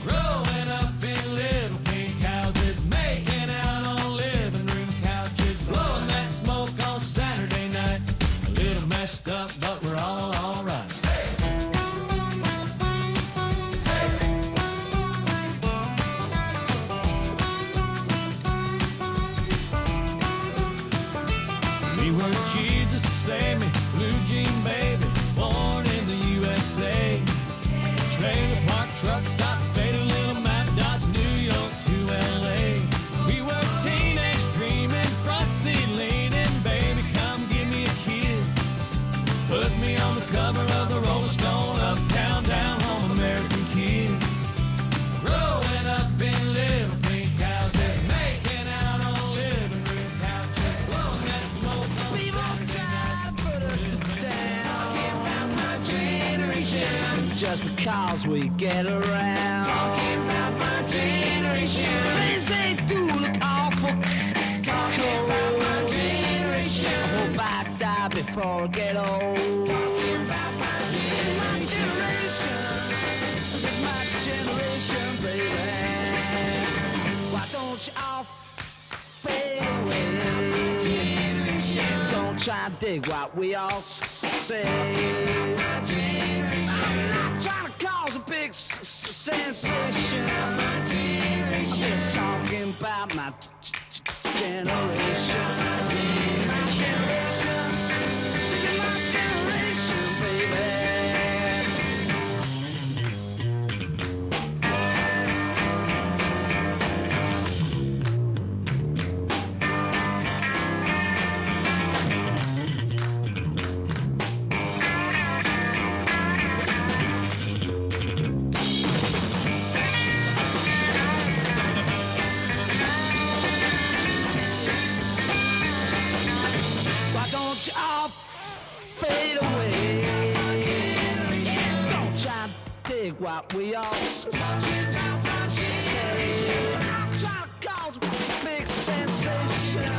Growing up in little pink houses, making out on living room couches, blowing that smoke on Saturday night. A little messed up, but we're all alright. We were Jesus, save me, blue jean baby, born in the USA. Trailer park truck stop, faded little map dots, New York to LA. We were teenage dreaming, front seat leaning, baby, come give me a kiss. Put me on the cover of the Rolling Stone, uptown, down home, American kids. Growing up in little pink houses, making out on living room couches, blowing that smoke on Saturday night. Put us down. Talking about my generation. Just because we get around. Talking about my generation. Things they do look awful. Talking about my generation. I hope I die before I get old. Talking about my generation. This is my generation, baby. Why don't you all fade away? Don't try to dig what we all say. I'm not trying to cause a big sensation. I'm just talking about my generation. My generation. This is my generation, baby. Why don't you all fade away? Don't try to dig what we all say. I'm trying to cause a big sensation.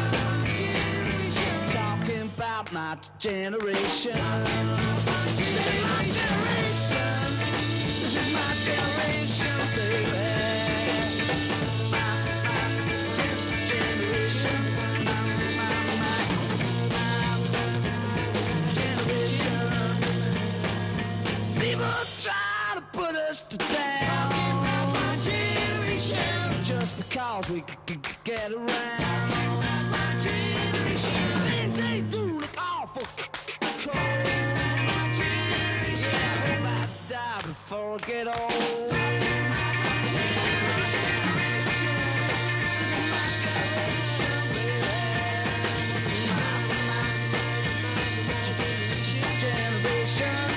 Just talking about my generation. This is my generation. This is my generation, baby. My generation. People try to put us down. Talking about my generation. Just because we get around. Talking about my generation. Things they do look awful cold. My generation. I hope I die before I get old. Talking about my generation. This is my generation, baby. My generation.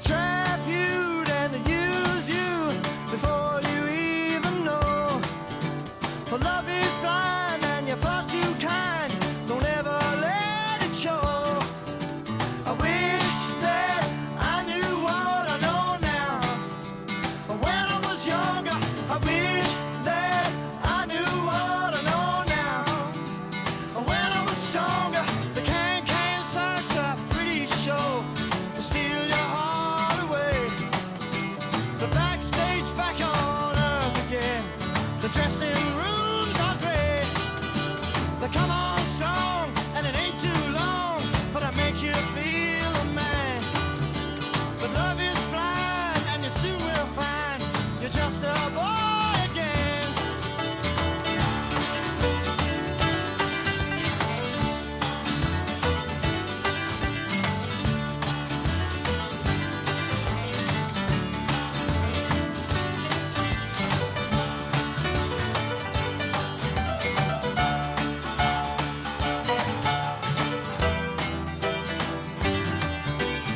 trap you and they use you before you even know. For love is blind and you're far too kind. Don't ever let it show. I wish that I knew what I know now. When I was younger, I wish that I knew what I know now. When I was stronger, the can such a pretty show to steal your heart away. The backstage back on earth again. The dressing rooms are gray. They come on strong and it ain't too long, but I make you feel a man. But love is blind and you soon will find you're just a boy again.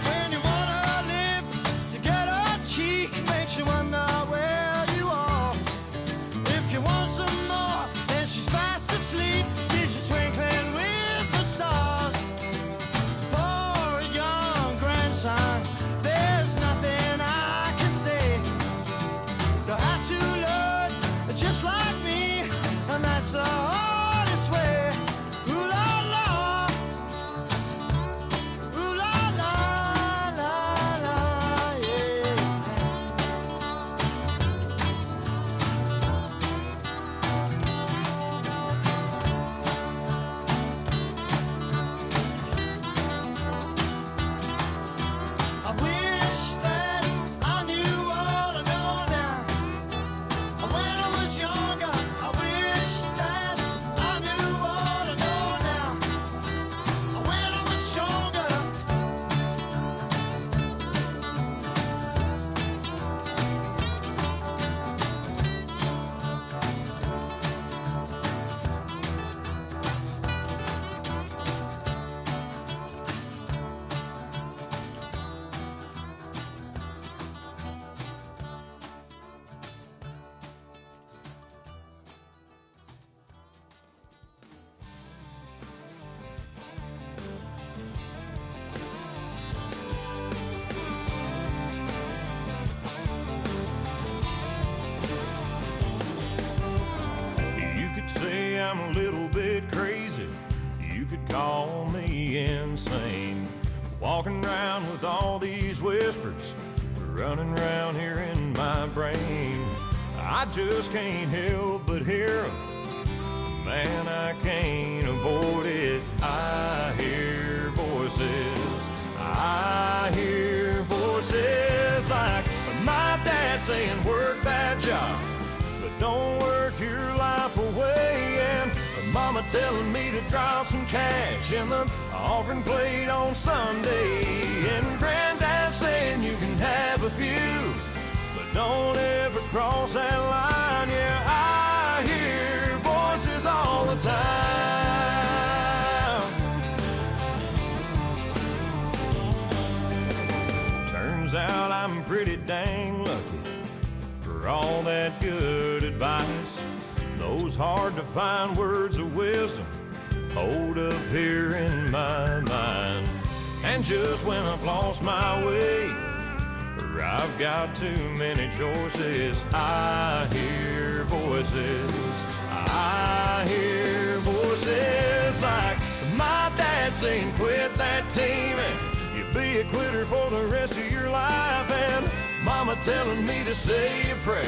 When you wanna live, you get a cheek, makes you wonder where you are. If you want some more, then she's fast asleep. Did you twinkling with the stars? For a young grandson, there's nothing I can say. You have to learn just like me, and that's the hardest way. Ooh la la, ooh la la la la, yeah. I wish that I knew what I know now. When I was younger, I wish that I knew what I know now. When I was stronger. You could say I'm a little bit crazy. You could call me insane. Walking around with all these whispers running around here in my brain. I just can't help but hear 'em. Man, I can't avoid it. I hear voices. I hear voices like my dad saying, work that job, but don't work your life away. And mama telling me to drop some cash in the offering plate on Sunday. And granddad saying you can have a few, but don't ever cross that line. Yeah, I hear voices all the time. Turns out I'm pretty dang lucky for all that good advice. Those hard to find words of wisdom hold up here in my mind. And just when I've lost my way, or I've got too many choices, I hear voices. I hear voices like my dad saying, quit that team and you'll be a quitter for the rest of your life. And mama telling me to say a prayer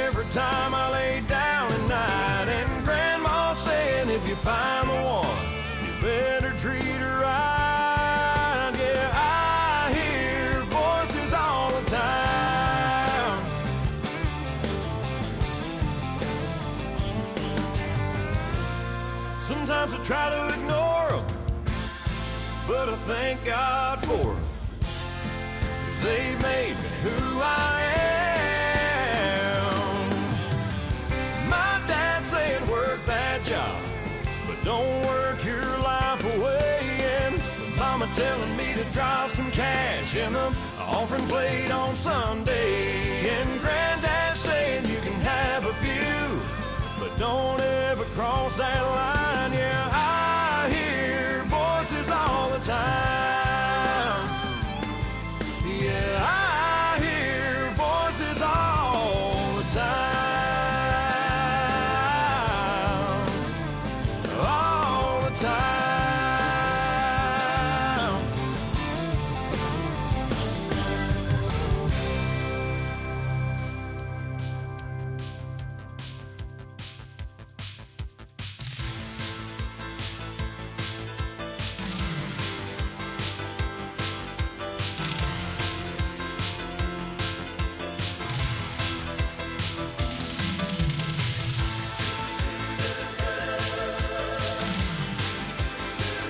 every time I lay down at night. And grandma saying, if you find the one, you better treat her right. Yeah, I hear voices all the time. Sometimes I try to ignore them, but I thank God for them, 'cause they made me who I am. My dad saying work that job, but don't work your life away. And mama telling me to drop some cash in the offering plate on Sunday.